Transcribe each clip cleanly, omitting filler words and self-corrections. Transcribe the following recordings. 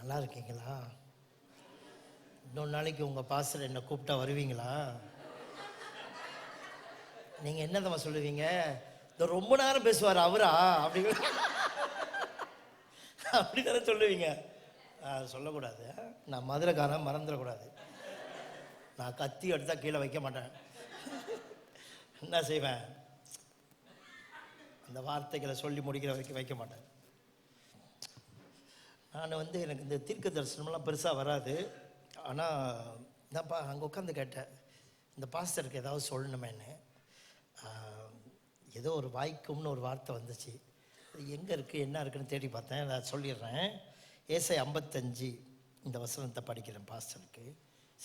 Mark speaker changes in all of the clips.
Speaker 1: நல்லா இருக்கீங்களா? இன்னொரு நாளைக்கு உங்கள் பாஸ்டர் என்னை கூப்பிட்டா வருவீங்களா? நீங்கள் என்னதம்மா சொல்லுவீங்க? இந்த ரொம்ப நேரம் பேசுவார் அவரா அப்படி அப்படி தானே சொல்லுவீங்க. சொல்லக்கூடாது. நான் மதுரைக்காரன், மறந்துடக்கூடாது. நான் கத்தி எடுத்தால் கீழே வைக்க மாட்டேன். என்ன செய்வேன்? அந்த வார்த்தைகளை சொல்லி முடிக்கிற வரைக்கும் வைக்க மாட்டேன். நான் எனக்கு இந்த தீர்க்க தரிசனம்லாம் பெருசாக வராது. ஆனால் நான் அங்கே உட்காந்து கேட்டேன், இந்த பாஸ்டருக்கு ஏதாவது சொல்லணுமேன்னு. ஏதோ ஒரு வாய்க்கும்னு ஒரு வார்த்தை வந்துச்சு. அது எங்கே இருக்குது என்ன இருக்குன்னு தேடி பார்த்தேன். நான் சொல்லிடுறேன். ஏசாயா 55 இந்த வசனத்தை படிக்கிறேன் பாஸ்டருக்கு,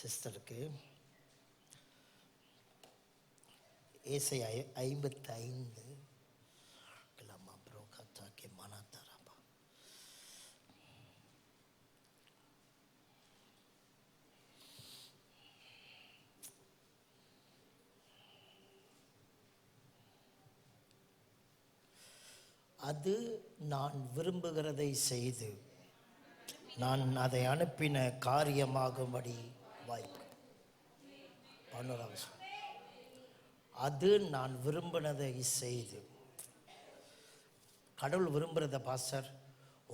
Speaker 1: சிஸ்டருக்கு. ஏசாயா 55 அது நான் விரும்புகிறதை செய்து நான் அதை அனுப்பின காரியமாகும்படி வாய்ப்பு. அது நான் விரும்பினதை செய்து. கடவுள் விரும்புகிறத பாஸ்டர்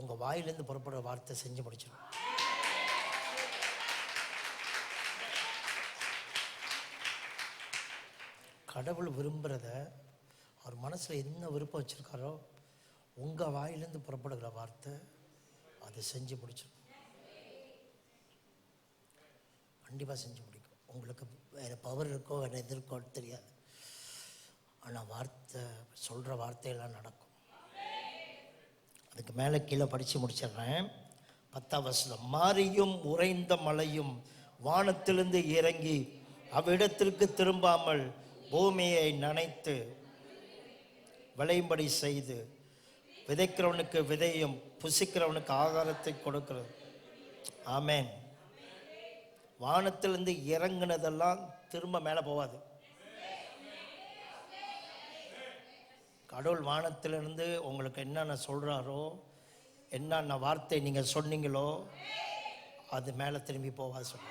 Speaker 1: உங்கள் வாயிலேருந்து புறப்படுற வார்த்தை செஞ்சு முடிச்சிடும். கடவுள் விரும்புகிறத, அவர் மனசில் என்ன விருப்பம் வச்சுருக்காரோ உங்கள் வாயிலேருந்து புறப்படுகிற வார்த்தை அதை செஞ்சு முடிச்சிடும். கண்டிப்பாக செஞ்சு முடிக்கும். உங்களுக்கு வேறு பவர் இருக்கோ வேறு எதிர்க்கோ தெரியாது. ஆனால் வார்த்தை சொல்கிற வார்த்தையெல்லாம் நடக்கும். அதுக்கு மேலே கீழே படித்து முடிச்சிடுறேன். 10ஆம் வசனம். மாரியும் உறைந்த மலையும் வானத்திலிருந்து இறங்கி அவ்விடத்திற்கு திரும்பாமல் பூமியை நனைத்து விளையும்படி செய்து விதைக்கிறவனுக்கு விதையும் புசிக்கிறவனுக்கு ஆகாரத்தை கொடுக்கிறது. ஆமேன். வானத்திலிருந்து இறங்குனதெல்லாம் திரும்ப மேலே போகாது. கடவுள் வானத்திலிருந்து உங்களுக்கு என்னென்ன சொல்கிறாரோ, என்னென்ன வார்த்தை நீங்கள் சொன்னீங்களோ அது மேலே திரும்பி போகாது சொல்ல.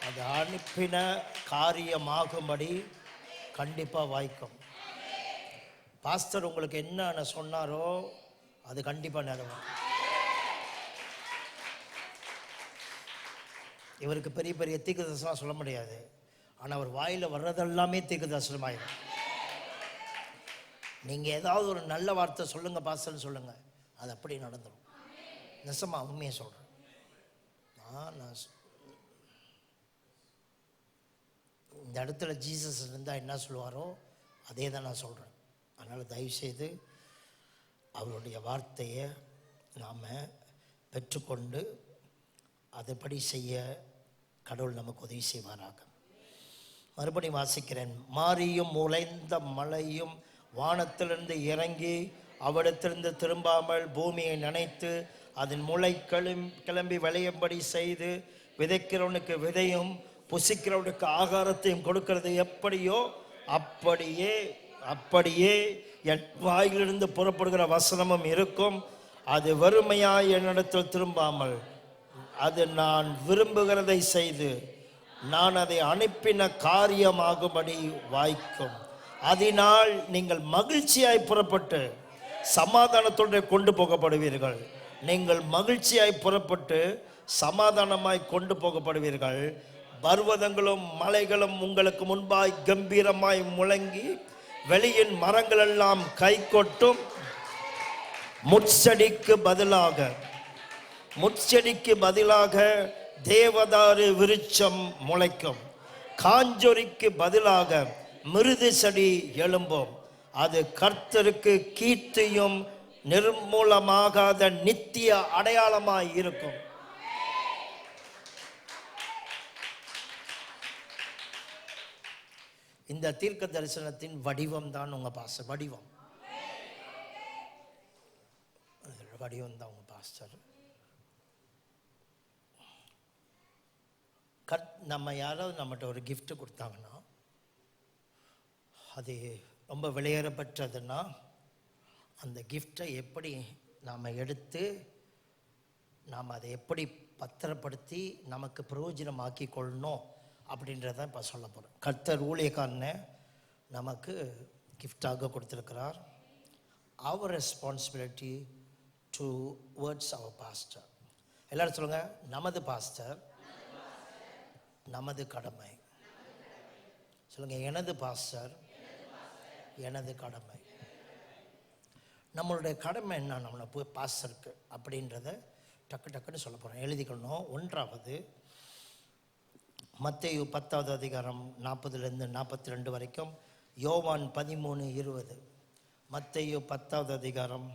Speaker 1: அது அனுப்பின காரியமாகும்படி கண்டிப்பாக வாய்க்கும். பாஸ்டர் உங்களுக்கு என்ன சொன்னாரோ அது கண்டிப்பாக நிறைவேறும். இவருக்கு பெரிய பெரிய தீர்க்க தரிசனம் சொல்ல முடியாது. ஆனால் அவர் வாயில் வர்றதெல்லாமே தீர்க்க தரிசனமாயிடும். நீங்கள் ஏதாவது ஒரு நல்ல வார்த்தை சொல்லுங்கள் பாஸ்டர்னு சொல்லுங்கள், அது அப்படி நடந்துடும். நெசமா உண்மையை சொல்கிறேன். நான் இந்த இடத்துல ஜீசஸ் இருந்தால் என்ன சொல்லுவாரோ அதே தான் நான் சொல்கிறேன். அதனால் தயவுசெய்து அவருடைய வார்த்தையை நாம் பெற்றுக்கொண்டு அதைப்படி செய்ய கடவுள் நமக்கு உதவி செய்வாராக. மறுபடியும் வாசிக்கிறேன். மாரியும் உறைந்த மலையும் வானத்திலிருந்து இறங்கி அவ்விடத்திலிருந்து திரும்பாமல் பூமியை நனைத்து அதன் முளை கிளம்பி விளையும்படி செய்து விதைக்கிறவனுக்கு விதையும் புசிக்கிறவனுக்கு ஆகாரத்தையும் கொடுக்கிறது எப்படியோ அப்படியே என் வாயிலிருந்து புறப்படுகிற வசனமும் இருக்கும். அது வறுமையாய் என்னிடத்தில் திரும்பாமல் அது நான் விரும்புகிறதை செய்து நான் அதை அனுப்பின காரியமாகும்படி வாய்க்கும். அதனால் நீங்கள் மகிழ்ச்சியாய் புறப்பட்டு சமாதானத்தோடு கொண்டு போகப்படுவீர்கள். நீங்கள் மகிழ்ச்சியாய் புறப்பட்டு சமாதானமாய் கொண்டு போகப்படுவீர்கள். பர்வதங்களும் மலைகளும் உங்களுக்கு முன்பாய் கம்பீரமாய் முழங்கி வெளியின் மரங்கள் எல்லாம் கை கொட்டும். முட்செடிக்கு பதிலாக தேவதாரு விருட்சம் முளைக்கும். காஞ்சொரிக்கு பதிலாக மிருது செடி எழும்பும். அது கர்த்தருக்கு கீர்த்தியும் நிர்மூலமாகாத நித்திய அடையாளமாய் இருக்கும். இந்த தீர்க்க தரிசனத்தின் வடிவம் தான் உங்கள் பாஸ்டர். வடிவம் தான் உங்கள் பாஸ்டர். நம்ம யாராவது நம்மகிட்ட ஒரு கிஃப்ட் கொடுத்தாங்கன்னா, அது ரொம்ப விலையேறப்பட்டதுன்னா அந்த கிஃப்டை எப்படி நாம் எடுத்து நாம் அதை எப்படி பத்திரப்படுத்தி நமக்கு பிரயோஜனமாக்கி கொள்ளணும் அப்படின்றத இப்போ சொல்ல போகிறோம். கர்த்தர் ஊழியக்காரனை நமக்கு கிஃப்டாக கொடுத்துருக்கிறார். அவர் ரெஸ்பான்சிபிலிட்டி டுவர்ட்ஸ் அவர் பாஸ்டர். எல்லாரும் சொல்லுங்கள், நமது பாஸ்டர், நமது கடமை. சொல்லுங்கள், எனது பாஸ்டர், எனது கடமை. நம்மளுடைய கடமை என்ன, நம்மளை போய் பாஸ்டருக்கு அப்படின்றத டக்குன்னு சொல்ல போகிறோம். எழுதிக்கணும். 1வது மத்தேயு 10வது அதிகாரம் 40லேருந்து 42 வரைக்கும், யோவான் 13:20, மத்தேயு 10வது அதிகாரம்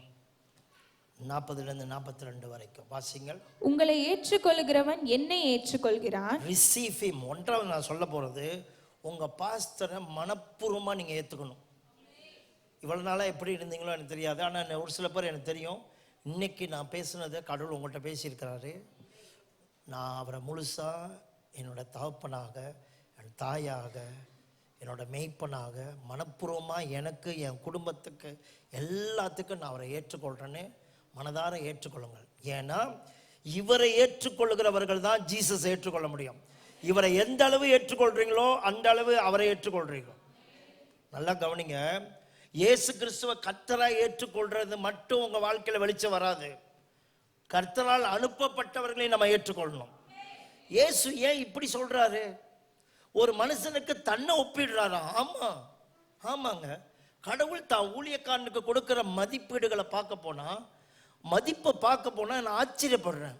Speaker 1: 40லேருந்து 42 வரைக்கும் வாசிங்கள்.
Speaker 2: உங்களை ஏற்றுக்கொள்கிறவன் என்னை ஏற்றுக்கொள்கிறான்.
Speaker 1: Receive him. 1வது நான் சொல்ல போகிறது, உங்கள் பாஸ்டரை மனப்பூர்வமாக நீங்கள் ஏற்றுக்கணும். இவ்வளோ நாளாக எப்படி இருந்தீங்களோ எனக்கு தெரியாது, ஆனால் ஒரு சில பேர் எனக்கு தெரியும். இன்னைக்கு நான் பேசுனதை கடவுள் உங்கள்கிட்ட பேசியிருக்கிறாரு. நான் அவரை முழுசாக என்னோட தகப்பனாக, என் தாயாக, என்னோட மெய்ப்பனாக மனப்பூர்வமாக எனக்கு, என் குடும்பத்துக்கு, எல்லாத்துக்கும் நான் அவரை ஏற்றுக்கொள்கிறேன்னு மனதார ஏற்றுக்கொள்ளுங்கள். ஏன்னா இவரை ஏற்றுக்கொள்கிறவர்கள் தான் ஜீசஸ் ஏற்றுக்கொள்ள முடியும். இவரை எந்த அளவு ஏற்றுக்கொள்றீங்களோ அந்த அளவு அவரை ஏற்றுக்கொள்றீங்க. நல்லா கவனிங்க, இயேசு கிறிஸ்துவ கர்த்தராய் ஏற்றுக்கொள்றது மட்டும் உங்க வாழ்க்கையில வெளிச்சம் வராது. கர்த்தரால் அனுப்பப்பட்டவர்களை நம்ம ஏற்றுக்கொள்ளணும். இயேசு ஏன் இப்படி சொல்றாரு? ஒரு மனுஷனுக்கு தன்னை ஒப்பிடுறாரா? ஆமாங்க. கடவுள் தான் ஊழியக்காரனுக்கு கொடுக்கிற மதிப்பீடுகளை பார்க்க போனா, மதிப்பை பார்க்க போனா நான் ஆச்சரியப்படுறேன்.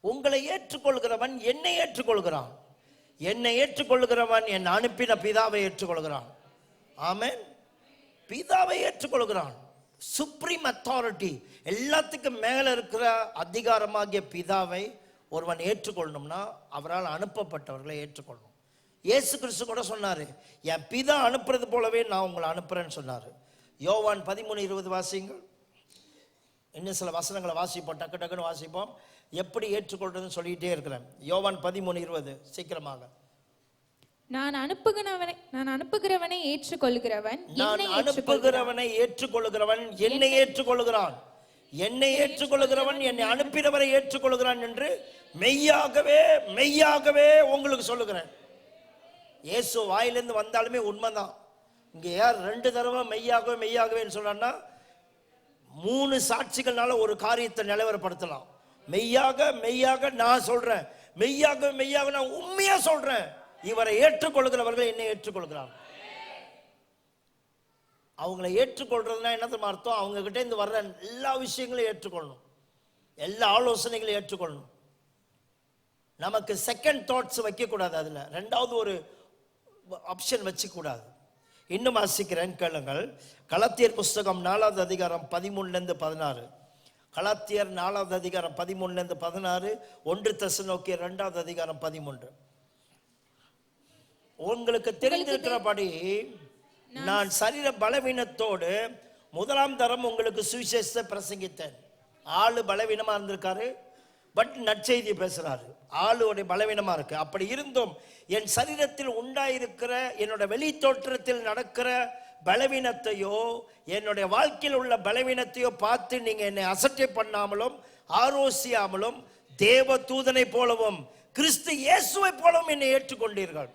Speaker 1: உங்களை ஏற்றுக்கொள்கிறவன் என்னை ஏற்றுக்கொள்கிறான், என்னை ஏற்றுக்கொள்கிறவன் என் அனுப்பின பிதாவை ஏற்றுக்கொள்கிறான். ஆமென். பிதாவை ஏற்றுக்கொள்கிறான். சுப்ரீம் அத்தாரிட்டி, எல்லாத்துக்கும் மேல இருக்கிற அதிகாரமாகிய பிதாவை ஒருவன் ஏற்றுக்கொள்ளணும்னா அவரால் அனுப்பப்பட்டவர்களை ஏற்றுக்கொள்ளணும். இயேசு கிறிஸ்து கூட சொன்னாரு, என் பிதா அனுப்புறது போலவே நான் உங்களை அனுப்புறேன்னு சொன்னாரு. யோவான் 13:20 வாசிங்கள். இன்னும் சில வசனங்களை வாசிப்போம், டக்குன்னு வாசிப்போம். எப்படி ஏற்றுக்கொள்றதுன்னு சொல்லிட்டே இருக்கிறேன். யோவான் 13:20 சீக்கிரமாக.
Speaker 2: நான் அனுப்புகிறவனை ஏற்றுக்கொள்கிறவன்,
Speaker 1: நான் அனுப்புகிறவனை ஏற்றுக்கொள்கிறவன் என்னை ஏற்றுக்கொள்கிறான், என்னை ஏற்றுக்கொள்கிறவன் என்னை அனுப்பினவரை ஏற்றுக்கொள்கிறான் என்று மெய்யாகவே மெய்யாகவே உங்களுக்கு சொல்லுகிறேன். இயேசு வாயிலிருந்து வந்தாலுமே உண்மைதான். இங்க யார் 2 தடவை மெய்யாகவே மெய்யாகவேன்னு சொல்றான்னா 3 சாட்சிகள்னால ஒரு காரியத்தை நிலவரப்படுத்தலாம். மெய்யாக மெய்யாக நான் சொல்றேன், மெய்யாக மெய்யாக நான் உண்மையா சொல்றேன். இவரை ஏற்றுக்கொள்கிறவர்கள் என்னை ஏற்றுக்கொள்கிறார். அவங்களை ஏற்றுக்கொள்றதுனா என்ன அர்த்தம்? அவங்க கிட்ட இருந்து வர்ற எல்லா விஷயங்களையும் ஏற்றுக்கொள்ளணும், எல்லா ஆலோசனைகளையும் ஏற்றுக்கொள்ளணும். நமக்கு செகண்ட் தாட்ஸ் வைக்கக்கூடாது, அதுல 2வது ஒரு ஆப்ஷன் வச்சுக்கூடாது. இன்னும் வாசிக்கிறேன், கேளுங்கள். கலாத்தியர் புஸ்தகம் 4வது அதிகாரம் 13லேருந்து 16. கலாத்தியர் 4வது அதிகாரம் 13லேருந்து 16. 1 தெசலோனிக்கேயர் 2வது அதிகாரம் 13. உங்களுக்கு தெரிந்திருக்கிறபடி நான் சரீர பலவீனத்தோடு 1ஆம் தரம் உங்களுக்கு சுவிசேஷத்தை பிரசங்கித்தேன். ஆளு பலவீனமா இருந்திருக்காரு, பட் நற்செய்தி பேசுறாரு. ஆளுடைய பலவீனமா இருக்கு. அப்படி இருந்தும் என் சரீரத்தில் உண்டாயிருக்கிற என்னோட வெளி தோற்றத்தில் நடக்கிற பலவீனத்தையோ என்னுடைய வாழ்க்கையில் உள்ள பலவீனத்தையோ பார்த்து நீங்க என்னை அசட்டை பண்ணாமலும் ஆரோசியாமலும் தேவ தூதனை போலவும் கிறிஸ்து இயேசுவை போலவும் என்னை ஏற்றுக்கொண்டீர்கள்.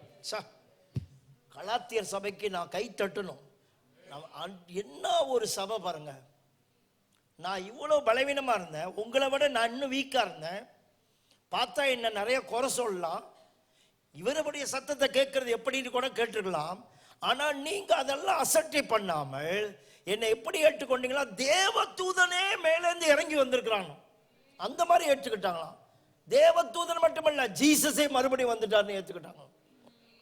Speaker 1: கலாத்தியர் சபைக்கு நான் கை தட்டணும். என்ன ஒரு சபை பாருங்க. நான் இவ்வளவு பலவீனமா இருந்தேன், உங்களை விட நான் இன்னும் வீக்கா இருந்தேன். பார்த்தா என்ன நிறைய குறை சொல்லலாம், இவருடைய சத்தத்தை கேட்கறது எப்படின்னு கூட கேட்டுக்கலாம். ஆனா நீங்க அதெல்லாம் அசட்டை பண்ணாமல் என்னை எப்படி ஏற்றுக்கொண்டீங்களா? தேவ தூதனே மேலேருந்து இறங்கி வந்திருக்கிறான், அந்த மாதிரி ஏற்றுக்கிட்டாங்களாம். தேவ தூதன் மட்டுமல்ல, ஜீசஸே மறுபடியும் வந்துட்டார்னு ஏற்றுக்கிட்டாங்க.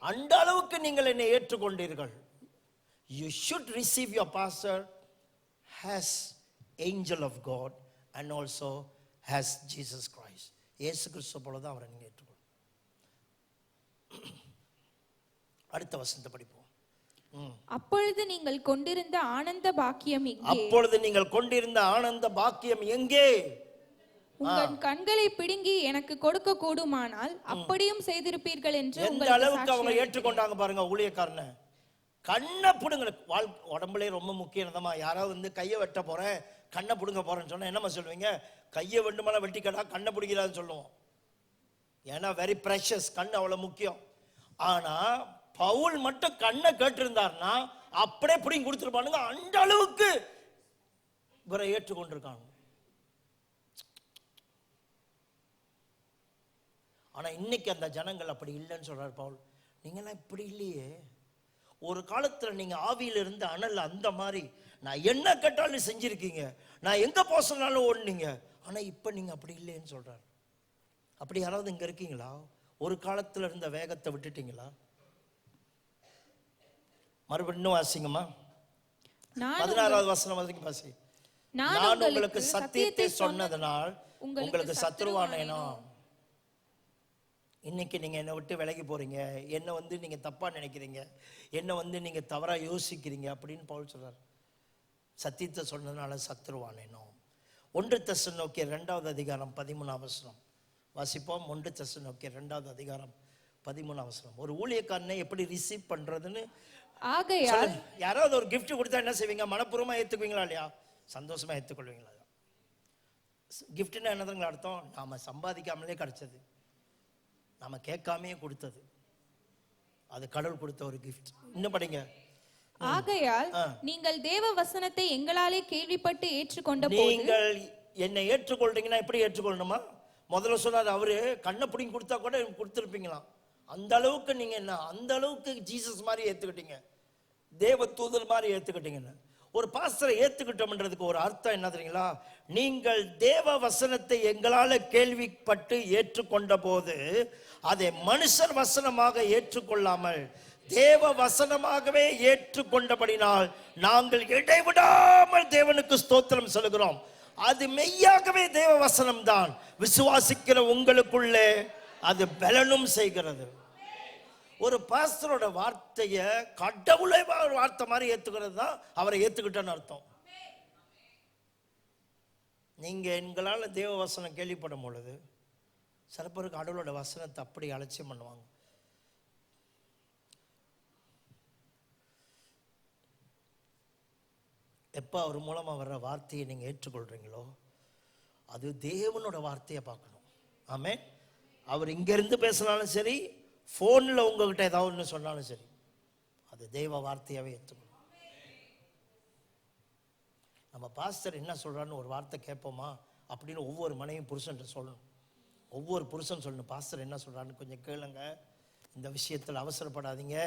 Speaker 1: அந்த அளவுக்கு நீங்கள் என்னை ஏற்றுக்கொண்டீர்கள். You should receive your pastor as angel of God and also as Jesus Christ. இயேசு கிறிஸ்து போல தான் அவரை நீங்க ஏற்றுக்கொள்ளணும். அடுத்த வசனத்தை படிப்போம்.
Speaker 2: அப்பொழுது நீங்கள் கொண்டிருந்த ஆனந்த பாக்கியம் எங்கே?
Speaker 1: அப்பொழுது நீங்கள் கொண்டிருந்த ஆனந்த பாக்கியம் எங்கே?
Speaker 2: உங்கள் கண்களை பிடுங்கி எனக்கு கொடுக்க கூடுமானால் அப்படியும் செய்திருப்பீர்கள் என்று
Speaker 1: எந்த அளவுக்கு அவங்க ஏற்றுக்கொண்டாங்க பாருங்க ஊழியக்காரனை. கண்ணை பிடுங்க. உடம்புலே ரொம்ப முக்கியமா. யாராவது வந்து கையை வெட்ட போறேன், கண்ணை பிடுங்க போறேன்னு சொன்னா என்னம்மா சொல்லுவீங்க? கையை வெண்டுமாலாம் வெட்டிக்கடா, கண்ணை பிடிக்கிறான்னு சொல்லுவோம். ஏன்னா வெரி ப்ரெஷஸ், கண் அவ்வளவு முக்கியம். ஆனா பவுல் மட்டும் கண்ணை கேட்டிருந்தார்னா அப்படியே பிடிங்கி கொடுத்துருப்பானுங்க. அந்த அளவுக்கு இவரை ஏற்றுக்கொண்டிருக்காங்க. ஆனா இன்னைக்கு அந்த ஜனங்கள் அப்படி இல்லைன்னு சொல்றாரு பவுல். நீங்களாம் இப்படி இல்லையே. ஒரு காலத்துல நீங்க ஆவியில இருந்து அனல் அந்த மாதிரி நான் என்ன கேட்டாலும் செஞ்சிருக்கீங்க, நான் எங்க போக சொன்னாலும் ஓடுனீங்க. ஆனா இப்ப நீங்க அப்படி இல்லைன்னு சொல்றாரு. அப்படி யாராவது இங்க இருக்கீங்களா? ஒரு காலத்துல இருந்த வேகத்தை விட்டுட்டீங்களா? மறுபடியும் வாசிங்கம்மா, 16வது வசனம் வரைக்கும் வாசி. நான் உங்களுக்கு சத்தியத்தை சொன்னதனால் உங்களுக்கு சத்துருவானேனோ. இன்னைக்கு நீங்க என்னை விட்டு விலகி போறீங்க, என்ன வந்து நீங்க தப்பா நினைக்கிறீங்க, என்ன வந்து நீங்க தவறா யோசிக்கிறீங்க அப்படின்னு பவுல் சொல்றார். சத்தியத்தை சொன்னதுனால சத்துருவானேனோ. 1 தெசலோனிக்கேயர் 2வது அதிகாரம் 13வது வசனம் வாசிப்போம். 1 தெசலோனிக்கேயர் 2வது அதிகாரம் 13வது வசனம். ஒரு ஊழியக்காரனை எப்படி ரிசீவ் பண்றதுன்னு.
Speaker 2: ஆகையால்
Speaker 1: யாராவது ஒரு gift கொடுத்தா என்ன செய்வீங்க? மனப்பூர்வமா ஏத்துக்குவீங்களா இல்லையா? சந்தோஷமா ஏத்துக்கொள்வீங்களா? கிஃப்ட்னா என்னதுங்களா அர்த்தம்? நாம சம்பாதிக்காமலே கிடைச்சது, நாம கேட்காமே கொடுத்தது, அது கடவுள் கொடுத்த ஒரு கிஃப்ட். இன்னும் படிங்க.
Speaker 2: ஆகையால் நீங்கள் தேவ வசனத்தை எங்களாலே கேள்விப்பட்டு ஏற்றுக்கொண்ட போது. நீங்கள்
Speaker 1: என்னை ஏற்றுக்கொள்றீங்கன்னா எப்படி ஏற்றுக்கொள்ளணுமா? முதல்ல சொன்னார் அவரு, கண்ணை பிடிங்கி கொடுத்தா கூட கொடுத்துருப்பீங்களாம். அந்த அளவுக்கு நீங்க என்ன, அந்த அளவுக்கு ஜீசஸ் மாதிரி ஏத்துக்கிட்டீங்க, தேவ தூதர் மாதிரி ஏத்துக்கிட்டீங்கன்னு. ஒரு பாஸ்டரை ஏத்துக்கிட்டோம்ன்றதுக்கு ஒரு அர்த்தம் என்ன தெரியுங்களா? நீங்கள் தேவ வசனத்தை எங்களால கேள்விப்பட்டு ஏற்றுக்கொண்ட போது அதை மனுஷர் வசனமாக ஏற்றுக்கொள்ளாமல் தேவ வசனமாகவே ஏற்றுக்கொண்டபடினால் நாங்கள் இடைவிடாமல் தேவனுக்கு ஸ்தோத்திரம் சொல்கிறோம். அது மெய்யாகவே தேவ வசனம் தான். விசுவாசிக்கிற உங்களுக்குள்ளே அது பலனும் செய்கிறது. ஒரு பாஸ்டரோட வார்த்தைய கடவுளை வார்த்தை மாதிரி ஏத்துக்கிறது தான் அவரை ஏத்துக்கிட்டேன்னு அர்த்தம். நீங்க எங்களால் தேவ வசனம் கேள்விப்படும் பொழுது சில பேருக்கு கடவுளோட வசனத்தை அப்படி அலட்சியம் பண்ணுவாங்க. எப்ப அவர் மூலமா வர்ற வார்த்தையை நீங்க ஏற்றுக்கொள்றீங்களோ அது தேவனோட வார்த்தையை பார்க்கணும். ஆமென். அவர் இங்க இருந்து பேசினாலும் சரி, போன்ல உங்ககிட்ட ஏதாவது ஒன்று சொன்னாலும் சரி, அது தெய்வ வார்த்தையாவே ஏற்றுக்கணும். நம்ம பாஸ்டர் என்ன சொல்றான்னு ஒரு வார்த்தை கேட்போமா அப்படின்னு ஒவ்வொரு மனைவியும் புருஷன் சொல்லணும். ஒவ்வொரு புருஷன் சொல்லணும், பாஸ்டர் என்ன சொல்றான்னு கொஞ்சம் கேளுங்க, இந்த விஷயத்தில் அவசரப்படாதீங்க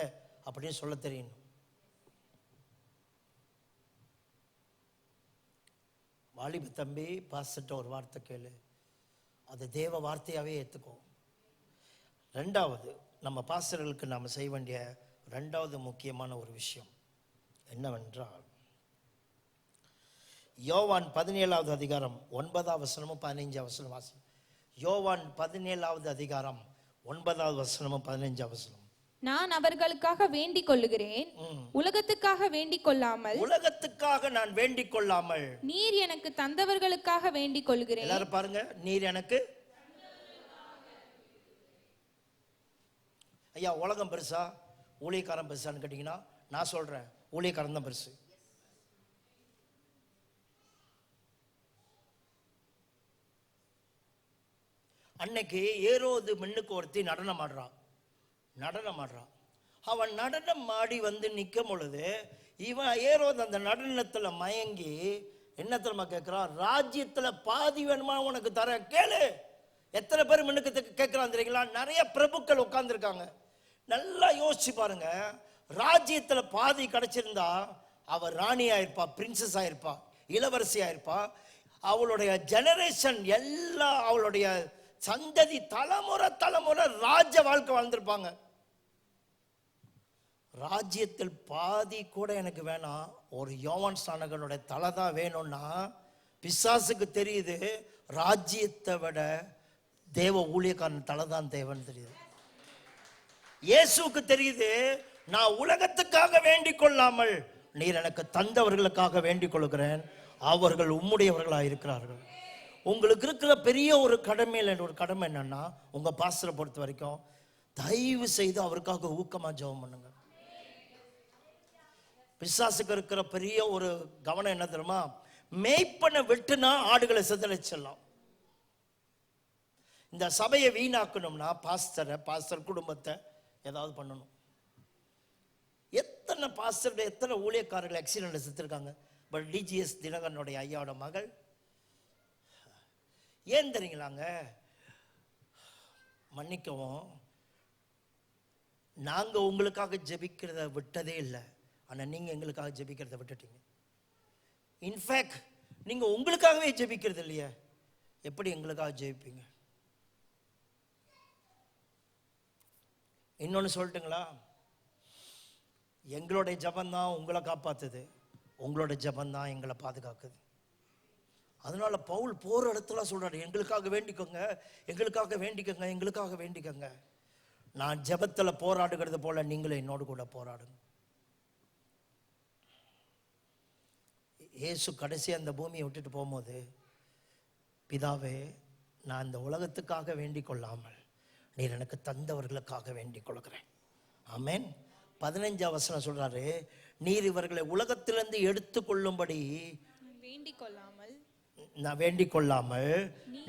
Speaker 1: அப்படின்னு சொல்ல தெரியணும். வாலிப தம்பி, பாஸ்டர்ட்ட ஒரு வார்த்தை கேளு, அது தேவ வார்த்தையாவே ஏற்றுக்கோ. ரெண்டாவது, நம்ம பாஸ்டர்களுக்கு நாம் செய்ய வேண்டிய ரெண்டாவது முக்கியமான ஒரு விஷயம் என்னவென்றால், யோவான் 17வது அதிகாரம் 9வது வசனமும் 15வது வசனம் வாசி. யோவான் 17வது அதிகாரம் 9வது வசனமும் 15வது வசனம்.
Speaker 2: நான் அவர்களுக்காக வேண்டிக் கொள்ளுகிறேன், உலகத்துக்காக வேண்டிக் கொள்ளாமல்.
Speaker 1: உலகத்துக்காக நான் வேண்டிக் கொள்ளாமல்
Speaker 2: நீர் எனக்கு தந்தவர்களுக்காக வேண்டிக் கொள்கிறேன்.
Speaker 1: எல்லாரும் பாருங்க, நீர் எனக்கு. ஐயா, உலகம் பெருசா ஊழியக்காரன் பெருசான்னு கேட்டீங்கன்னா நான் சொல்றேன், ஊழியக்காரன் தான் பெருசு. அன்னைக்கு ஏரோது மின்னுக்கு ஒருத்தி நடனம் ஆடுறான். அவன் நடனம் ஆடி வந்து நிற்கும் பொழுது இவன் ஏரோது அந்த நடனத்துல மயங்கி என்ன தெரியுமா கேட்கிறான்? ராஜ்யத்துல பாதி வேணுமா உனக்கு தர கேளு. எத்தனை பேர் மின்னுக்கு கேட்கிறான் தெரியுங்களா? நிறைய பிரபுக்கள் உட்கார்ந்துருக்காங்க. நல்லா யோசிச்சு பாருங்க, ராஜ்யத்துல பாதி கிடைச்சிருந்தா அவ ராணி ஆயிருப்பா, பிரின்சஸ் ஆயிருப்பா, இளவரசி ஆயிருப்பா. அவளுடைய ஜெனரேஷன் எல்லாம், அவளுடைய சந்ததி தலைமுறை ராஜ்ய வாழ்க்கை வாழ்ந்திருப்பாங்க. ராஜ்யத்தில் பாதி கூட எனக்கு வேணாம், ஒரு யோவான் ஸ்நானகனுடைய தலை தான் வேணும்னா பிசாசுக்கு தெரியுது ராஜ்யத்தை விட தேவ ஊழியக்காரன் தலை தான் தேவன் தெரியுது. இயேசுக்கு தெரியுது நான் உலகத்துக்காக வேண்டிக் கொள்ளாமல் நீர் எனக்கு தந்தவர்களுக்காக வேண்டிக் கொள்கிறேன், அவர்கள் உம்முடையவர்களாக இருக்கிறார்கள். உங்களுக்கு இருக்கிற பெரிய ஒரு கடமை என்னன்னா, உங்க பாஸ்டரை பொறுத்த வரைக்கும் தயவு செய்து அவருக்காக ஊக்கமா ஜெபம் பண்ணுங்க. பிசாசுக்கு இருக்கிற பெரிய ஒரு கவனம் என்ன தெரியுமா? மேய்ப்பனை வெட்டுனா ஆடுகளை சிதறடிச்சிடலாம். இந்த சபையை வீணாக்கணும்னா பாஸ்டர் குடும்பத்தை ஏதாவது பண்ணணும். எத்தனை பாஸ்டர் எத்தனை ஊழியக்காரர்கள் ஆக்சிடென்ட்ல செத்துருக்காங்க. பட் டிஜிஎஸ் தினகரனுடைய ஐயாவோட மகள், ஏன் தெரியுங்களாங்க? மன்னிக்கவும், நாங்க உங்களுக்காக ஜெபிக்கிறத விட்டதே இல்லை, ஆனா நீங்க எங்களுக்காக ஜெபிக்கிறத விட்டுட்டீங்க. இன்ஃபேக்ட் நீங்க உங்களுக்காகவே ஜெபிக்கிறது இல்லையா? எப்படி எங்களுக்காக ஜெபிப்பீங்க? இன்னொன்னு சொல்லட்டுங்களா? எங்களுடைய ஜபந்தான் உங்களை காப்பாத்துது, உங்களோட ஜபந்தான் எங்களை பாதுகாக்குது. அதனால பவுல் போற இடத்துல சொல்றாரு, எங்களுக்காக வேண்டிக்கோங்க, எங்களுக்காக வேண்டிக்கோங்க, எங்களுக்காக வேண்டிக்கோங்க. நான் ஜபத்துல போராடுகிறது போல நீங்களும் என்னோடு கூட போராடுங்க. இயேசு கடைசி அந்த பூமியை விட்டுட்டு போகும்போது, பிதாவே, நான் இந்த உலகத்துக்காக வேண்டிக் கொள்ளாமல் நீர் எனக்கு தந்தவர்களுக்காக வேண்டிக் கொள்கிறேன். ஆமென். 15ஆம் வசனம் சொல்றாரு, நீர் இவர்களை உலகத்திலிருந்து எடுத்து கொள்ளும்படி நான் வேண்டிக் கொள்ளாமல்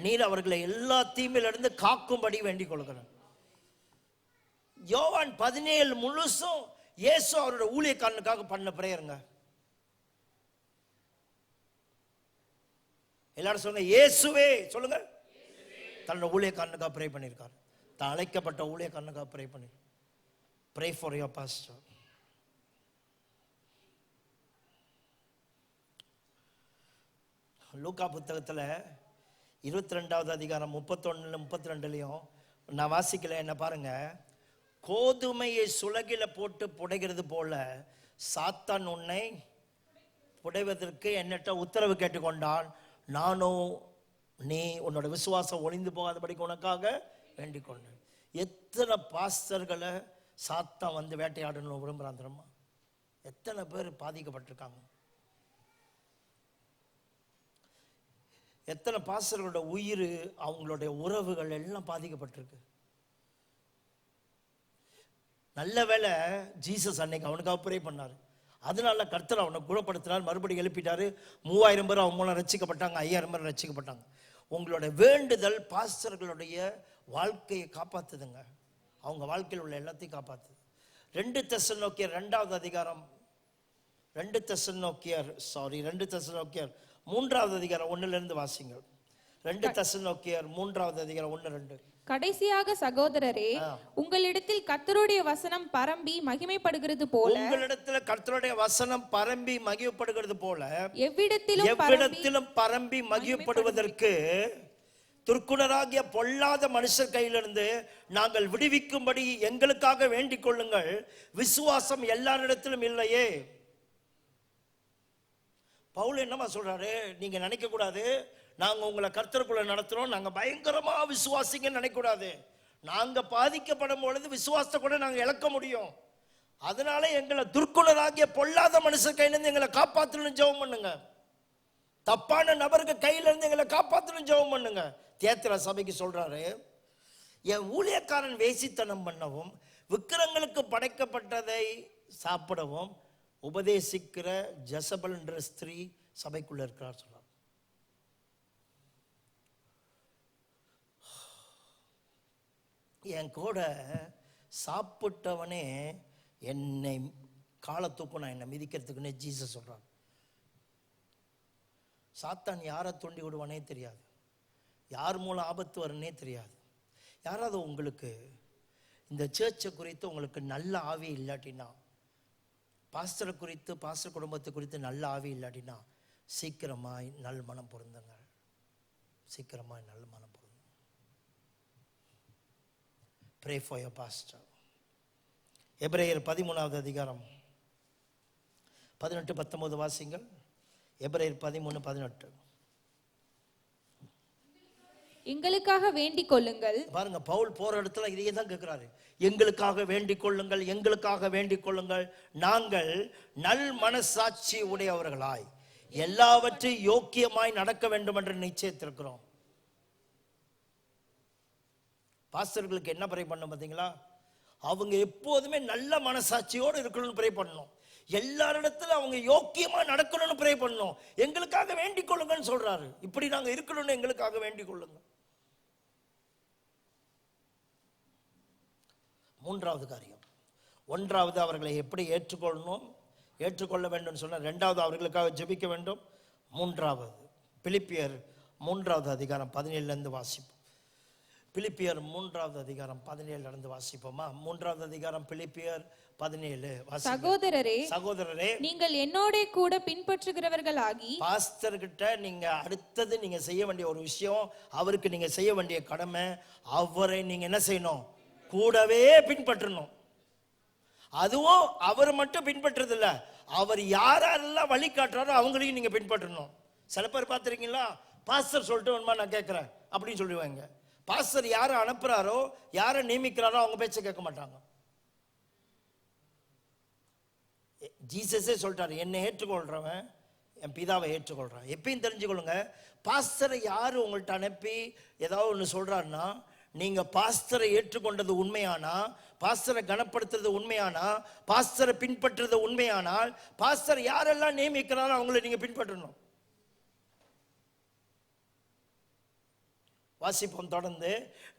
Speaker 1: நீர் அவர்களை எல்லா தீமையிலிருந்து காக்கும்படி வேண்டிக் கொள்கிறேன். யோவான் 17 முழுசும் இயேசு அவரோட ஊழியக்காரனுக்காக பண்ண பிரேயருங்க. எல்லாரும் சொல்லுங்க, இயேசுவே சொல்லுங்க. தன்னோட ஊழியக்காரனுக்காக ப்ரே பண்ணியிருக்காரு. தான் அழைக்கப்பட்ட ஊழியக்காரனுக்காக ப்ரே பண்ணி, ப்ரே ஃபார் யுவர் பாஸ்டர். லூக்கா புத்தகத்தில் 22வது அதிகாரம் 31 32 நான் வாசிக்கல, என்ன பாருங்க. கோதுமையை சுலகில போட்டு புடைகிறது போல சாத்தான் உன்னை புடைவதற்கு என்னட்ட உத்தரவு கேட்டுக்கொண்டான். நானும் நீ உன்னோட விசுவாசம் ஒளிந்து போகாதபடிக்கு உனக்காக வேண்டிக் கொண்டேன். எத்தனை பாஸ்டர்களை சாத்தான் வந்து வேட்டையாடணும் விரும்புறான் தெரியுமா? எத்தனை பேர் பாதிக்கப்பட்டிருக்காங்க. எத்தனை பாஸ்டர்களோட உயிர், அவங்களுடைய உறவுகள் எல்லாம் பாதிக்கப்பட்டிருக்கு. நல்ல வேளை ஜீசஸ் அன்னைக்கு அவனுக்காக ப்ரே பண்ணாரு. அதனால கர்த்தர் அவனை குணப்படுத்தினார், மறுபடியும் எழுப்பிட்டாரு. 3000 பேர் அவன் மூலம் ரட்சிக்கப்பட்டாங்க, 5000 பேர் ரட்சிக்கப்பட்டாங்க. உங்களோட வேண்டுதல் பாஸ்டர்களுடைய வாழ்க்கையை காப்பாத்துதுங்க. அவங்க வாழ்க்கையில் உள்ள எல்லாத்தையும் காப்பாத்துது. 2 தெசலோனிக்கேயர் 2வது அதிகாரம் 2 தெசலோனிக்கேயர் 3வது அதிகாரம் 1 வாசிங்க. 2 தெசலோனிக்கேயர் 3வது அதிகாரம் 1-2.
Speaker 2: கடைசியாக சகோதரரே, உங்களிடத்தில் கர்த்தருடைய வசனம் பரம்பி மகிமைப்படுகிறது போல,
Speaker 1: உங்களிடத்தில் கர்த்தருடைய வசனம் பரம்பி மகிமைப்படுகிறது போல
Speaker 2: எவ்விடத்திலும்
Speaker 1: பரம்பி மகிமைப்படுவதற்கு துர்க்குணராகிய பொல்லாத மனுஷர் கையிலிருந்து நாங்கள் விடுவிக்கும்படி எங்களுக்காக வேண்டிக் கொள்ளுங்கள். விசுவாசம் எல்லாரிடத்திலும் இல்லையே. பவுல் என்னமா சொல்றாரு? நீங்க நினைக்க கூடாது நாங்க உங்களை கர்த்தருக்குள்ள நடத்துறோம், நாங்க பயங்கரமா விசுவாசிங்கன்னு நினைக்க கூடாது. நாங்க பாதிக்கப்படும் பொழுது விசுவாசத்தை கூட நாங்க இழக்க முடியும். அதனால எங்களை துர்க்குணராகிய பொல்லாத மனுஷர் கையில இருந்து எங்களை காப்பாற்றணும் ஜெபம் பண்ணுங்க. தப்பான நபருக்கு கையில இருந்து எங்களை காப்பாற்றணும் ஜெபம் பண்ணுங்க. தியேத்திரா சபைக்கு சொல்றாரு, என் ஊழியக்காரன் வேசித்தனம் பண்ணவும் விக்கிரங்களுக்கு படைக்கப்பட்டதை சாப்பிடவும் உபதேசிக்கிற ஜெசபல் என்ற ஸ்திரீ சபைக்குள்ள இருக்கிறார் சொல்றார். என் கூட சாப்பிட்டவனே என்னை காலை தூக்கணும், என்னை மிதிக்கிறதுக்குன்னு ஜீசஸ் சொல்றான். சாத்தான் யாரை தூண்டி விடுவானே தெரியாது, யார் மூலம் ஆபத்து வரும்னே தெரியாது. யாராவது உங்களுக்கு இந்த சர்ச்சை குறித்து உங்களுக்கு நல்ல ஆவி இல்லாட்டினா, பாஸ்டரை குறித்து பாஸ்டர் குடும்பத்தை குறித்து நல்ல ஆவி இல்லாட்டினா சீக்கிரமாய் நல் மனம் பொருந்துங்க. சீக்கிரமாய் நல்ல மனம் பொருந்துங்க. Pray for your pastor. எபிரேயர் 13வது அதிகாரம் 18-19 வாசிங்கள். எபிரேயர் 13-18.
Speaker 2: எங்களுக்காக வேண்டிக் கொள்ளுங்கள்.
Speaker 1: பாருங்க, பவுல் போற இடத்துல இதையே தான் கேட்கிறாரு. எங்களுக்காக வேண்டிக் கொள்ளுங்கள், எங்களுக்காக வேண்டிக் கொள்ளுங்கள். நாங்கள் நல் மனசாட்சி உடையவர்களாய் எல்லாவற்றையும் யோக்கியமாய் நடக்க வேண்டும் என்று நிச்சயித்திருக்கிறோம். பாஸ்டர்களுக்கு என்ன ப்ரே பண்ணணும் பார்த்தீங்களா? அவங்க எப்போதுமே நல்ல மனசாட்சியோடு இருக்கணும்னு ப்ரே பண்ணணும். எல்லாரிடத்துல அவங்க யோக்கியமா நடக்கணும்னு ப்ரே பண்ணணும். எங்களுக்காக வேண்டிக் கொள்ளுங்கன்னு சொல்றாரு. இப்படி நாங்க இருக்கணும்னு எங்களுக்காக வேண்டிக் கொள்ளுங்க. மூன்றாவது காரியம், ஒன்றாவது அவர்களை எப்படி ஏற்றுக்கொள்ள வேண்டும் சொன்ன, இரண்டாவது அவர்களுக்காக ஜெபிக்க வேண்டும், மூன்றாவது பிலிப்பியர் 3வது அதிகாரம் 17 வாசிப்போம். பிலிப்பியர் 3வது அதிகாரம் 17 வாசிப்போமா? 3வது அதிகாரம் பிலிப்பியர் 17. சகோதரரே, நீங்கள் என்னோட கூட பின்பற்றுகிறவர்களாகி, பாஸ்டர் கிட்ட நீங்க அடுத்தது நீங்க செய்ய வேண்டிய ஒரு விஷயம், அவருக்கு நீங்க செய்ய வேண்டிய கடமை, அவரை நீங்க என்ன செய்யணும்? கூடவே பின்பற்றணும். அதுவும் அவர் மட்டும் பின்பற்றது இல்ல, அவர் யாரெல்லாம் வழி காட்டுறாரோ அவங்களையும் நீங்க பின்பற்றணும். சில பேர் பார்த்துருக்கீங்களா, பாஸ்டர் சொல்லிட்டு நான் கேட்கிறேன் அப்படின்னு சொல்லுவாங்க. பாஸ்டர் யாரை அனுப்புறாரோ, யாரை நியமிக்கிறாரோ அவங்க பேச்ச கேட்க மாட்டாங்க. ஜீசஸே சொல்லிட்டாரு, என்னை ஏற்றுக்கொள்றவன் என் பிதாவை ஏற்றுக்கொள்றான். எப்பயும் தெரிஞ்சுக்கொள்ளுங்க, பாஸ்டரை யாரு உங்கள்கிட்ட அனுப்பி ஏதாவது ஒன்று சொல்றாருன்னா, நீங்க பாஸ்டரை ஏற்றுக்கொண்டது உண்மையானா, பாஸ்டரை கனப்படுத்துறது உண்மையானா, பாஸ்டரை பின்பற்றுறது உண்மையானால், பாஸ்டர் யாரெல்லாம் நியமிக்கிறாரோ அவங்களை நீங்க பின்பற்றணும். வாசிப்போம் தொடர்ந்து.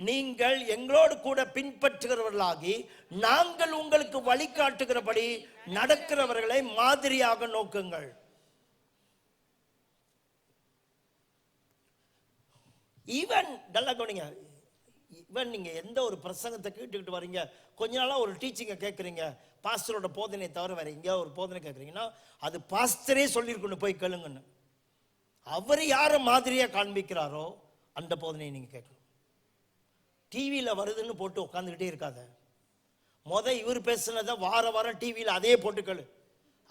Speaker 1: நீங்கள் எங்களோடு கூட பின்பற்றுகிறவர்களாகி நாங்கள் உங்களுக்கு வழிகாட்டுகிறபடி நடக்கிறவர்களை மாதிரியாக நோக்குங்கள். ஈவன் நல்லா கவனிங்க, ஈவன் நீங்க எந்த ஒரு பிரசங்கத்தை கேட்டுக்கிட்டு வரீங்க, கொஞ்ச நாளா ஒரு டீச்சிங்கை கேட்குறீங்க, பாஸ்டரோட போதனை தவிர வேற எங்கேயா ஒரு போதனை கேட்குறீங்கன்னா, அது பாஸ்டரே சொல்லியிருக்கணும் போய் கேளுங்கன்னு. அவர் யாரை மாதிரியா காண்பிக்கிறாரோ அந்த போதனையை நீங்க கேட்கணும். டிவியில் வருதுன்னு போட்டு உட்காந்துக்கிட்டே இருக்காத. இவர் பேசுனதை வாரம் டிவியில் அதே போட்டுக்கள்,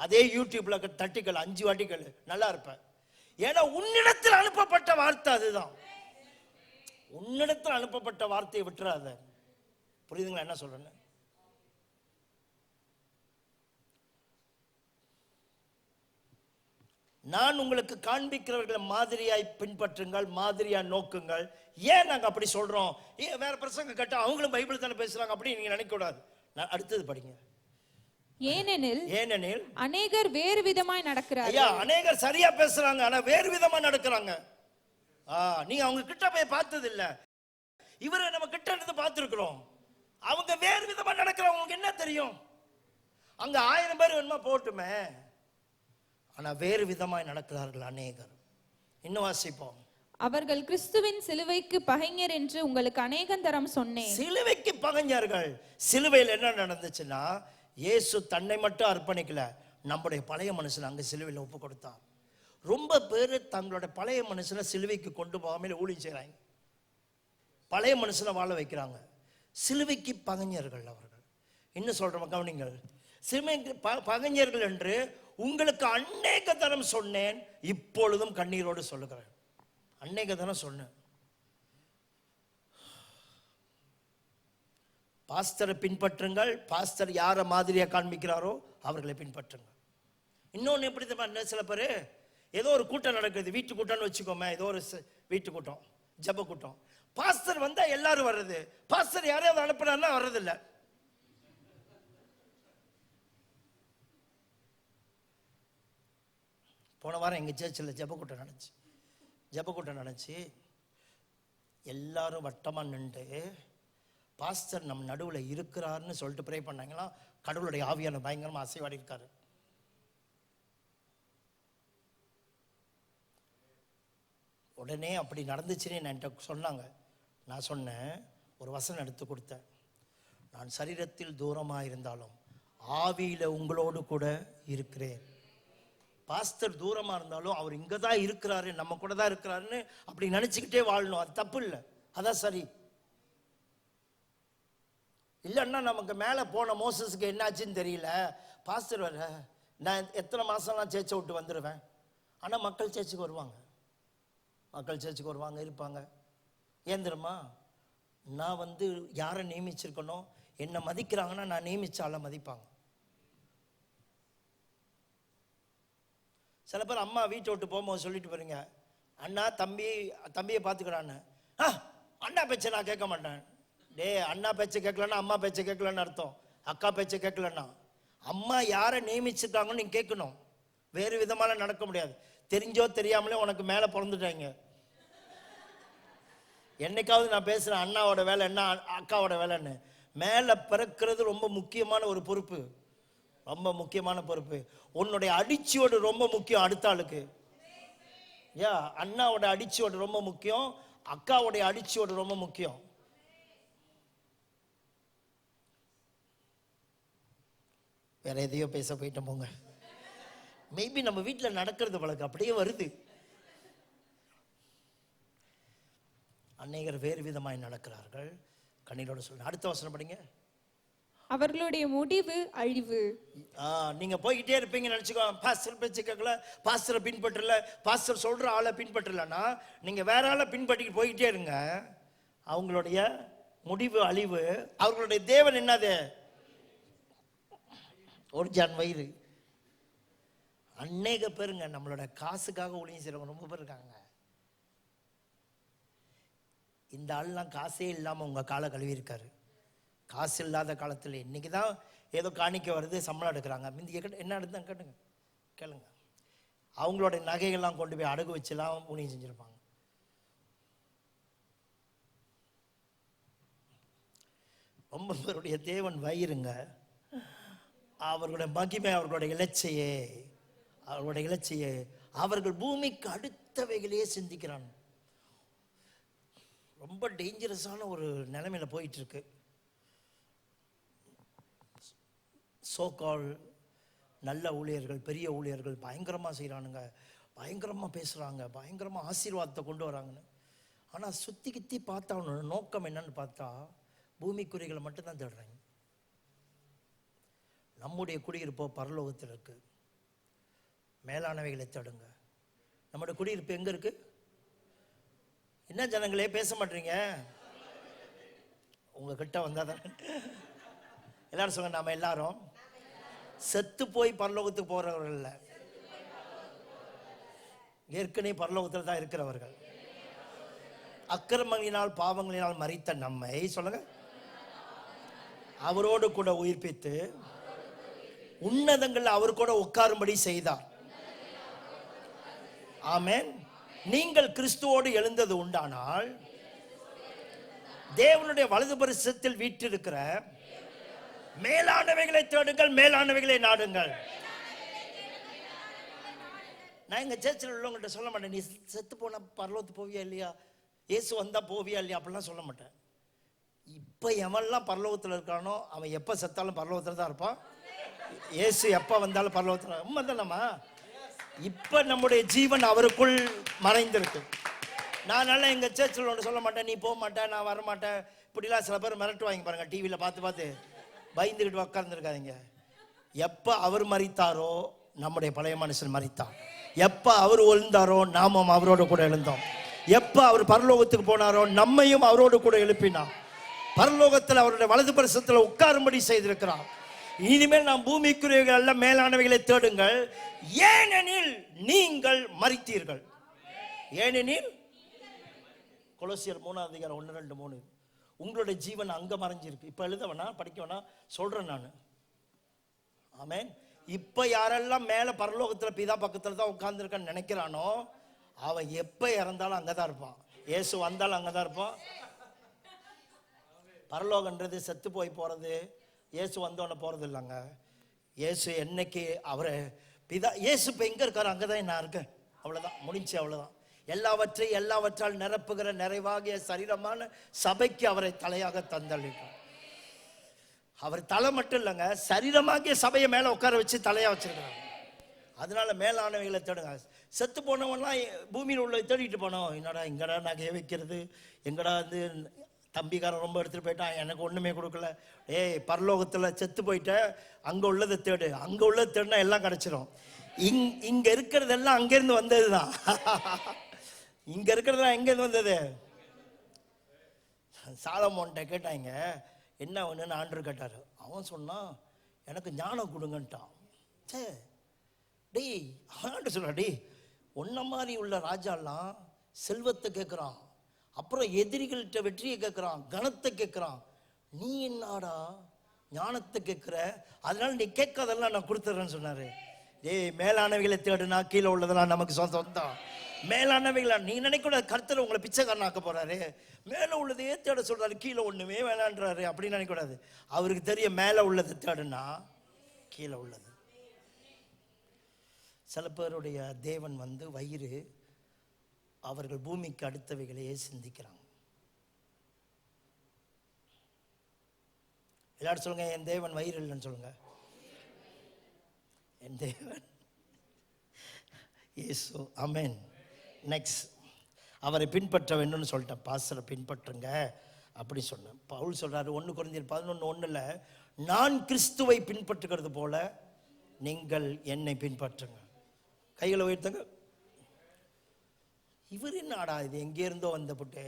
Speaker 1: அதே யூடியூப்ல தட்டிக்கள், 5 வாட்டிக்கள், நல்லா இருப்ப. ஏன்னா உன்னிடத்தில் அனுப்பப்பட்ட வார்த்தை அதுதான். உன்னிடத்தில் அனுப்பப்பட்ட வார்த்தையை விட்டுறாத. புரியுதுங்களா என்ன சொல்றேன்னு? நான் உங்களுக்கு காண்பிக்கிறவர்களை மாதிரியாய் பின்பற்றுங்கள், மாதிரியா நோக்குங்கள். ஏன் நாங்க அப்படி சொல்றோம்? வேற பிரசங்க கேட்டா அவங்களும் பைபிள் தானே பேசுறாங்க அப்படி நீங்க நினைக்க கூடாது. அடுத்தது படிங்க. ஏனெனில் அநேகர் வேறு விதமாய் நடக்கிறார்கள். ஐயா, அநேகர் சரியா பேசுறாங்க, ஆனா வேறு விதமா நடக்கிறாங்க. நீங்க அவங்க கிட்ட போய் பார்த்தது இல்ல, இவரை நம்ம கிட்ட இருந்து பார்த்திருக்கிறோம். அவங்க வேறு விதமா நடக்கிறவங்களுக்கு என்ன தெரியும்? அங்க 1000 பேர் வேணுமா போட்டுமே, ஆனா வேறு விதமாய் நடக்கிறார்கள் அநேகர். இன்னும் வாசிப்போம். அவர்கள் கிறிஸ்துவின் சிலுவைக்கு பகைஞர் என்று உங்களுக்கு அநேகம் தரம் சொன்னேன். சிலுவைக்கு பகைஞர்கள். சிலுவையில் என்ன நடந்துச்சுன்னா, இயேசு தன்னை மட்டும் அர்ப்பணிக்கல, நம்முடைய பழைய மனுஷன் அங்க சிலுவையில் ஒப்பு கொடுத்தார். ரொம்ப பேர் தங்களோட பழைய மனுஷனை சிலுவைக்கு கொண்டு போகாமல் ஊழியம் செய்றாங்க, பழைய மனுஷனை வாழ வைக்கிறாங்க. சிலுவைக்கு பகைஞர்கள் அவர்கள். இன்னும் சொல்றோம் கவனிங்கள். சிலுவைக்கு பகைஞர்கள் என்று உங்களுக்கு அநேக தரம் சொன்னேன், இப்பொழுதும் கண்ணீரோடு சொல்லுகிறேன். அநேக தரம் சொன்னேன். பாஸ்டரை பின்பற்றுங்கள். பாஸ்டர் யாரை மாதிரியா காண்பிக்கிறாரோ அவர்களை பின்பற்றுங்கள். இன்னொன்னு எப்படி தெரியுமா, சில பேர் ஏதோ ஒரு கூட்டம் நடக்குது, வீட்டு கூட்டம்னு வச்சுக்கோமே, ஏதோ ஒரு வீட்டு கூட்டம், ஜப கூட்டம், பாஸ்டர் வந்தா எல்லாரும் வர்றது, பாஸ்டர் யாரையாவது அனுப்புறாருன்னா வர்றதில்லை. போன வாரம் எங்கள் சர்ச்சில் ஜபக்கூட்டம் நடந்துச்சு. எல்லாரும் வட்டமாக நின்று பாஸ்டர் நம்ம நடுவில் இருக்கிறாருன்னு சொல்லிட்டு ப்ரே பண்ணாங்களா. கடவுளுடைய ஆவியான பயங்கரமாக அசைவாடி இருக்காரு. உடனே அப்படி நடந்துச்சுன்னு என்கிட்ட சொன்னாங்க. நான் சொன்னேன், ஒரு வசனம் எடுத்து கொடுத்தேன். நான் சரீரத்தில் தூரமாக இருந்தாலும் ஆவியில் உங்களோடு கூட இருக்கிறேன். பாஸ்டர் தூரமா இருந்தாலும் அவர் இங்க தான் இருக்கிறாரு, நம்ம கூட தான் இருக்கிறாருன்னு அப்படி நினைச்சுக்கிட்டே வாழணும். அது தப்பு இல்லை, அதான் சரி. இல்லைன்னா நமக்கு மேலே போன மோசஸுக்கு என்னாச்சுன்னு தெரியல. பாஸ்டர் வர நான் எத்தனை மாசம்லாம் சேர்ச்சை விட்டு வந்துடுவேன், ஆனால் மக்கள் சேர்ச்சுக்கு வருவாங்க, இருப்பாங்க. ஏன் தெரியுமா, நான் யாரை நியமிச்சிருக்கணும், என்னை மதிக்கிறாங்கன்னா நான் நியமிச்சால மதிப்பாங்க. சில பேர் அம்மா வீட்டை விட்டு போகும்போது சொல்லிட்டு போறீங்க, அண்ணா தம்பியை பார்த்துக்கிறான்னு. அண்ணா பேச்சை நான் கேட்க மாட்டேன். டே, அண்ணா பேச்சை கேட்கலன்னா அம்மா பேச்சை கேட்கலன்னு அர்த்தம், அக்கா பேச்சை கேட்கலன்னா. அம்மா யாரை நியமிச்சிருக்காங்கன்னு நீங்க கேட்கணும். வேறு விதமான நடக்க முடியாது. தெரிஞ்சோ தெரியாமலே உனக்கு மேலே பிறந்துட்டாங்க. என்னைக்காவது நான் பேசுறேன் அண்ணாவோட வேலை என்ன அக்காவோட வேலைன்னு. மேலே பிறக்கிறது ரொம்ப முக்கியமான ஒரு பொறுப்பு, ரொம்ப முக்கியமான பொறுப்பு. உன்னுடைய அடிச்சியோடு ரொம்ப முக்கியம் அடுத்த ஆளுக்கு. அண்ணாவோட அடிச்சியோடு ரொம்ப முக்கியம், அக்காவுடைய அடிச்சியோடு ரொம்ப முக்கியம். வேற எதையோ பேச போயிட்டோம் போங்க. மேபி நம்ம வீட்டில் நடக்கிறது வழக்கு அப்படியே வருது. அநேகர் வேறு விதமாய் நடக்கிறார்கள். கண்ணீரோட சொல்லுங்க. அடுத்த வசனம் படிங்க.
Speaker 2: அவர்களுடைய முடிவு அழிவு.
Speaker 1: நீங்க போய்கிட்டே இருப்பீங்க நினைச்சுக்கோ. பாஸ்டர் பேச்சு கேட்கல, பாஸ்டரை பின்பற்றல, பாஸ்டர் சொல்ற ஆளை பின்பற்றலன்னா நீங்க வேற ஆளை பின்பற்றிட்டு போய்கிட்டே இருங்க. அவங்களுடைய முடிவு அழிவு. அவர்களுடைய தேவன் என்னது? ஒரு ஜான் வயிறு. அநேக பேருங்க நம்மளோட காசுக்காக ஊழியம் செய்றவங்க ரொம்ப பேர் இருக்காங்க. இந்த ஆள்லாம் காசே இல்லாம உங்க காலை கழுவி இருக்காரு. காசு இல்லாத காலத்துல இன்னைக்கு தான் ஏதோ காணிக்க வருது, சம்பளம் எடுக்கிறாங்க. முந்தைய என்ன எடுத்தாங்க கேட்டுங்க, கேளுங்க. அவங்களோட நகைகள்லாம் கொண்டு போய் அடகு வச்சுலாம் ஊழியம் செஞ்சிருப்பாங்க. ரொம்ப பேருடைய தேவன் வயிறுங்க. அவர்களுடைய மகிமை, அவர்களுடைய இலச்சையே, அவர்களுடைய இலச்சையே. அவர்கள் பூமிக்கு அடுத்தவைகளையே சிந்திக்கிறான். ரொம்ப டேஞ்சரஸான ஒரு நிலைமையில போயிட்டு இருக்கு. சோகால் நல்ல ஊழியர்கள், பெரிய ஊழியர்கள் பயங்கரமாக செய்கிறானுங்க, பயங்கரமாக பேசுகிறாங்க, பயங்கரமாக ஆசீர்வாதத்தை கொண்டு வராங்கன்னு. ஆனால் சுற்றி கித்தி பார்த்தா அவனோட நோக்கம் என்னன்னு பார்த்தா பூமிக்குறிகளை மட்டும்தான் தேடுறாங்க. நம்முடைய குடியிருப்போ பரலோகத்தில் இருக்கு. மேலானவைகளை தேடுங்க. நம்முடைய குடியிருப்பு எங்க இருக்கு? என்ன ஜனங்களே பேச மாட்டீங்க? உங்ககிட்ட வந்தாதான் எல்லாரும் சொல்லுங்க. நாம எல்லாரும் செத்து போய் பரலோகத்துக்கு போறவர்கள் இல்லை, ஏற்கனவே பரலோகத்தில் தான் இருக்கிறவர்கள். அக்கிரமங்களினால் பாவங்களினால் மரித்த நம்மை சொல்லுங்க அவரோடு கூட உயிர்ப்பித்து உன்னதங்கள் அவர் கூட உட்காரும்படி செய்தார். ஆமென். நீங்கள் கிறிஸ்துவோடு எழுந்தது உண்டானால் தேவனுடைய வலது பரிசத்தில் வீற்றிருக்கிற மேலானவைகளை தேடுங்கள், மேலானவைகளை நாடுங்கள். நான் எங்க சர்ச்சில் உள்ளவங்கள்ட்ட சொல்ல மாட்டேன், நீ செத்து போனா பரலோகத்துக்கு போவியா இல்லையா, இயேசு வந்தா போவியா இல்லையா அப்படிலாம் சொல்ல மாட்டேன். இப்ப எவன்லாம் பரலோகத்தில் இருக்கானோ அவன் எப்ப செத்தாலும் பரலோகத்தில் தான் இருப்பான். இயேசு எப்ப வந்தாலும் பரலோகத்தில் உண்மைதானம்மா. இப்ப நம்முடைய ஜீவன் அவருக்குள் மறைந்திருக்கு. நான் நல்லா எங்க சர்ச்சில் ஒன்று சொல்ல மாட்டேன், நீ போக மாட்டேன், நான் வரமாட்டேன் இப்படிலாம் சில பேர் மிரட்டு வாங்கி பாருங்க. டிவியில பார்த்து பார்த்து பயந்துக்கிட்டு உட்கார்ந்துருக்காதீங்க. எப்ப அவர் மரித்தாரோ நம்முடைய பழைய மனுஷன் மரித்தான். எப்ப அவர் ஒழுந்தாரோ நாமும் அவரோடு கூட எழுந்தோம். எப்ப அவர் பரலோகத்துக்கு போனாரோ நம்மையும் அவரோடு கூட எழுப்பினார். பரலோகத்தில் அவருடைய வலது பரிசத்தில் உட்காரும்படி செய்திருக்கிறார். இனிமேல் நாம் பூமிக்குரியவைகள் அல்ல மேலானவைகளை தேடுங்கள், ஏனெனில் நீங்கள் மரித்தீர்கள். ஏனெனில் கொலோசியர் 3:1-2-3 உங்களுடைய ஜீவன் அங்க மறைஞ்சிருக்கு. இப்ப எழுத வேணா, படிக்க வேணா, சொல்றேன் நான். ஆமென். இப்ப யாரெல்லாம் மேல பரலோகத்துல பிதா பக்கத்துல தான் உட்கார்ந்துருக்கான்னு நினைக்கிறானோ அவன் எப்ப இறந்தாலும் அங்கதான் இருப்பான். இயேசு வந்தாலும் அங்கதான் இருப்பான். பரலோகன்றது செத்து போய் போறது, இயேசு வந்தோன்னு போறது இல்லைங்க. இயேசு என்னைக்கு அவரை பிதா, இயேசு இப்ப எங்க இருக்காரு அங்கதான் நான் இருக்கேன். அவ்வளவுதான், முடிஞ்சு. அவ்வளவுதான். எல்லாவற்றால் நிரப்புகிற நிறைவாகிய சரீரமான சபைக்கு அவரை தலையாக தந்தளித்தார். அவர் தலை மட்டும் இல்லைங்க, சரீரமாகிய சபையை மேல உட்கார வச்சு தலையா வச்சிருக்கிறாங்க. அதனால மேலானவைகளை தேடுங்க. செத்து போனவன்லாம் பூமியில் உள்ள தேடிட்டு போனோம். என்னடா இங்கடா நகையை வைக்கிறது, எங்கடா வந்து தம்பிக்காரன் ரொம்ப எடுத்துட்டு போயிட்டான், எனக்கு ஒண்ணுமே கொடுக்கல. ஏய், பரலோகத்துல செத்து போயிட்ட, அங்க உள்ளதை தேடு. அங்க உள்ளதை தேடுனா எல்லாம் கிடைச்சிடும். இங்க இருக்கிறதெல்லாம் அங்கிருந்து வந்ததுதான். இங்க இருக்கிறதெல்லாம் எங்கிருந்து வந்தது? சாலமோன்ட்ட கேட்டாங்க என்ன ஒண்ணுன்னு ஆண்டவர் கேட்டாரு. அவன் சொன்னான் எனக்கு ஞானம் கொடுங்கன்ட்டான். சே டேய், அவன் சொல்ற, டேய் ஒன்ன மாதிரி உள்ள ராஜாலாம் செல்வத்தை கேட்கிறான், அப்புறம் எதிரிகள்கிட்ட வெற்றியை கேட்கிறான், கனத்தை கேட்கிறான். நீ என்னடா ஞானத்தை கேட்குற, அதனால நீ கேட்காதெல்லாம் நான் கொடுத்துட்றேன்னு சொன்னாரு. ஏய், மேலானவைகளை தேடுனா கீழே உள்ளதெல்லாம் நமக்கு சொந்தம். மேலானவைகளா நீ நினைக்கூடாது. கர்த்தர் உங்களை பிச்சைக்காரன் ஆக்க போறாரு, மேலே உள்ளதையே தேட சொல்றாரு, கீழே ஒண்ணுமே வேணான்றாரு அப்படின்னு நினைக்கூடாது. அவருக்கு தெரியும் மேலே உள்ளதை தேடுனா கீழே உள்ளது. சில பேருடைய தேவன் வயிறு, அவர்கள் பூமிக்கு அடுத்தவைகளையே சிந்திக்கிறாங்க. எல்லாரும் சொல்லுங்க, என் தேவன் வயிறு இல்லைன்னு சொல்லுங்க. என் தேவன் இயேசு. ஆமென். நெக்ஸ்ட், அவரை பின்பற்ற வேண்டும்னு சொல்லிட்டேன். பாஸ்டரை பின்பற்றுங்க அப்படி சொன்னேன். பவுல் சொல்றாரு 1 கொரிந்தியர் 11:1, நான் கிறிஸ்துவை பின்பற்றுகிறது போல நீங்கள் என்னை பின்பற்றுங்க. கைகளை உயர்த்துங்க. இவர் என்னடா இது, எங்கே இருந்தோ வந்த புட்டு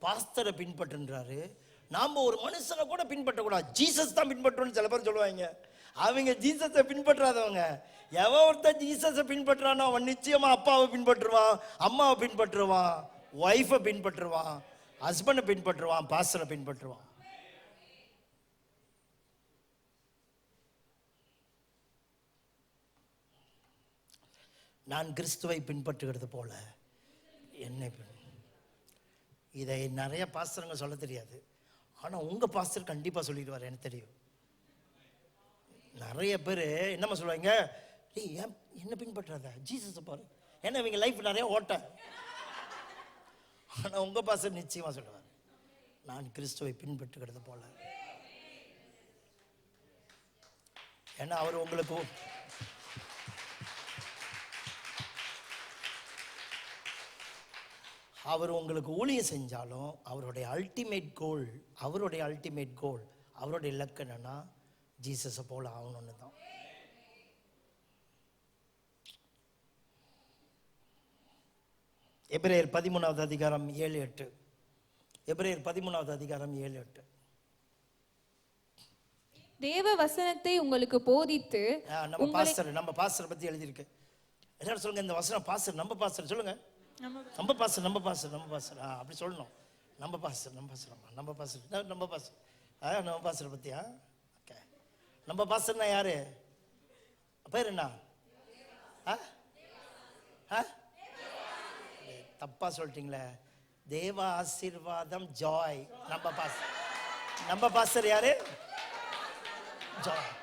Speaker 1: பாஸ்டரை பின்பற்றுன்றாரு. நாம ஒரு மனுஷனை கூட பின்பற்றக்கூடாது, ஜீசஸ் தான் பின்பற்றணும்னு சில பேர் சொல்லுவாங்க. அவங்க ஜீசஸை பின்பற்றாதவங்க. எவன் ஒருத்தன் ஜீசஸை பின்பற்றானோ அவன் நிச்சயமா அப்பாவை பின்பற்றுவான், அம்மாவை பின்பற்றுவான், ஒய்ஃபை பின்பற்றுவான், ஹஸ்பண்டை பின்பற்றுவான், பாஸ்டரை பின்பற்றுவான். நான் கிறிஸ்துவை பின்பற்றுகிறது போல என்னை இதை நிறைய பாஸ்டருங்க சொல்ல தெரியாது. ஆனால் உங்கள் பாஸ்டர் கண்டிப்பாக சொல்லிடுவார், எனக்கு தெரியும். நிறைய பேர் என்னம்மா சொல்லுவாங்க, ஏய் ஏன் என்ன பின்பற்றாத, ஜீசஸை பாரு. ஏன்னா இவங்க லைஃப் நிறைய ஓட்ட. ஆனால் உங்கள் பாஸ்டர் நிச்சயமாக சொல்லுவார், நான் கிறிஸ்துவை பின்பற்றுகிறது போல. ஏன்னா அவர் உங்களுக்கு ஊழியம் செஞ்சாலும் அவருடைய அல்டிமேட் கோல், அவருடைய இலக்கு என்னன்னா ஜீசஸை போல ஆகணும்னு தான். எபிரேயர் 13வது அதிகாரம் 7-8. எபிரேயர் 13வது அதிகாரம் 7-8.
Speaker 2: தேவ வசனத்தை உங்களுக்கு போதித்து,
Speaker 1: நம்ம பாஸ்டர் பத்தி எழுதியிருக்கு. எல்லாரும் சொல்லுங்க, இந்த வசனம் பாஸ்டர், நம்ம பாஸ்டர் சொல்லுங்க. நம்ம பாஸ்டர் அப்படி சொல்லணும். நம்ம பாஸ்டர் பத்தியா? ஓகே. நம்ம பாஸ்டர்னா யாரு? பேர் என்ன? தப்பா சொல்லிட்டீங்களே. தேவ ஆசீர்வாதம் ஜாய். நம்ம பாஸ்டர் யாரு? ஜாய்.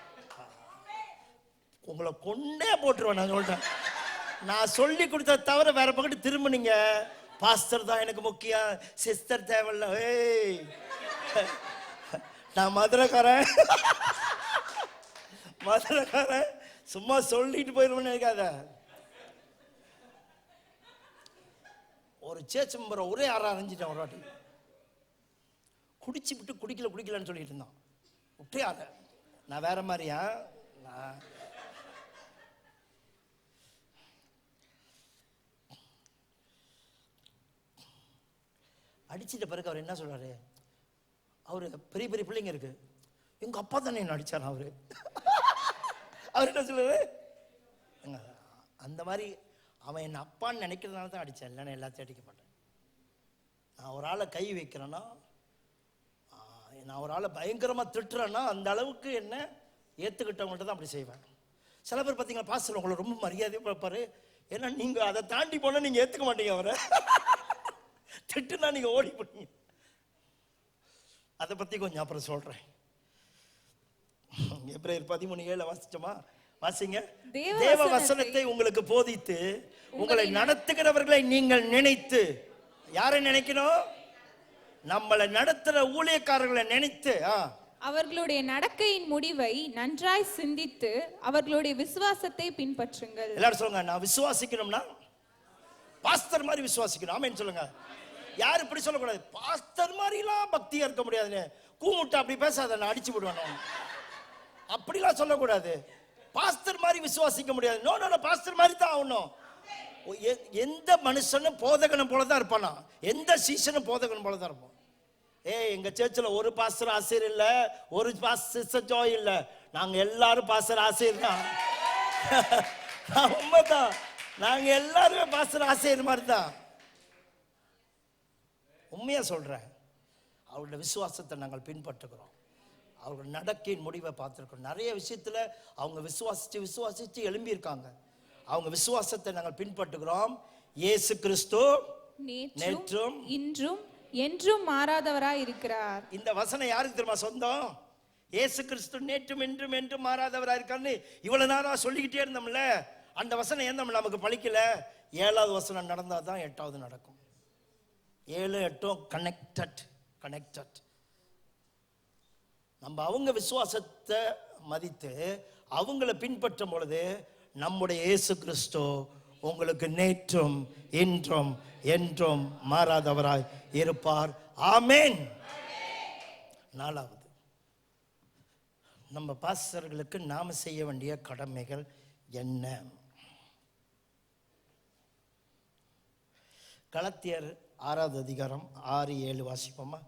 Speaker 1: உங்களை கொண்டே போட்டுருவேன். நான் சொல்லிட்டேன், நான் சொல்லி கொடுத்த தவிர வேற பக்கத்து திரும்பினீங்க. பாஸ்டர் தான் எனக்கு முக்கியம், சிஸ்டர் தேவையில்ல. ஏய், நான் மதுரைக்காரன், சும்மா சொல்லிட்டு போயிருவேன்னு நினைக்காத. ஒரு சேச்சு மெம்பரை ஒரே அரைஞ்சிட்டேன். ஒரு வாட்டி குடிச்சு விட்டு குடிக்கலன்னு சொல்லிட்டு இருந்தான். விட்டே ஆற. நான் வேற மாதிரியா? நான் அடிச்சிட்ட பிறகு அவர் என்ன சொல்றாரு? அவரு பெரிய பெரிய பிள்ளைங்க இருக்கு, எங்க அப்பா தானே என்ன அடிச்சார். அவர் என்ன சொல்றாரு? அந்த மாதிரி அவன் என் அப்பான்னு நினைக்கிறதுனால தான் அடித்தேன், இல்லைன்னா எல்லாத்தையும் அடிக்க மாட்டேன். நான் ஒரு ஆளை கை வைக்கிறேன்னா, நான் ஒரு ஆளை பயங்கரமாக திட்டுறேன்னா அந்த அளவுக்கு என்ன ஏற்றுக்கிட்டவங்கள்ட்ட தான் அப்படி செய்வேன். சில பேர் பார்த்தீங்கன்னா பாஸ்டர் உங்களை ரொம்ப மரியாதையாக பார்ப்பாரு. ஏன்னா நீங்கள் அதை தாண்டி போனால் நீங்கள் ஏற்றுக்க மாட்டீங்க. அவரை திட்டுனா நீங்கள் ஓடி போட்டீங்க. அதை பற்றி கொஞ்சம் அப்புறம் சொல்கிறேன். எபிரேயர் 13:7 வாசிச்சோமா? வாசிங்க. தேவ வசனத்தை உங்களுக்கு போதித்து உங்களை நடத்துகிறவர்களை நீங்கள் நினைத்து. யாரை நினைக்கணும்? நம்மளை நடத்துற ஊழியக்காரர்களை நினைத்து
Speaker 2: அவர்களுடைய நடக்கையின் முடிவை நன்றாய் சிந்தித்து அவர்களுடைய விசுவாசத்தை பின்பற்றுங்கள்.
Speaker 1: எல்லாரும் சொல்லுங்க, நான் விசுவாசிக்கணும்னா பாஸ்டர் மாதிரி விசுவாசிக்கணும். ஆமென் சொல்லுங்க. யாரும் இப்படி சொல்லக்கூடாது, பாஸ்டர் மாதிரிலாம் பக்தியா இருக்க முடியாதுன்னு கூமுட்டை அப்படி பேசாத, நான் அடிச்சு விடுவேன். அப்படிலாம் சொல்லக்கூடாது. பாஸ்டர் மாதிரி விசுவாசிக்க முடியாது. நோ, பாஸ்டர் மாதிரி தான் ஆகணும். எந்த மனுஷனும் போதகனும் போல தான் இருப்பானா, எந்த சீசனும் போதகனும் போல தான் இருப்பான். எங்க சர்ச்சில் ஒரு பாஸ்டர் ஆசிரியர் இல்ல, ஒரு சிஸ்டர் ஜாய் இல்ல, நாங்க எல்லாரும் பாஸ்டர் ஆசிரியர் தான். உண்மைதான், நாங்க எல்லாருமே பாஸ்டர் ஆசிரியர் மாதிரி தான். உண்மையா சொல்றேன். அவருடைய விசுவாசத்தை நாங்கள் பின்பற்றுகிறோம். அவர்கள் நடக்கையின் முடிவை பார்த்துருக்கோம். நிறைய விஷயத்துல அவங்க விசுவாசிச்சு எழும்பியிருக்காங்க. அவங்க விசுவாசத்தை நாங்கள் பின்பற்றுகிறோம். இயேசு கிறிஸ்து நேற்றும்
Speaker 2: இன்றும் என்றும் மாறாதவராய் இருக்கிறார்.
Speaker 1: இந்த வசனம் யாருக்கு தெரியுமா சொந்தம்? இயேசு கிறிஸ்து நேற்றும் இன்றும் என்றும் மாறாதவராய் இருக்காருன்னு இவ்வளவு நேரம் சொல்லிக்கிட்டே இருந்தோம்ல. அந்த வசனம் ஏன் நமக்கு பழிக்கல? 7வது வசனம் நடந்தாதான் 8வது நடக்கும். 7, 8 கனெக்டட். நம்ம அவங்க விசுவாசத்தை மதித்து அவங்கள பின்பற்றும் பொழுது நம்முடைய இயேசு கிறிஸ்து உங்களுக்கு நேற்றும் இன்றும் என்றும் மாறாதவராய் இருப்பார். ஆமென். 4வது, நம்ம பாஸ்டர்களுக்கு நாம செய்ய வேண்டிய கடமைகள் என்ன? கலாத்தியர் 6வது அதிகாரம் 6-7 வாசிப்போமா?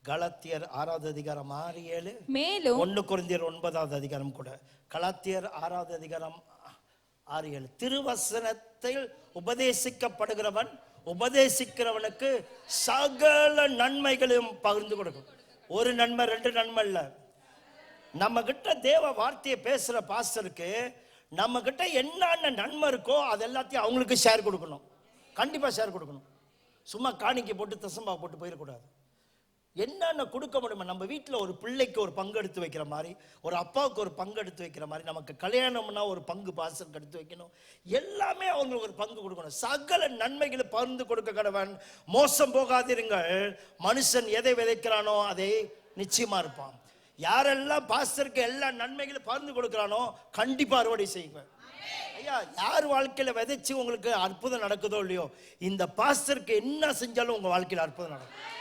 Speaker 1: கலாத்தியர் 6வது அதிகாரம் 6-7.
Speaker 2: மேலும்
Speaker 1: 1 கொரிந்தியர் 9வது அதிகாரம் கூட. கலாத்தியர் 6வது அதிகாரம் 6-7. திருவசனத்தில் உபதேசிக்கப்படுகிறவன் உபதேசிக்கிறவனுக்கு சகல நன்மைகளையும் பகிர்ந்து கொடுக்கும். ஒரு நன்மை 2 நன்மை இல்ல. நம்ம கிட்ட தேவ வார்த்தையை பேசுற பாஸ்டருக்கு நம்ம கிட்ட என்னென்ன நன்மை இருக்கோ அது எல்லாத்தையும் அவங்களுக்கு ஷேர் கொடுக்கணும். கண்டிப்பா ஷேர் கொடுக்கணும். சும்மா காணிக்கை போட்டு தசம்பா போட்டு போயிடக்கூடாது. என்னென்ன கொடுக்க முடியுமா? நம்ம வீட்டில் ஒரு பிள்ளைக்கு ஒரு பங்கு எடுத்து வைக்கிற மாதிரி, ஒரு அப்பாவுக்கு ஒரு பங்கு எடுத்து வைக்கிற மாதிரி, நமக்கு கல்யாணம்னா ஒரு பங்கு பாஸ்டருக்கு எடுத்து வைக்கணும். எல்லாமே அவங்களுக்கு ஒரு பங்கு கொடுக்கணும். சகல நன்மைகளை பகிர்ந்து கொடுக்க கடவன். மோசம் போகாதிருங்கள். மனுஷன் எதை விதைக்கிறானோ அதை நிச்சயமா இருப்பான். யாரெல்லாம் பாஸ்டருக்கு எல்லா நன்மைகளும் பகிர்ந்து கொடுக்கிறானோ கண்டிப்பா அறுவடை செய்வேன். ஐயா, யார் வாழ்க்கையில விதைச்சு உங்களுக்கு அற்புதம் நடக்குதோ இல்லையோ, இந்த பாஸ்டருக்கு என்ன செஞ்சாலும் உங்க வாழ்க்கையில அற்புதம் நடக்கும்.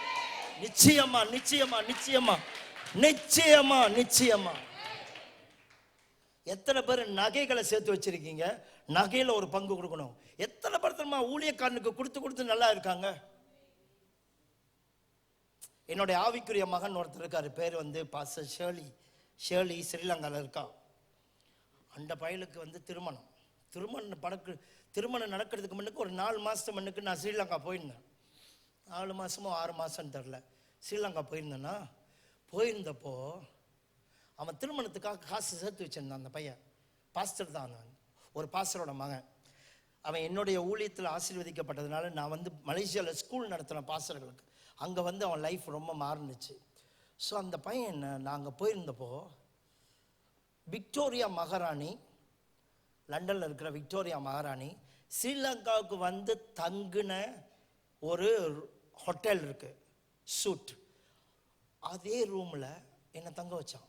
Speaker 1: நிச்சயமா நிச்சயமா நிச்சயமா நிச்சயமா நிச்சயமா. எத்தனை பேர் நகைகளை சேர்த்து வச்சிருக்கீங்க? நகையில ஒரு பங்கு கொடுக்கணும். எத்தனை பேர் தெரியுமா ஊழியக்காரனுக்கு கொடுத்து நல்லா இருக்காங்க? என்னுடைய ஆவிக்குரிய மகன் ஒருத்தர் இருக்காரு. பேர் வந்து பாஸ்டர் ஷேர்லி ஸ்ரீலங்காவில் இருக்கா. அந்த பயலுக்கு திருமணம் நடக்கிறதுக்கு முன்னுக்கு ஒரு 4 மாதத்துக்கு முன்னுக்கு நான் ஸ்ரீலங்கா போயிருந்தேன். 4 மாதமோ 6 மாதம் தெரில. ஸ்ரீலங்கா போயிருந்தப்போ அவன் திருமணத்துக்காக காசு சேர்த்து வச்சிருந்தான். அந்த பையன் பாஸ்டர் தான். நான் ஒரு பாஸ்டரோட மகன். அவன் என்னுடைய ஊழியத்தில் ஆசீர்வதிக்கப்பட்டதுனால நான் வந்து மலேசியாவில் ஸ்கூல் நடத்தின பாஸ்டர்களுக்கு அங்கே வந்து அவன் லைஃப் ரொம்ப மாறுனுச்சு. ஸோ அந்த பையன் நாங்கள் போயிருந்தப்போ விக்டோரியா மகாராணி, லண்டனில் இருக்கிற விக்டோரியா மகாராணி ஸ்ரீலங்காவுக்கு வந்து தங்குன ஒரு ஹோட்டல் இருக்கு, சூட். அதே ரூமில் என்னை தங்க வச்சான்.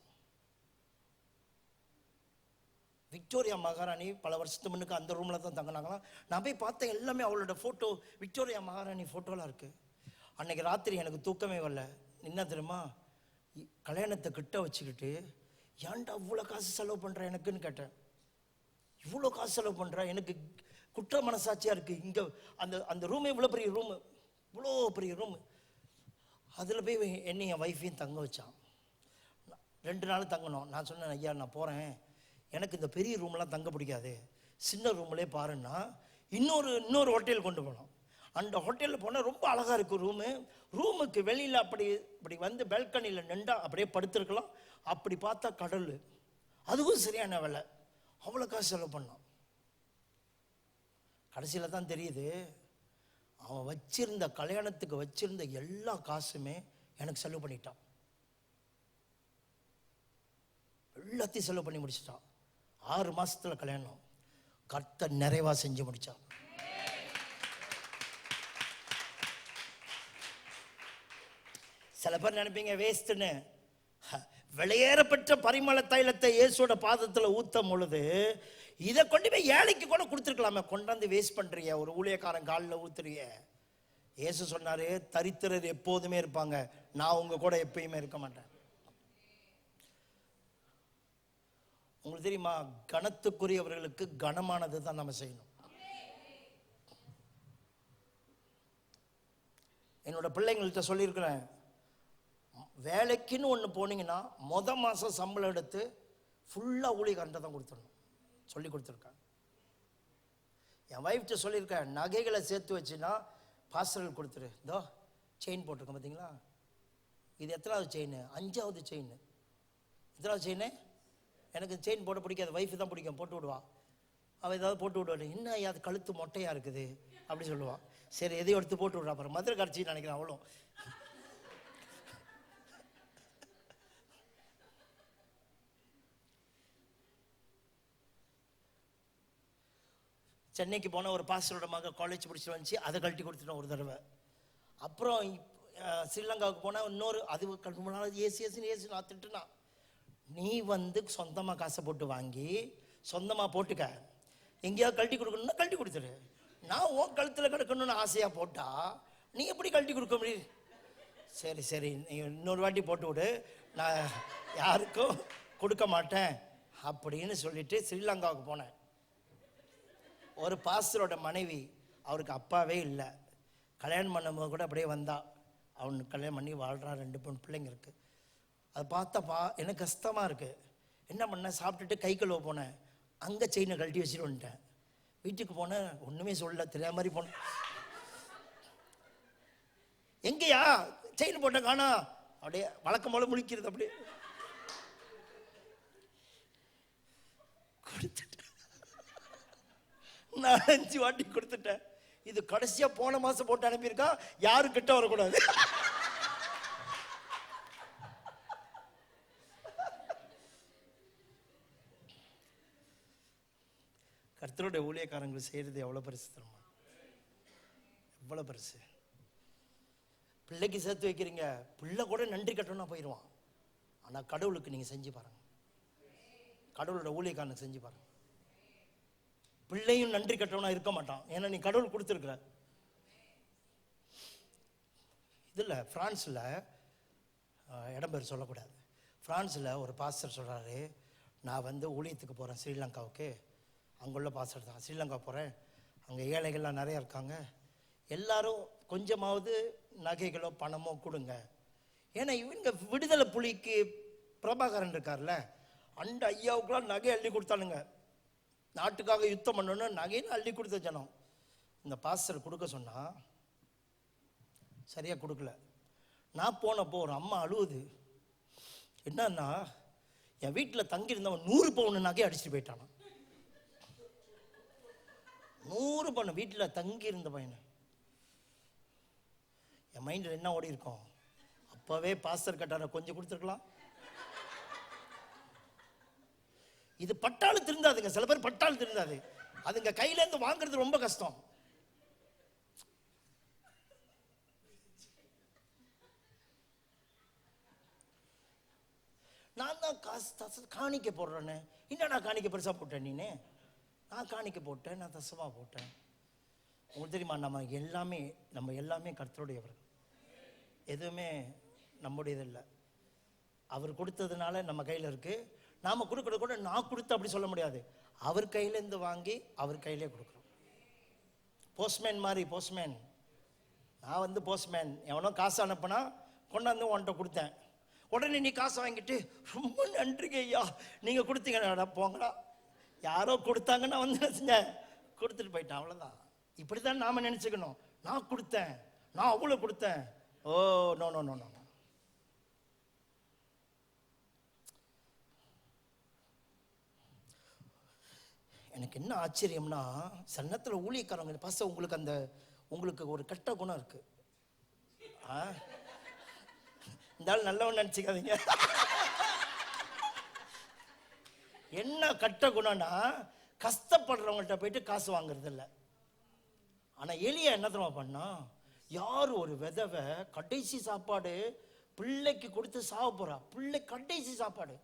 Speaker 1: விக்டோரியா மகாராணி பல வருஷத்துக்கு முன்னுக்கு அந்த ரூமில் தான் தங்கினாங்களாம். நான் போய் பார்த்தேன், எல்லாமே அவளோட ஃபோட்டோ, விக்டோரியா மகாராணி ஃபோட்டோலாம் இருக்குது. அன்னைக்கு ராத்திரி எனக்கு தூக்கமே வரல. என்ன தெரியுமா, கல்யாணத்தை கிட்ட வச்சுக்கிட்டு ஏன்டா இவ்வளோ காசு செலவு பண்ணுற எனக்குன்னு கேட்டேன். இவ்வளோ காசு செலவு பண்ணுற, எனக்கு குற்ற மனசாட்சியாக இருக்குது. இங்கே அந்த ரூமே இவ்வளோ பெரிய ரூமு. அதில் போய் என்னை என் ஒய்ஃபையும் தங்க வச்சான். 2 நாள் தங்கணும். நான் சொன்னேன், ஐயா நான் போகிறேன், எனக்கு இந்த பெரிய ரூம்லாம் தங்க பிடிக்காது, சின்ன ரூம்லேயே பாருன்னா இன்னொரு ஹோட்டல் கொண்டு போனோம். அந்த ஹோட்டலில் போனால் ரொம்ப அழகாக இருக்குது ரூமுக்கு வெளியில் அப்படி வந்து பால்கனியில் நின்றா அப்படியே படுத்துருக்கலாம். அப்படி பார்த்தா கடல், அதுவும் சரியான விலை. அவ்வளோ காசு செலவு பண்ணான். கடைசியில் தான் தெரியுது, அவன் கல்யாணத்துக்கு வச்சிருந்த எல்லா காசுமே எனக்கு செலவு பண்ணிட்டான். எல்லாத்தையும் செலவு பண்ணி முடிச்சிட்டான். 6 மாசத்துல கல்யாணம். கர்த்தர் நிறைவா செஞ்சு முடிச்சான். சில பேர் நினைப்பீங்க வேஸ்ட்னு. வெளியேறப்பட்ட பரிமள தைலத்தை இயேசுவோட பாதத்துல ஊத்தும் பொழுது இதை கொண்டு போய் ஏழைக்கு கூட கொடுத்துருக்கலாமே, கொண்டாந்து வேஸ்ட் பண்றீங்க, ஒரு ஊழியக்காரன் காலில் ஊத்துறீங்க. இயேசு சொன்னாரு, தரித்திரர் எப்போதுமே இருப்பாங்க, நான் உங்க கூட எப்பயுமே இருக்க மாட்டேன். உங்களுக்கு தெரியுமா, கனத்துக்குரியவர்களுக்கு கனமானது தான் நம்ம செய்யணும். என்னோட பிள்ளைங்கள்ட்ட சொல்லியிருக்கிறேன், வேலைக்குன்னு ஒன்று போனீங்கன்னா மாதம் சம்பளம் எடுத்து ஃபுல்லாக ஊழியக்காரன்ட்ட தான் கொடுத்துடணும் சொல்லி கொடுத்துருக்கேன். என் ஒய்ஃப்ட்ட சொல்லியிருக்கேன், நகைகளை சேர்த்து வச்சுன்னா பாஸ்டர்கள் கொடுத்துரு. இதோ செயின் போட்டிருக்கேன் பார்த்தீங்களா, இது எத்தனாவது செயின்? 5வது செயின். இதெல்லாம் செயினு எனக்கு செயின் போட பிடிக்காது, ஒய்ஃபு தான் பிடிக்கும், போட்டு விடுவா. அவள் ஏதாவது போட்டு விடுவாள், என்ன அது கழுத்து மொட்டையாக இருக்குது அப்படி சொல்லுவாள். சரி எதையும் எடுத்து போட்டு விட்றா, அப்புறம் மதுரை கரைச்சின்னு நினைக்கிறேன் அவளும். சென்னைக்கு போன ஒரு பாஸ்டரோட மக காலேஜ் முடிச்சுட்டு வந்துச்சு, அதை கழட்டி கொடுத்துட்டோம் ஒரு தடவை. அப்புறம் ஸ்ரீலங்காவுக்கு போனால் இன்னொரு அது கழுமனால ஏசி நான் திட்டுனா, நீ வந்து சொந்தமாக காசை போட்டு வாங்கி சொந்தமாக போட்டுக்க, எங்கேயாவது கழட்டி கொடுக்கணும்னா கழட்டி கொடுத்துரு. நான் உன் கழுத்தில் கிடக்கணும்னு ஆசையாக போட்டா நீ எப்படி கழட்டி கொடுக்க முடியும்? சரி சரி நீ இன்னொரு வாட்டி போட்டு விடு, நான் யாருக்கும் கொடுக்க மாட்டேன் அப்படின்னு சொல்லிட்டு ஸ்ரீலங்காவுக்கு போனேன். ஒரு பாஸ்டரோட மனைவி, அவருக்கு அப்பாவே இல்லை, கல்யாணம் பண்ணும்போது கூட அப்படியே வந்தா, அவனுக்கு கல்யாணம் பண்ணி வாழ்கிறான், 2 பொண்ணு பிள்ளைங்க இருக்குது. அதை பார்த்தப்பா எனக்கு கஷ்டமாக இருக்குது. என்ன பண்ணேன், சாப்பிட்டுட்டு கை கழுவ போனேன், அங்கே செயினை கழட்டி வச்சுட்டு வந்துட்டேன். வீட்டுக்கு போனேன், ஒன்றுமே சொல்ல தெரியாத மாதிரி போனேன். எங்கேயா செயின் போட்ட காணா, அப்படியே வழக்கம் போல முழிக்கிறது. அப்படியே கொடுத்துட்டேன், 4-5 வாட்டி கொடுத்துட்டேன். இது கடைசியா போன மாசம் போட்டு அனுப்பியிருக்கா, யாரும் கிட்ட வரக்கூடாது. கர்த்தருடைய ஊழியக்காரங்களுக்கு செய்யறது எவ்வளவு பெருசு தெரியுமா? எவ்வளவு பெருசு. பிள்ளைக்கு சேர்த்து வைக்கிறீங்க, பிள்ளை கூட நன்றி கட்டணும்னா போயிடுவான். ஆனா கடவுளுக்கு நீங்க செஞ்சு பாருங்க, கடவுளோட ஊழியக்காரனுக்கு செஞ்சு பாருங்க. பிள்ளையும் நன்றி கட்டவனா இருக்க மாட்டான், ஏன்னா நீ கடவுள் கொடுத்துருக்குற. இதில் பிரான்ஸில் இடம் பேர் சொல்லக்கூடாது, பிரான்ஸில் ஒரு பாஸ்டர் சொல்கிறாரு, நான் வந்து ஊழியத்துக்கு போகிறேன் ஸ்ரீலங்காவுக்கு. அங்குள்ள பாஸ்டர் தான், ஸ்ரீலங்கா போகிறேன், அங்கே ஏழைகள்லாம் நிறையா இருக்காங்க, எல்லாரும் கொஞ்சமாவது நகைகளோ பணமோ கொடுங்க. ஏன்னா இவங்க விடுதலை புலிக்கு பிரபாகரன் இருக்கார்ல, அந்த ஐயாவுக்குலாம் நகை அள்ளி கொடுத்தானுங்க. நாட்டுக்காக யுத்தம் பண்ணணும், நகைன்னு அள்ளி கொடுத்த ஜனம். இந்த பாஸ்டர் கொடுக்க சொன்னா சரியா கொடுக்கல. நான் போனப்போ ஒரு அம்மா அழுவுது. என்னன்னா, என் வீட்டில் தங்கியிருந்தவன் 100 பவுன் நகை அடிச்சுட்டு போயிட்டானா. 100 பவுன் வீட்டில் தங்கி இருந்த பையனை. என் மைண்டில் என்ன ஓடி இருக்கும், அப்பவே பாஸ்டர் கட்டார கொஞ்சம் கொடுத்துருக்கலாம். இது பட்டாளு திருந்தாதுங்க, சில பேர் பட்டாளு திருந்தாது, அதுங்க கையில இருந்து வாங்குறது ரொம்ப கஷ்டம். நான் தான் காசு காணிக்க போடுறேன்னு, என்னடா காணிக்க பெருசா போட்டேன் நீனு? நான் காணிக்க போட்டேன், நான் தசமா போட்டேன். உங்களுக்கு தெரியுமா, நம்ம எல்லாமே கர்த்தருடையவர், எதுவுமே நம்முடையது இல்லை. அவர் கொடுத்ததுனால நம்ம கையில் இருக்கு. நாம கொடுக்கறது கூட நான் கொடுத்து அப்படி சொல்ல முடியாது, அவர் கையிலேருந்து வாங்கி அவர் கையிலே கொடுக்குறோம். போஸ்ட்மேன் மாதிரி, போஸ்ட்மேன், நான் வந்து போஸ்ட்மேன், எவனோ காசு அனுப்புனா கொண்டாந்து உன்கிட்ட கொடுத்தேன், உடனே நீ காசு வாங்கிட்டு ரொம்ப நன்றிங்க ஐயா நீங்க கொடுத்தீங்க, போங்கடா. யாரோ கொடுத்தாங்கன்னா வந்து செஞ்சேன், கொடுத்துட்டு போயிட்டான், அவ்வளோதான். இப்படித்தான் நாம நினைச்சுக்கணும், நான் கொடுத்தேன், நான் அவ்வளோ கொடுத்தேன். Oh no no no no. எனக்கு என்ன ஆச்சரியம்னா, சன்னத்தில் ஊழியக்காரங்க பாச உங்களுக்கு ஒரு கெட்ட குணம் இருக்கு. இந்த ஆள் நல்லவன் நினைச்சுக்காதீங்க. என்ன கெட்ட குணம்னா, கஷ்டப்படுறவங்கள்ட்ட போயிட்டு காசு வாங்குறது இல்லை. ஆனா எலியா என்ன தெரியுமா பண்ணா, யார் ஒரு விதவை கடைசி சாப்பாடு பிள்ளைக்கு கொடுத்து சாவ போறா, பிள்ளை கடைசி சாப்பாடு,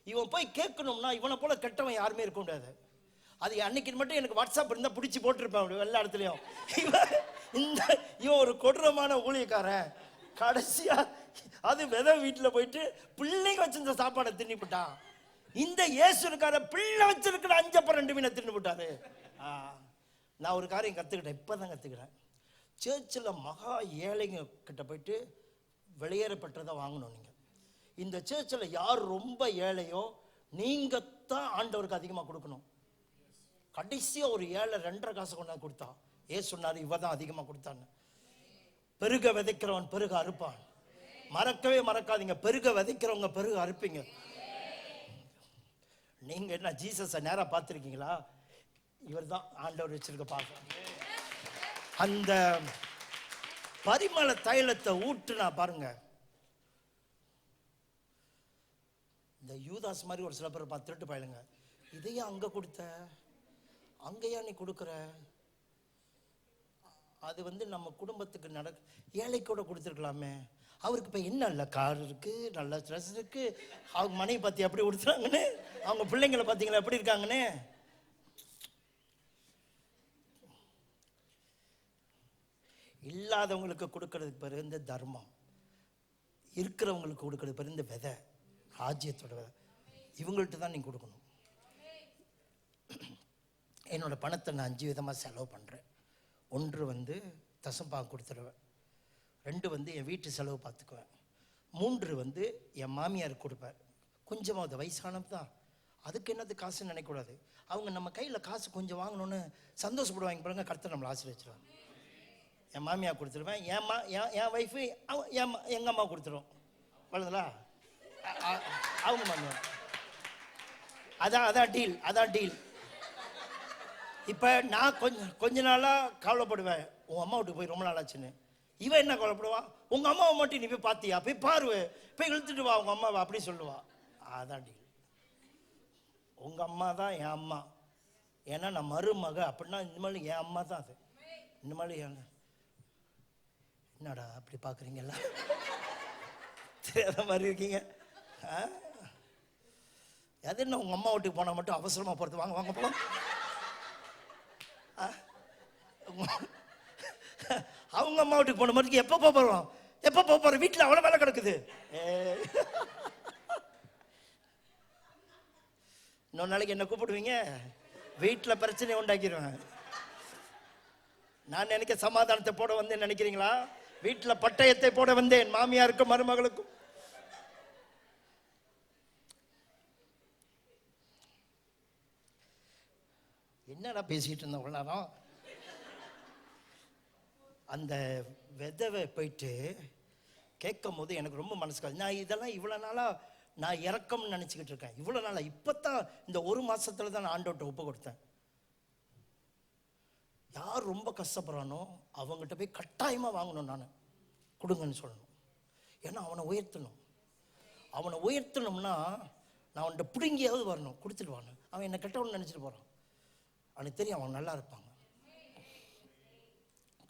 Speaker 1: இவன் போய் கேட்கணும்னா இவனை போல கெட்டவன் யாருமே இருக்க முடியாது. அது அன்னைக்கு மட்டும் எனக்கு வாட்ஸ்அப் இருந்தா பிடிச்சி போட்டிருப்பேன் எல்லா இடத்துலையும். இவன் ஒரு கொடூரமான ஊழியக்காரன், கடைசியா அது வித வீட்டில் போயிட்டு பிள்ளைங்க வச்சிருந்த சாப்பாடை தின்னுபிட்டான். இந்த இயேசுக்கார பிள்ளை வச்சிருக்கிற 5 மீனை தின்னுபிட்டாரு. நான் ஒரு காரியம் கற்றுக்கிட்டேன், இப்போதான் கற்றுக்கிறேன். சர்ச்சில் மகா ஏழைங்க கிட்ட போயிட்டு வெளியேறப்பட்டதை வாங்கணும். நீங்கள் இந்த சர்ச்சில் யார் ரொம்ப ஏழையோ நீங்கள் தான் ஆண்டவருக்கு அதிகமாக கொடுக்கணும். கடைசியாக ஒரு ஏழை 2.5 காசு கொண்டாந்து கொடுத்தா, சொன்னார் இவ தான் அதிகமாக கொடுத்தான்னு. பெருக விதைக்கிறவன் பெருக அறுப்பான். மறக்கவே மறக்காதீங்க, பெருக விதைக்கிறவங்க பெருக அறுப்பீங்க. நீங்க என்ன ஜீசஸை நேரா பார்த்துருக்கீங்களா? இவர் தான் ஆண்டவர் வச்சிருக்க பார்க்க. அந்த பரிமள தைலத்தை ஊட்டுனா பாருங்க, இந்த யூதாஸ் மாதிரி ஒரு சில பேர் திருட்டு பயலுங்க, இதையா அங்க கொடுத்த, அங்கேயா நீ கொடுக்குற? அது நம்ம குடும்பத்துக்கு ஏழை கூட கொடுத்துருக்கலாமே. அவருக்கு இப்போ என்ன நல்ல கார் இருக்கு, நல்ல ட்ரெஸ் இருக்கு, அவங்க மனைவி பார்த்தி எப்படி கொடுத்துறாங்கன்னு, அவங்க பிள்ளைங்களை பார்த்தீங்களா எப்படி இருக்காங்கன்னு. இல்லாதவங்களுக்கு கொடுக்கறதுக்கு பேர் இந்த தர்மம், இருக்கிறவங்களுக்கு கொடுக்கறது பேர் இந்த விதை, ராஜ்யத்தோட விதை. இவங்கள்ட்ட தான் நீ கொடுக்கணும். என்னோட பணத்தை நான் 5 விதமாக செலவு பண்ணுறேன். 1 தசம்பாகம் கொடுத்துருவேன், 2 என் வீட்டு செலவு பார்த்துக்குவேன், 3 என் மாமியாருக்கு கொடுப்பேன். கொஞ்சமாக வயசானது தான், அதுக்கு என்னது காசுன்னு நினைக்கக்கூடாது. அவங்க நம்ம கையில் காசு கொஞ்சம் வாங்கணும்னு சந்தோஷப்படுவாங்க பாருங்க, கர்த்தர் நம்மளை ஆசீர்வதிச்சிருவாங்க. என் மாமியார் கொடுத்துருவேன், என் ஒய்ஃபு எங்கள் அம்மா கொடுத்துருவோம். வளர்ந்தலா அவங்க மாமியார். அதான் டீல். இப்போ நான் கொஞ்ச நாளாக கவலைப்படுவேன், உன் அம்மா வீட்டுக்கு போய் ரொம்ப நாள் ஆச்சுன்னு. இவன் என்ன கவலைப்படுவான், உங்கள் அம்மாவை மட்டும் நீ போய் பார்த்தியா, போய் பாருவே, போய் இழுத்துட்டு வா உங்கள் அம்மாவை அப்படி சொல்லுவா. அதான் டீல். உங்கள் அம்மா தான் என் அம்மா, ஏன்னா நான் மருமக. அப்படின்னா இந்த மாதிரி என் அம்மா தான் அது. இந்த மாதிரி என்னடா அப்படி பார்க்குறீங்களா, தெரியாத மாதிரி இருக்கீங்க. அது என்ன உங்கள் அம்மா வீட்டுக்கு போனால் மட்டும் அவசரமாக போகிறது, வாங்க வாங்க போகலாம். அவங்க அம்மா வீட்டுக்கு போன மாதிரி எப்போ போகிறோம், எப்போ போகிறோம், வீட்டில் அவ்வளோ வேலை கிடக்குது. இன்னொரு நாளைக்கு என்ன கூப்பிடுவீங்க, வீட்டில் பிரச்சனையை உண்டாக்கிடுவேன். நான் நினைக்க சமாதானத்தை போட வந்தேன் நினைக்கிறீங்களா? வீட்டில் பட்டயத்தை போட வந்தேன், மாமியாருக்கும் மருமகளுக்கும். என்னடா பேசிட்டு இருந்தேன் இவ்வளோ நேரம். அந்த விதவை போயிட்டு கேட்கும் போது எனக்கு ரொம்ப மனசுக்கு, நான் இதெல்லாம் இவ்வளோ நாளாக நான் இறக்கம்னு நினச்சிக்கிட்டு இருக்கேன். இவ்வளோ நாளாக இப்போ தான் இந்த 1 மாதத்துல தான் நான் ஆண்டவர்கிட்ட ஒப்பு கொடுத்தேன். யார் ரொம்ப கஷ்டப்படுறானோ அவங்ககிட்ட போய் கட்டாயமாக வாங்கணும், நான் கொடுங்கன்னு சொல்லணும். ஏன்னா அவனை உயர்த்தணும். அவனை உயர்த்தணும்னா நான் அவன்கிட்ட பிடுங்கியாவது வரணும், கொடுத்துட்டு வாங்க. அவன் என்னை கெட்டவன்னு நினச்சிட்டு போகிறான், அவனுக்கு தெரியும் அவன் நல்லா இருப்பாங்க.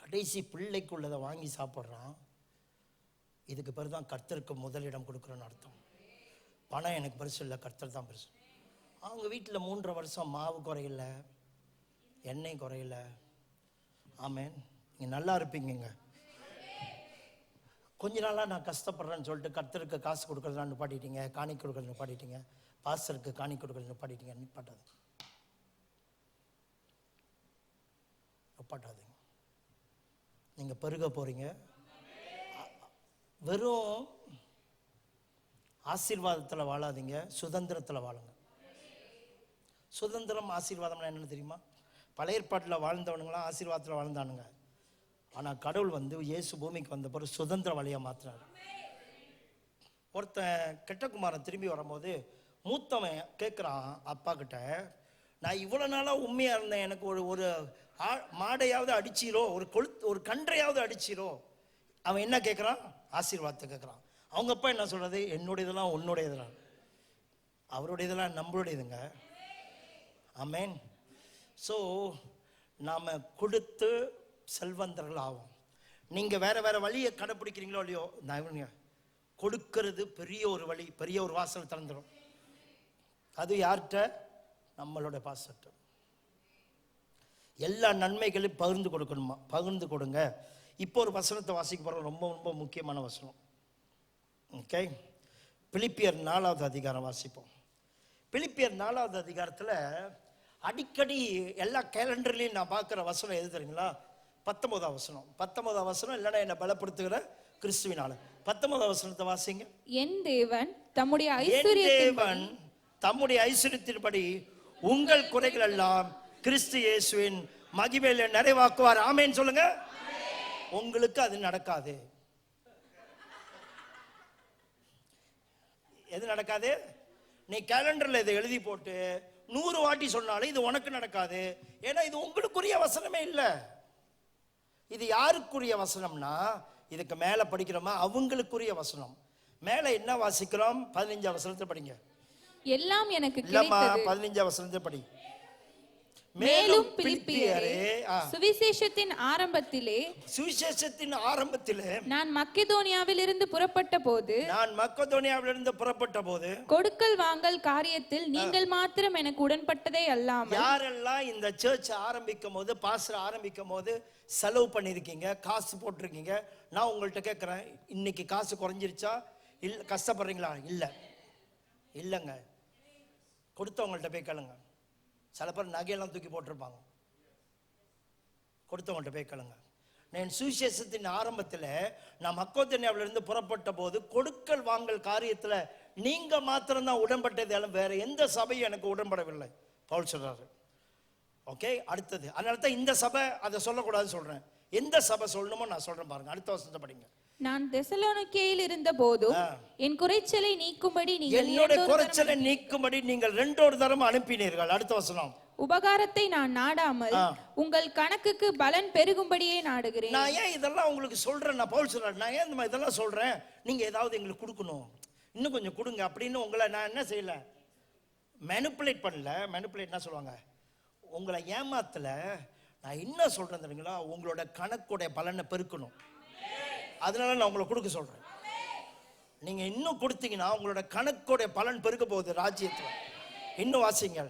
Speaker 1: கடைசி பிள்ளைக்குள்ளதை வாங்கி சாப்பிட்றான். இதுக்கு பேர் தான் கர்த்தருக்கு முதலிடம் கொடுக்குறோன்னு அர்த்தம். பணம் எனக்கு பெருசு இல்லை, கர்த்தர் தான் பெருசு. அவங்க வீட்டில் 3.5 வருஷம் மாவு குறையில, எண்ணெய் குறையில. ஆமேன், நீங்கள் நல்லா இருப்பீங்க. கொஞ்ச நாளாக நான் கஷ்டப்படுறேன்னு சொல்லிட்டு கர்த்தருக்கு காசு கொடுக்குறதா நிப்பாட்டிட்டீங்க, காணி கொடுக்குறது நிப்பாட்டிட்டீங்க, பாஸ்டருக்கு காணி கொடுக்குறது நிப்பாட்டிட்டீங்க. நிப்பாட்டாதீங்க. நீங்கள் பெருக போகிறீங்க. வெறும் ஆசீர்வாதத்தில் வாழாதீங்க, சுதந்திரத்தில் வாழுங்க. சுதந்திரம் ஆசீர்வாதம்னா என்னன்னு தெரியுமா? பழைய ஏற்பாட்டில் வாழ்ந்தவனுங்களாம் ஆசீர்வாதத்தில் வாழ்ந்தானுங்க. ஆனால் கடவுள் இயேசு பூமிக்கு வந்த பிறகு சுதந்திர வழியாக மாற்றினார். ஒருத்தன் கெட்டகுமாரன் திரும்பி வரும்போது மூத்தவன் கேட்குறான் அப்பா கிட்ட, நான் இவ்வளோ நாளாக உண்மையாக இருந்தேன், எனக்கு ஒரு மாடையாவது அடிச்சிரோ, ஒரு கன்றையாவது அடிச்சிரோ. அவன் என்ன கேட்குறான்? ஆசீர்வாதத்தை கேட்குறான். அவங்க அப்பா என்ன சொல்கிறது? என்னுடையதெல்லாம் உன்னுடையதெல்லாம், அவருடையதெல்லாம் நம்மளுடையதுங்க. ஆமேன். ஸோ நாம் கொடுத்து செல்வந்தர்கள் ஆகும். நீங்கள் வேறு வேறு வழியை கடைப்பிடிக்கிறீங்களோ இல்லையோ, நான் கொடுக்கறது பெரிய ஒரு வழி, பெரிய ஒரு வாசல் திறந்துடும். அது யார்கிட்ட? நம்மளோட பாசட்ட. எல்லா நன்மைகளையும் பகிர்ந்து கொடுக்கணுமா? பகிர்ந்து கொடுங்க. இப்போ ஒரு வசனத்தை வாசிக்க போகிறோம், ரொம்ப ரொம்ப முக்கியமான வசனம். ஓகே, பிலிப்பியர் 4வது அதிகாரம் வாசிப்போம். பிலிப்பியர் 4வது அதிகாரத்தில் அடிக்கடி எல்லா கேலண்டர்லையும் நான் பார்க்குற வசனம் எது தெரியுங்களா? 19வது வசனம். 19வது வசனம் இல்லைன்னா என்னை பலப்படுத்துகிற கிறிஸ்துவினால. 19வது வசனத்தை வாசிங்க.
Speaker 2: என் தேவன் தம்முடைய
Speaker 1: ஐஸ்வரியத்தின்படி உங்கள் குறைகள் எல்லாம் கிறிஸ்து இயேசுவின் மகிமையில நிறைவாக்குவார். ஆமேன் சொல்லுங்க. உங்களுக்கு அது நடக்காது. எது நடக்காது? நீ கேலண்டர்ல இதை எழுதி போட்டு 100 வாட்டி சொன்னாலும் இது உனக்கு நடக்காது. ஏன்னா இது உங்களுக்குரிய வசனமே இல்லை. இது யாருக்குரிய வசனம்னா, இதுக்கு மேல படிக்கிறோமா அவங்களுக்குரிய வசனம். மேல என்ன வாசிக்கிறோம்? 15 வசனத்தை படிங்க.
Speaker 2: எல்லாம் எனக்கு
Speaker 1: இல்லம்மா,
Speaker 2: கிடைத்தது.
Speaker 1: 15 வசனத்தை படி.
Speaker 2: மேலும் பிலிப்பியரே, சுவிசேஷத்தின் ஆரம்பத்திலே நான் மக்கெதோனியாவிலிருந்து புறப்பட்ட போது கொடுக்கல் வாங்கல் காரியத்தில் நீங்கள் மாத்திரம் எனக்கு உடன்பட்டதே அல்லாமல்.
Speaker 1: யாரெல்லாம் இந்த சர்ச் ஆரம்பிக்கும் போது, பாஸ்டர் ஆரம்பிக்கும் போது செலவு பண்ணிருக்கீங்க, காசு போட்டிருக்கீங்க, நான் உங்கள்கிட்ட கேட்கிறேன், இன்னைக்கு காசு குறைஞ்சிருச்சா? இல்ல கஷ்டப்படுறீங்களா? இல்லைங்க. கொடுத்தவங்கள்ட்ட போய் கேளுங்க. சில பேர் நகையெல்லாம் தூக்கி போட்டிருப்பாங்க. கொடுத்தவங்கள்ட்ட போய் கேளுங்க. நான் சுவிசேஷத்தின் ஆரம்பத்தில் நான் மக்கெதோனியாவிலிருந்து புறப்பட்ட போது கொடுக்கல் வாங்கல் காரியத்தில் நீங்க மாத்திரம்தான் உடன்பட்டது, வேற எந்த சபையும் எனக்கு உடன்படவில்லை பவுல் சொல்றாரு. ஓகே, அடுத்தது. அதனால தான் இந்த சபை அதை சொல்லக்கூடாதுன்னு சொல்றேன். எந்த சபை சொல்லணுமோ நான் சொல்றேன் பாருங்க. அடுத்த வசனத்தை படிங்க.
Speaker 2: நான் தெசலோனிக்கேயில் இருந்த போதும் என் குறைச்சலை நீக்கும்படி நீங்கள் 2 தரம் அனுப்பினீர்கள். அடுத்த வசனம். உபகாரத்தை நான் நாடாமல் உங்கள் கணக்குக்கு பலன் பெருகும்படியே நாடுகிறேன். நான் ஏன் இதெல்லாம் உங்களுக்கு சொல்றேன்? நான் பவுல் சொல்றேன், நான் ஏன் இதெல்லாம் சொல்றேன்? நீங்க ஏதாவது எங்களுக்கு கொடுக்கணும், இன்னும் கொஞ்சம் கொடுங்க அப்படின்னு உங்களை நான் என்ன செய்யல, மேனிப்புலேட் பண்ணல. மேனிப்புலேட் என்ன சொல்லுவாங்க, உங்களை ஏமாத்தல. நான் என்ன சொல்றேன் தெரியுங்களா, உங்களோட கணக்குடைய பலனை பெருக்கணும். அதனால நான் உங்களை கொடுக்க சொல்றேன். நீங்க இன்னும் கொடுத்தீங்கன்னா உங்களோட கணக்குடைய பலன் பெருக்க போகுது ராஜ்யத்துல. இன்னும் வாசிங்க.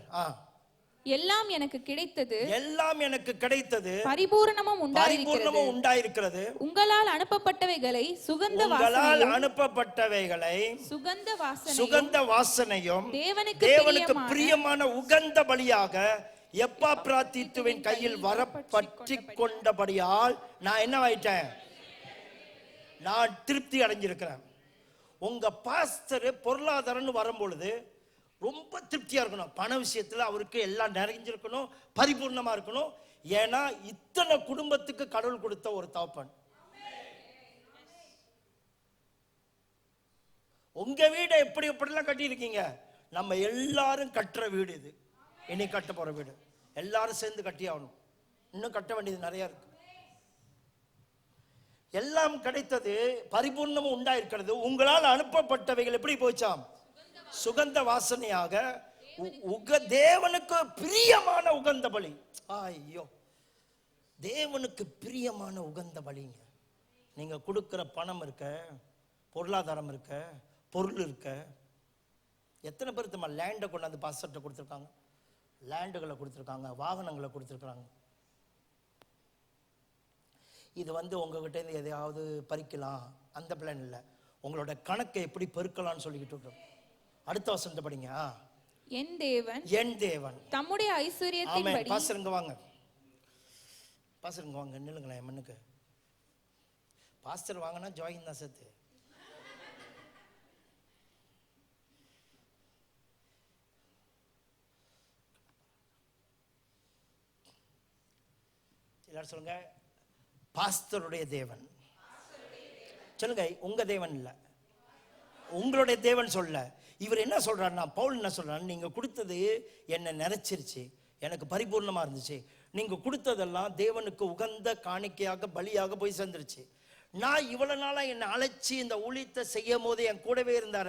Speaker 2: எல்லாம் எனக்கு
Speaker 1: கிடைத்தது
Speaker 2: பரிபூரணமும்
Speaker 1: உண்டாயிருக்கிறது.
Speaker 2: உங்களால் அனுப்பப்பட்டவைகளை சுகந்த வாசனையும் தேவனுக்கு பிரியமான
Speaker 1: உகந்த பலியாக எப்பாப்ராதீத்துவின் கையில் வர பற்றி கொண்டபடியால் நான் என்ன ஆயிட்டேன், நான் திருப்தி அடைஞ்சிருக்கிறேன். உங்க பாஸ்டர் பொருளாதாரம்னு வரும்பொழுது ரொம்ப திருப்தியா இருக்கணும். பண விஷயத்துல அவருக்கு எல்லாம் நிறைஞ்சிருக்கணும், பரிபூர்ணமா இருக்கணும். ஏன்னா இத்தனை குடும்பத்துக்கு கடவுள் கொடுத்த ஒரு தகப்பன். உங்க வீடை எப்படிலாம் கட்டி இருக்கீங்க? நம்ம எல்லாரும் கட்டுற வீடு இது. இனி கட்ட போற வீடு எல்லாரும் சேர்ந்து கட்டி ஆகணும். இன்னும் கட்ட வேண்டியது நிறைய இருக்கு. எல்லாம் கிடைத்தது, பரிபூர்ணமும் உண்டாயிருக்கிறது. உங்களால் அனுப்பப்பட்டவைகள் எப்படி போச்சாம்? சுகந்த வாசனையாக தேவனுக்கு பிரியமான உகந்த பலி. ஐயோ, தேவனுக்கு பிரியமான உகந்த பலிங்க. நீங்க கொடுக்கிற பணம் இருக்க, பொருளாதாரம் இருக்க, பொருள் இருக்க. எத்தனை பேர் நம்ம லேண்டை கொண்டாந்து பாஸ்டர்ட்ட கொடுத்துருக்காங்க, லேண்டுகளை கொடுத்துருக்காங்க, வாகனங்களை கொடுத்துருக்காங்க. இது உங்ககிட்ட இருந்து எதையாவது பறிக்கலாம் அந்த பிளான் இல்லை. உங்களோட கணக்கை எப்படி பெருக்கலாம்னு சொல்லிக்கிட்டு இருக்கோம். அடுத்த வசனத்தை படிங்க.
Speaker 2: என் தேவன் தம்முடைய ஐஸ்வரியத்தின்படி.
Speaker 1: பாஸ்டருங்க வாங்க, நில்லுங்களேன். என் மண்ணுக்கு பாஸ்டர் வாங்கினா ஜாயின் தான் சேர்த்து. எல்லாரும் சொல்லுங்க, பாஸ்டருடைய தேவன். சொல்லுங்க, உங்க தேவன் இல்ல, உங்களுடைய தேவன் சொல்ல. இவர் என்ன சொல்றாருன்னா, பவுல் என்ன சொல்றாரு, நீங்க கொடுத்தது என்ன நிறைச்சிருச்சு, எனக்கு பரிபூர்ணமா இருந்துச்சு. நீங்க கொடுத்ததெல்லாம் தேவனுக்கு உகந்த காணிக்கையாக பலியாக போய் சேர்ந்துருச்சு. நான் இவ்வளவு நாளா என்னை அழைச்சி இந்த ஊழியத்தை செய்யும் போது என் கூடவே இருந்தார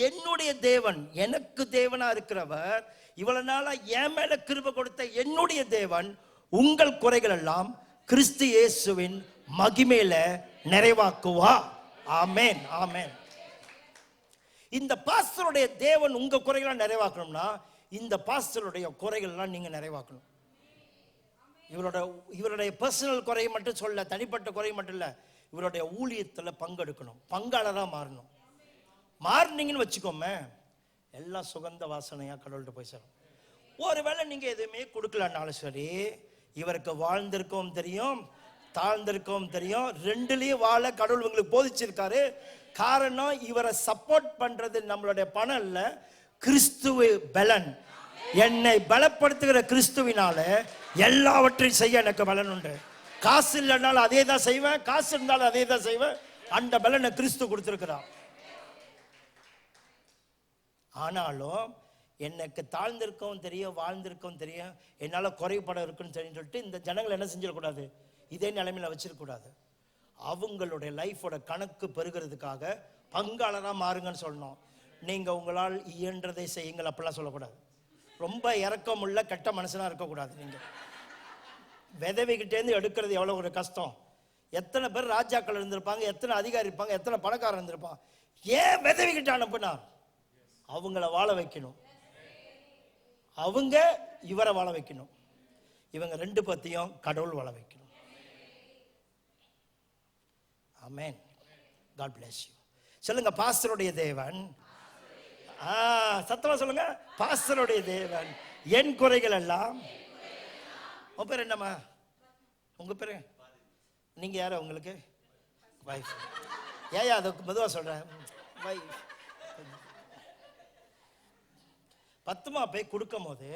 Speaker 1: என்னுடைய தேவன், எனக்கு தேவனா இருக்கிறவர், இவ்வளவு நாளா என் மேல கிருபை கொடுத்த என்னுடைய தேவன் உங்கள் குறைகள் எல்லாம் கிறிஸ்து இயேசுவின் மகிமையில நிறைவாக்குவா. ஆமென், ஆமென். இந்த பாஸ்டருடைய தேவன் உங்க குறைகளை நிறைவாக்கணும்னா இந்த பாஸ்டருடைய குறைகள்லாம் நீங்க நிறைவாக்கணும். இவருடைய பர்சனல் குறையை மட்டும் சொல்ல, தனிப்பட்ட குறை மட்டும் இல்ல, இவருடைய ஊழியத்துல பங்கெடுக்கணும், பங்காளரா மாறணும். மாறினீங்கன்னு வச்சுக்கோமே, எல்லாம் சுகந்த வாசனையா கடவுள்கிட்ட போய் சேரும். ஒருவேளை நீங்க எதுவுமே கொடுக்கலன்னாலும் சரி, இவருக்கு வாழ்ந்திருக்கவும் தெரியும், தாழ்ந்திருக்கவும் தெரியும். ரெண்டுலயும் வாழ கடவுள் உங்களுக்கு போதிச்சிருக்காரு. காரணம், இவரை சப்போர்ட் பண்றது நம்மளுடைய பணம் இல்ல, கிறிஸ்துவ பலன். என்னை பலப்படுத்துகிற கிறிஸ்துவினால எல்லாவற்றையும் செய்ய எனக்கு பலன் உண்டு. காசு இல்லைனாலும் அதே தான் செய்வேன், காசு இருந்தாலும் அதே தான் செய்வேன். அந்த பலனை கிறிஸ்து கொடுத்திருக்கிறார். ஆனாலும் எனக்கு தாழ்ந்திருக்கவும் தெரியும், வாழ்ந்திருக்கவும் தெரியும், என்னால் குறைபட இருக்குன்னு தெரியும் சொல்லிட்டு இந்த ஜனங்களை என்ன செஞ்சிடக்கூடாது, இதே நிலைமையில வச்சிருக்கக்கூடாது. அவங்களுடைய லைஃபோட கணக்கு பெறுகிறதுக்காக பங்காளராக மாறுங்கன்னு சொல்லணும். நீங்கள் உங்களால் இயன்றதை செய்யுங்கள் அப்படிலாம் சொல்லக்கூடாது. ரொம்ப இறக்கமுள்ள கெட்ட மனுஷனாக இருக்கக்கூடாது. நீங்கள் விதவைகிட்டேருந்து எடுக்கிறது எவ்வளோ ஒரு கஷ்டம். எத்தனை பேர் ராஜாக்கள் இருந்திருப்பாங்க, எத்தனை அதிகாரி இருப்பாங்க, எத்தனை பணக்காரர் இருந்திருப்பாங்க. ஏன் விதவைகிட்ட அனுப்புனார்? அவங்கள வாழ வைக்கணும், அவங்க இவரை வாழ வைக்கணும், இவங்க ரெண்டு பத்தியும் கடவுள் வாழ வைக்கணும். ஆமென். God bless you. சொல்லுங்க, பாஸ்டருடைய தேவன், சத்தமா சொல்லுங்க, பாஸ்டருடைய தேவன் என் குறைகள் எல்லாம். உங்க பேர் என்னம்மா? உங்க பேரு? நீங்க யாரு? உங்களுக்கு வைஃப்? ஏயா அதுக்கு மெதுவா சொல்றேன், வைஃப். 10மா போய் கொடுக்கும் போது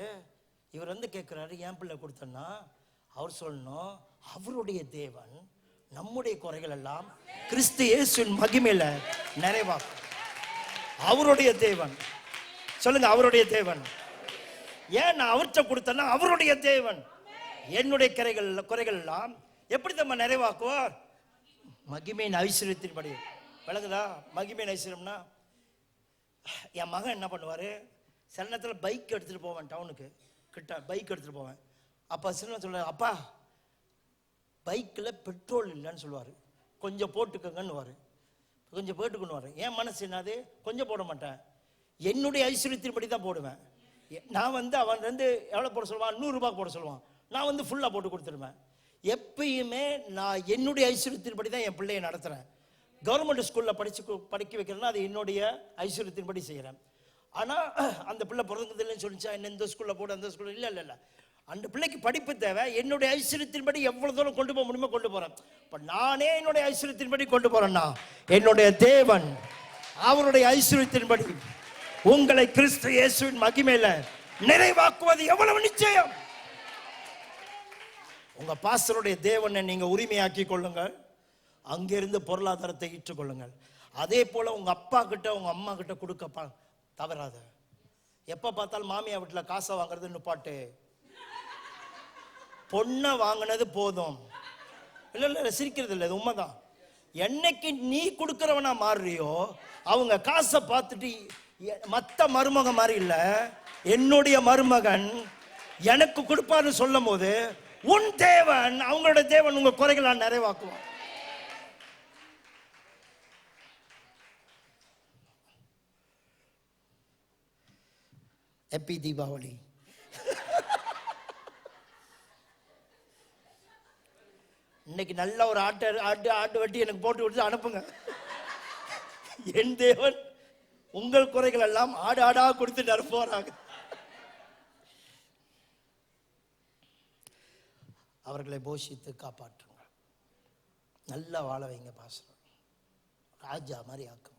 Speaker 1: இவர் வந்து கேட்கிறாரு, என் பிள்ளை கொடுத்தன்னா அவர் சொல்லணும், அவருடைய தேவன் நம்முடைய குறைகள் எல்லாம் கிறிஸ்து இயேசுவின் மகிமையில நிறைவாக்கும். அவருடைய தேவன், சொல்லுங்க, அவருடைய தேவன். ஏன் நான் அவர்கிட்ட கொடுத்தேன்னா அவருடைய தேவன் என்னுடைய குறைகள் எல்லாம் எப்படி நம்ம நிறைவாக்குவார்? மகிமையின் ஐஸ்வர்யத்தின்படி. விளங்குதா? மகிமையின் ஐஸ்வர்யம்னா, என் மகன் என்ன பண்ணுவாரு, சில நேரத்தில் பைக் எடுத்துட்டு போவேன், டவுனுக்கு கிட்ட பைக் எடுத்துட்டு போவேன். அப்போ சின்ன சொல்லுவார், அப்பா பைக்கில் பெட்ரோல் இல்லைன்னு சொல்லுவார், கொஞ்சம் போட்டுக்கங்கன்னு, கொஞ்சம் போட்டுக்கணும். என் மனசு என்னது, கொஞ்சம் போட மாட்டேன், என்னுடைய ஐஸ்வர்யத்தின்படி தான் போடுவேன். நான் வந்து அவன் வந்து எவ்வளோ போட சொல்லுவான், 100 ரூபாய் போட சொல்லுவான், நான் வந்து ஃபுல்லாக போட்டு கொடுத்துருவேன். எப்பயுமே நான் என்னுடைய ஐஸ்வர்யத்தின்படி தான் என் பிள்ளையை நடத்துகிறேன். கவர்மெண்ட் ஸ்கூலில் படிக்க வைக்கிறேன்னா அது என்னுடைய ஐஸ்வர்யத்தின்படி செய்கிறேன். ஆனால் அந்த பிள்ளை பிறந்ததில்லைன்னு சொல்லிச்சா என்ன இந்த ஸ்கூலில் போடு அந்த ஸ்கூலில் இல்லை இல்லை இல்லை, அந்த பிள்ளைக்கு படிப்பு தேவை. என்னுடைய ஐஸ்வர்யத்தின்படி எவ்வளோ தூரம் கொண்டு போக முடியுமோ கொண்டு போகிறேன். இப்போ நானே என்னுடைய ஐஸ்வர்யத்தின்படி கொண்டு போகிறேன்னா என்னுடைய தேவன் அவருடைய ஐஸ்வர்யத்தின்படி உங்களை கிறிஸ்து இயேசுவின் மகிமையில நிறைவாக்குவது எவ்வளவு நிச்சயம். உங்க பாஸ்டருடைய தேவனை நீங்க உரிமையாக்கி கொள்ளுங்கள், அங்கிருந்து பொருளாதாரத்தை ஈற்றுக்கொள்ளுங்கள். அதே போல உங்க அப்பா கிட்ட உங்க அம்மா கிட்ட கொடுக்க தவறாத. எப்ப பார்த்தாலும் மாமியா வீட்டுல காசை வாங்குறது நிப்பாட்டு. பொண்ணை வாங்கினது போதும். இல்ல இல்ல சிரிக்கிறது இல்லை, இது உண்மைதான். என்னைக்கு நீ கொடுக்கிறவனா மாறுறியோ அவங்க காசை பார்த்துட்டு, மற்ற மருமக மாதிரி இல்ல, என்னுடைய மருமகன் எனக்கு கொடுப்பாருன்னு சொல்லும் போது உன் தேவன் அவங்களோட தேவன் உங்க குறைகளை நிறைவாக்குவான். ஹாப்பி தீபாவளி. இன்னைக்கு நல்ல ஒரு ஆட்டு வெட்டி எனக்கு போட்டு விட்டு அனுப்புங்க. என் தேவன் உங்கள் குறைகள் எல்லாம் ஆடு ஆடா கொடுத்து நிரப்புவாராங்க. அவர்களை போஷித்து காப்பாற்றுங்க, நல்லா வாழ வைங்க. பாஸ்டர் ராஜா மாதிரி ஆக்கும்.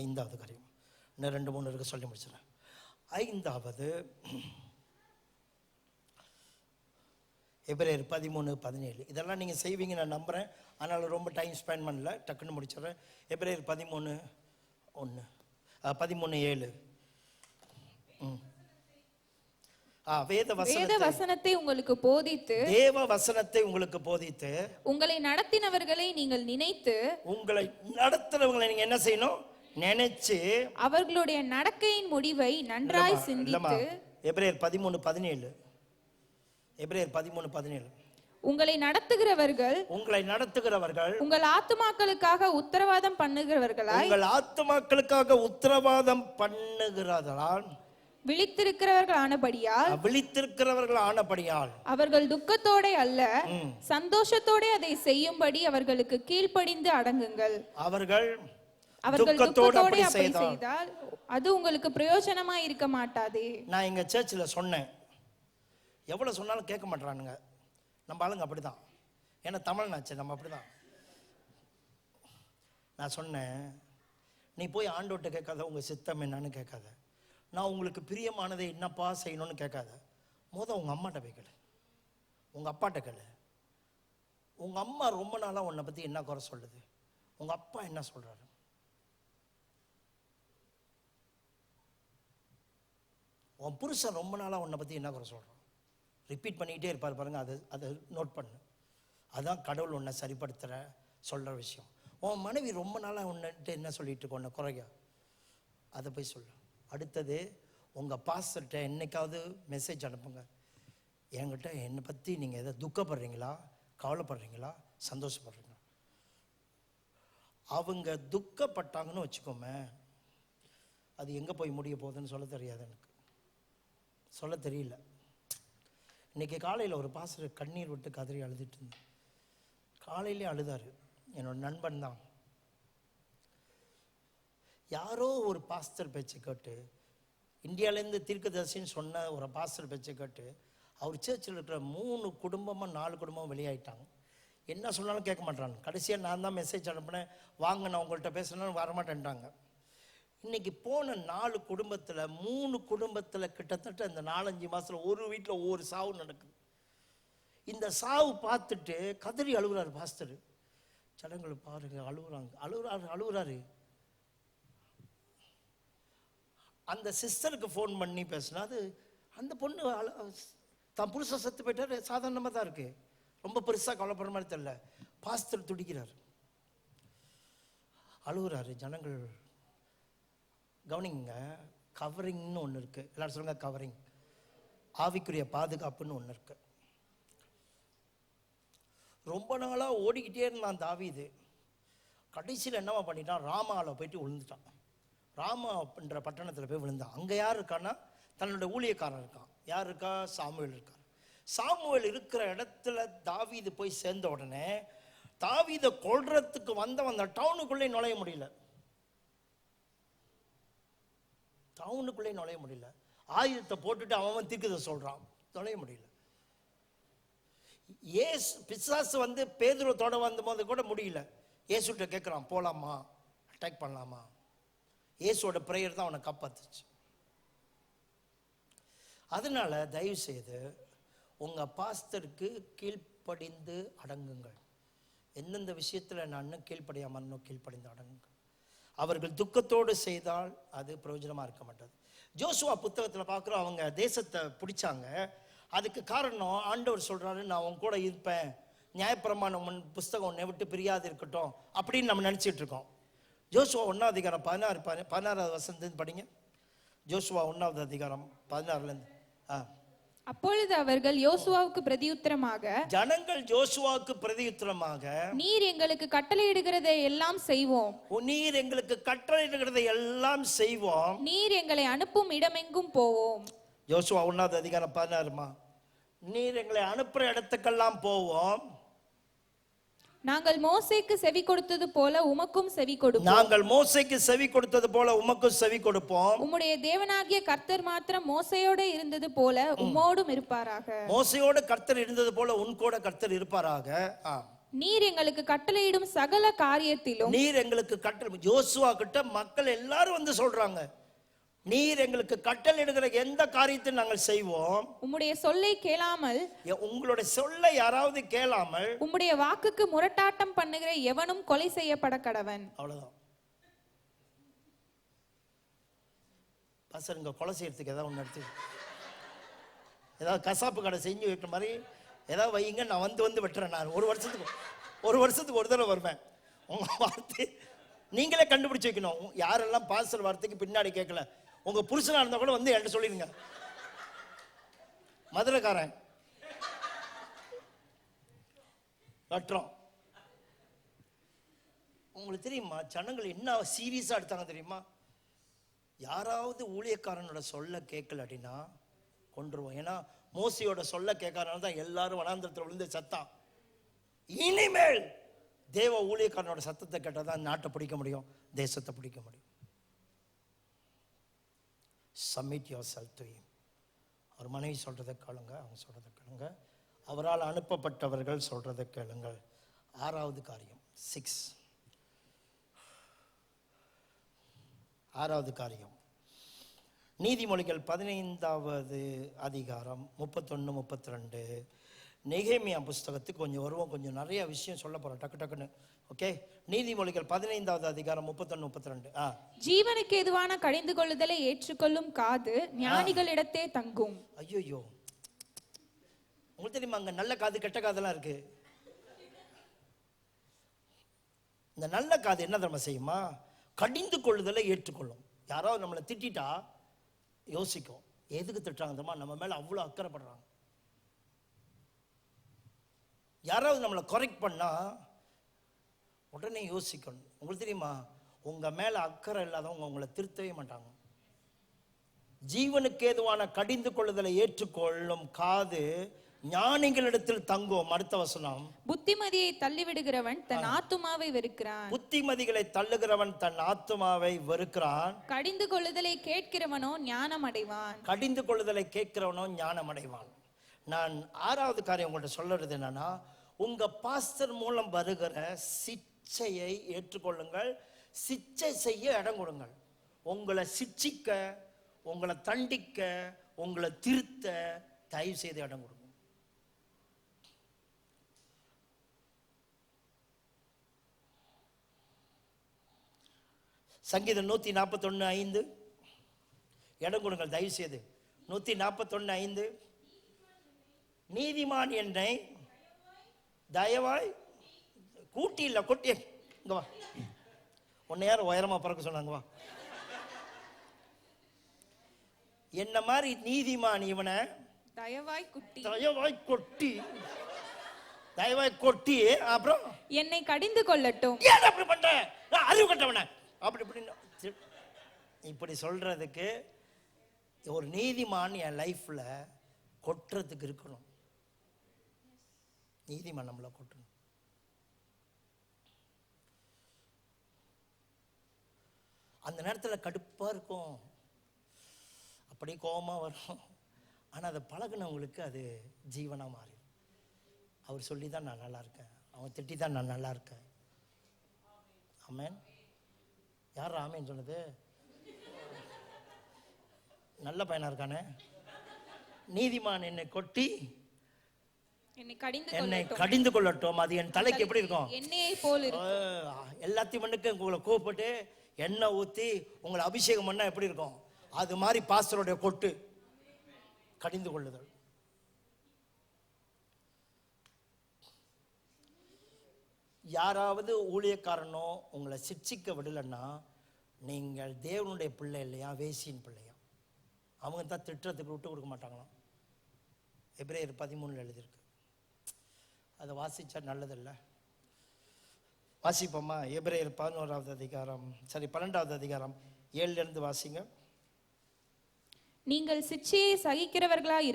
Speaker 1: ஐந்தாவது காரியம், இன்னும் 2-3 இருக்கு, சொல்லி முடிச்சிடறேன். ஐந்தாவது எபிரேயர் 13:17. இதெல்லாம் நீங்கள் செய்வீங்க நான் நம்புகிறேன், அதனால் ரொம்ப டைம் ஸ்பெண்ட் பண்ணல, டக்குன்னு முடிச்சிடறேன். எபிரேயர் 13:7. வேத வசனத்தை உங்களுக்கு போதித்து, தேவ வசனத்தை உங்களுக்கு போதித்து, உங்களை நடத்தினவர்களை நீங்கள் நினைத்து, உங்களை நடத்தினவர்களை நீங்க என்ன செய்யணும்? நினைச்சு அவர்களுடைய நடக்கையின் முடிவை நன்றாய் சிந்தித்து. எபிரேயர் 13:17. எபிரேயர் 13:17. உங்களை நடத்துகிறவர்கள் உங்கள் ஆத்துமாக்களுக்காக உத்தரவாதம் பண்ணுகிறவர்களாய், உங்கள் ஆத்துமாக்களுக்காக உத்தரவாதம் பண்ணுகிறவர்களால் விழித்திருக்கிறவர்கள் ஆனபடியால் அவர்கள் துக்கத்தோட அல்ல சந்தோஷத்தோட அதை செய்யும்படி அவர்களுக்கு கீழ்ப்படிந்து அடங்குங்கள். அவர்கள் துக்கத்தோட அப்படி செய்தால் அது உங்களுக்கு பிரயோஜனமா இருக்க மாட்டாதே. நான் எங்க சர்ச்சில் சொன்னேன், எவ்வளவு சொன்னாலும் கேட்க மாட்டானுங்க நம்ம ஆளுங்க, அப்படிதான். ஏன்னா தமிழ்நாச்சு நம்ம அப்படிதான். நான் சொன்னேன், நீ போய் ஆண்டோட்ட கேட்காத உங்க சித்தம் என்னன்னு கேட்காத, நான் உங்களுக்கு பிரியமானதை என்னப்பா செய்யணும்னு கேட்காத, உங்க அம்மாட்ட போய் கேளு, உங்க அப்பாட்ட கேளு. உங்க அம்மா ரொம்ப நாளா உன்னை பத்தி என்ன குறை சொல்லுது, உங்க அப்பா என்ன சொல்றாரு? உன் புருஷன் ரொம்ப நாளா உன்னை பத்தி என்ன குறை சொல்றான்? ரிப்பீட் பண்ணிக்கிட்டே இருப்பார் பாருங்க. அதை நோட் பண்ணு. அதுதான் கடவுள் உன்னை சரிப்படுத்துற சொல்ற விஷயம். உன் மனைவி ரொம்ப நாளா உன்னிட்டு என்ன சொல்லிட்டு இருக்க, உன்னை குறையா, அதை போய் சொல்லு. அடுத்தது, உங்க பாஸ்டர்கிட்ட என்னைக்காவது மெசேஜ் அனுப்புங்க. என்கிட்ட என்னை பற்றி நீங்கள் எதை துக்கப்படுறீங்களா, கவலைப்படுறீங்களா, சந்தோஷப்படுறீங்களா? அவங்க துக்கப்பட்டாங்கன்னு வச்சுக்கோமே, அது எங்கே போய் முடிய போகுதுன்னு சொல்ல தெரியாது. எனக்கு சொல்ல தெரியல. இன்னைக்கு காலையில் ஒரு பாஸ்டர் கண்ணீர் விட்டு கதறி அழுதுட்டு இருந்தேன். காலையிலே அழுதாரு. என்னோட நண்பன் தான். யாரோ ஒரு பாஸ்டர் பேச்சை கேட்டு, இந்தியாவிலேருந்து தீர்க்கதரிசின்னு சொன்ன ஒரு பாஸ்டர் பேச்சை கேட்டு அவர் சர்ச்சில் இருக்கிற 3 குடும்பமாக 4 குடும்பம் வெளியாயிட்டாங்க. என்ன சொன்னாலும் கேட்க மாட்டாங்க. கடைசியாக நான் தான் மெசேஜ் அனுப்பினேன், வாங்க நான் உங்கள்கிட்ட பேசணும்னு வரமாட்டேன்ட்டாங்க. இன்னைக்கு போன 4 குடும்பத்தில் 3 குடும்பத்தில் கிட்டத்தட்ட இந்த 4-5 மாதத்தில் ஒரு வீட்டில் ஒவ்வொரு சாவு நடக்குது. இந்த சாவு பார்த்துட்டு கதறி அழுகுறாரு பாஸ்டர். ஜனங்களை பாருங்க, அழுகுறாரு. அந்த சிஸ்டருக்கு ஃபோன் பண்ணி பேசினா, அது அந்த பொண்ணு தான் புருஷன் செத்து போயிட்டாரு, சாதாரணமாக தான் இருக்கு, ரொம்ப பெருசாக கவலைப்படுற மாதிரி தெரியல. பாஸ்டர் துடிக்கிறார், அழுகுறாரு. ஜனங்கள் கவனிங்க. கவரிங்னு ஒன்று இருக்கு. எல்லாரும் சொல்லுங்க கவரிங். ஆவிக்குரிய பாதுகாப்புன்னு ஒன்று இருக்கு. ரொம்ப நாளாக ஓடிக்கிட்டே இருந்தான் தாவீது. கடைசியில் என்னவா பண்ணிட்டான், ராமாவில் போயிட்டு விழுந்துட்டான். ராமா அப்படின்ற பட்டணத்தில் போய் விழுந்தான். அங்கே யார் இருக்கான்னா, தன்னோட ஊழியக்காரன் இருக்கான். யார் இருக்கா? சாமுவேல் இருக்கார். சாமுவேல் இருக்கிற இடத்துல தாவீது போய் சேர்ந்த உடனே தாவீதை கொல்றதுக்கு வந்த டவுனுக்குள்ளே நுழைய முடியல. ஆயுதத்தை போட்டுட்டு அவன் தீர்க்கதை சொல்றான், நுழைய முடியல. பிசாசு வந்து பேதுருவத்தோட வந்த போது கூட முடியல. இயேசுட்ட கேட்குறான், போலாமா, அட்டாக் பண்ணலாமா? இயேசுவோட பிரேயர் தான் அவனை காப்பாத்துச்சு. அதனால தயவு செய்து உங்க பாஸ்டருக்கு கீழ்ப்படிந்து அடங்குங்கள். எந்தெந்த விஷயத்துல நான் கீழ்ப்படியாமல் கீழ்ப்படிந்து அடங்குங்கள். அவர்கள் துக்கத்தோடு செய்தால் அது பிரயோஜனமா இருக்க மாட்டாது. ஜோசுவா புத்தகத்துல பார்க்குறோம், அவங்க தேசத்தை பிடிச்சாங்க. அதுக்கு காரணம் ஆண்டவர் சொல்றாரு, நான் உன் கூட இருப்பேன், நியாயப்பிரமாணம் புஸ்தகம் உன்னை விட்டு பிரியாது இருக்கட்டும் அப்படின்னு நம்ம நினைச்சிட்டு இருக்கோம். ஜோசுவா 1ஆம் அதிகாரம் 16வது வசனத்துலேருந்து படிங்க. ஜோசுவா 1ஆவது அதிகாரம் 16லேருந்து.
Speaker 2: அப்பொழுது அவர்கள் யோசுவாவுக்கு பிரதியுத்தரமாக,
Speaker 1: ஜனங்கள் யோசுவாவுக்கு பிரதியுத்தரமாக,
Speaker 2: நீர் எங்களுக்கு கட்டளையிடுகிறதை எல்லாம் செய்வோம்,
Speaker 1: நீர் எங்களுக்கு கட்டளையிடுகிறதை எல்லாம் செய்வோம்,
Speaker 2: நீர் எங்களை அனுப்பும் இடமெங்கும் போவோம்.
Speaker 1: யோசுவா 1ஆவது அதிகாரம் 16மா, நீர் எங்களை அனுப்புற இடத்துக்கெல்லாம் போவோம்,
Speaker 2: நாங்கள் மோசேக்கு செவி கொடுத்தது போல உமக்கும் செவி கொடுப்போம்,
Speaker 1: நாங்கள் மோசேக்கு செவி கொடுத்தது போல உமக்கும் செவி கொடுப்போம்,
Speaker 2: உம்முடைய தேவனாகிய கர்த்தர் மாத்திரம் மோசையோடு இருந்தது போல உம்மோடும் இருப்பாராக,
Speaker 1: மோசையோடு கர்த்தர் இருந்தது போல உன் கூட கர்த்தர் இருப்பாராக.
Speaker 2: நீர் எங்களுக்கு கட்டளையிடும் சகல காரியத்திலும்,
Speaker 1: நீர் எங்களுக்கு கட்டளை. யோசுவா கிட்ட மக்கள் எல்லாரும் வந்து சொல்றாங்க, நீர் எங்களுக்கு கட்டளையிடுகிற எந்த காரியத்தை நாங்கள் செய்வோம்,
Speaker 2: உம்முடைய சொல்லை கேளாமல்,
Speaker 1: உங்களுடைய சொல்லை யாராவது கேளாமல்,
Speaker 2: உம்முடைய வாக்குக்கு முரட்டாட்டம் பண்ணுகிற எவனும் கொலை செய்யப்பட கடவன்.
Speaker 1: அவ்வளவுதான். பசங்க கொலை செய்யறதுக்கு ஏதாவது ஒன்று எடுத்து, ஏதாவது கசாப்பு கடை செஞ்சு வைக்கிற மாதிரி ஏதாவது வைங்க, நான் வந்து வெட்டுறேன். நான் ஒரு வருஷத்துக்கு ஒரு தடவை வருவேன். உங்க வார்த்தை நீங்களே கண்டுபிடிச்சு வைக்கணும். யாரெல்லாம் பாஸ்டர் வார்த்தைக்கு பின்னாடி கேட்கல, உங்க புருஷனா இருந்தா கூட வந்து என்கிட்ட சொல்லிடுங்க. மதுரைக்காரன் கட்டுறோம். உங்களுக்கு தெரியுமா, ஜனங்கள் என்ன சீரியஸா எடுத்தாங்க தெரியுமா? யாராவது ஊழியக்காரனோட சொல்ல கேட்கல அப்படின்னா கொண்டுருவோம். ஏன்னா மோசையோட சொல்ல கேட்கறதுனால தான் எல்லாரும் வனாந்தரத்தில் விழுந்து சத்தம். இனிமேல் தேவ ஊழியக்காரனோட சத்தத்தை கேட்டால் தான் நாட்டை பிடிக்க முடியும், தேசத்தை பிடிக்க முடியும். Submit yourself to him. அவர் மனைவி சொல்றதை கேளுங்க, அவங்க சொல்றதை கேளுங்க, அவரால் அனுப்பப்பட்டவர்கள் சொல்றதை கேளுங்கள். 6வது காரியம் 6. 6வது காரியம் நீதிமொழிகள் 15வது அதிகாரம் 31-32. நெகேமியா புஸ்தகத்துக்கு கொஞ்சம் வருவோம். கொஞ்சம் நிறைய விஷயம் சொல்ல போறோம் டக்கு டக்குன்னு. ஓகே, நீதிமொழிகள் 15வது அதிகாரம் 31 32.
Speaker 2: ஜீவனுக்கு எதுவான கடிந்து கொள்ளுதலை ஏற்றுக்கொள்ளும் காது ஞானிகளிடத்தே தங்கும்.
Speaker 1: ஐயோ, உங்களுக்கு தெரியுமா அங்க நல்ல காது கெட்ட காதெல்லாம் இருக்கு. இந்த நல்ல காது என்ன தெரியுமா செய்யுமா? கடிந்து கொள்ளுதலை ஏற்றுக்கொள்ளும். யாராவது நம்மளை திட்டா யோசிக்கும், எதுக்கு திட்டுறாங்க தெரியுமா? நம்ம மேல அவ்வளவு அக்கறைப்படுறாங்க. யாராவது நம்மளை கரெக்ட் பண்ணா உடனே யோசிக்கணும். உங்களுக்கு தெரியுமா, உங்க மேல அக்கறை இல்லாதவங்க உங்களை திருத்தவே மாட்டாங்க. ஜீவனுக்கு ஏதுவான கடிந்து கொள்ளுதலை ஏற்றுக்கொள்ளும் காது ஞானிகளிடத்தில் தங்கும். அடுத்த வசனம்,
Speaker 2: புத்திமதியை தள்ளிவிடுகிறவன் தன் ஆத்துமாவை வெறுக்கிறான்.
Speaker 1: புத்திமதிகளை தள்ளுகிறவன் தன் ஆத்துமாவை வெறுக்கிறான்.
Speaker 2: கடிந்து கொள்ளுதலை கேட்கிறவனோ ஞானம் அடைவான்.
Speaker 1: கடிந்து கொள்ளுதலை கேட்கிறவனோ ஞானம் அடைவான். நான் 6வது காரியம் உங்கள்கிட்ட சொல்றது என்னன்னா, உங்க பாஸ்டர் மூலம் வருகிற சிச்சையை ஏற்றுக்கொள்ளுங்கள். சிச்சை செய்ய இடம் கொடுங்கள். உங்களை சிச்சிக்க, உங்களை தண்டிக்க, உங்களை திருத்த தயவு செய்து இடம் கொடுங்க. சங்கீதம் 141:5 இடம் கொடுங்கள் தயவு செய்து. 141:5, நீதிமான் என்னை தயவாய் கூட்டி இல்ல கொட்டி, இங்க வா, உன்னை யாரும் உயரமா பறக்க சொன்னாங்க, வா. என்ன மாதிரி நீதிமான் இவனை
Speaker 2: தயவாய் கொட்டி
Speaker 1: தயவாய் கொட்டி அப்புறம்
Speaker 2: என்னை கடிந்து கொள்ளட்டும்.
Speaker 1: ஏன் அப்படி பண்ற? அறிவு கட்டவன அப்படி இப்படி சொல்றதுக்கு ஒரு நீதிமான் என் லைஃப்ல கொட்டுறதுக்கு இருக்கணும். நீதிமான் நம்மளை கொட்டணும். அந்த நேரத்தில் கடுப்பா இருக்கும், அப்படி கோபமா வரும். ஆனா அதை பழகினவங்களுக்கு அது ஜீவனா மாறி. அவர் சொல்லி தான் நான் நல்லா இருக்கேன், அவன் திட்டி தான் நான் நல்லா இருக்கேன். ஆமென். யார் ஆமேன்னு சொன்னது? நல்ல பையனா இருக்கானே. நீதிமான் என்னை கொட்டி என்னை கடிந்து கொள்ளட்டும். அது என் தலைக்கு எப்படி இருக்கும்? எண்ணெயை போல் இருக்கும். எல்லாத்தையும் மண்ணுக்கு உங்களை கூப்பிட்டு எண்ணெய் ஊத்தி உங்களை அபிஷேகம் பண்ணா எப்படி இருக்கும்? அது மாதிரி பாஸ்டருடைய கொட்டு கடிந்து கொள்ளுதல். யாராவது ஊழியக்காரனோ உங்களை சிட்சிக்க விடலைன்னா நீங்கள் தேவனுடைய பிள்ளை இல்லையா, வேசியின் பிள்ளையா. அவங்க தான் திட்டத்துக்கு விட்டு கொடுக்க மாட்டாங்களாம். எபிரேயர் 13 எழுதியிருக்கு. அதை வாசிச்சா நல்லதில்ல. வாசிப்போமா? எபிரேயர் 11வது அதிகாரம், சரி 12வது அதிகாரம் 7லிருந்து வாசிங்க.
Speaker 2: நீங்கள் சிச்சையை சகிக்கிறவர்களாய்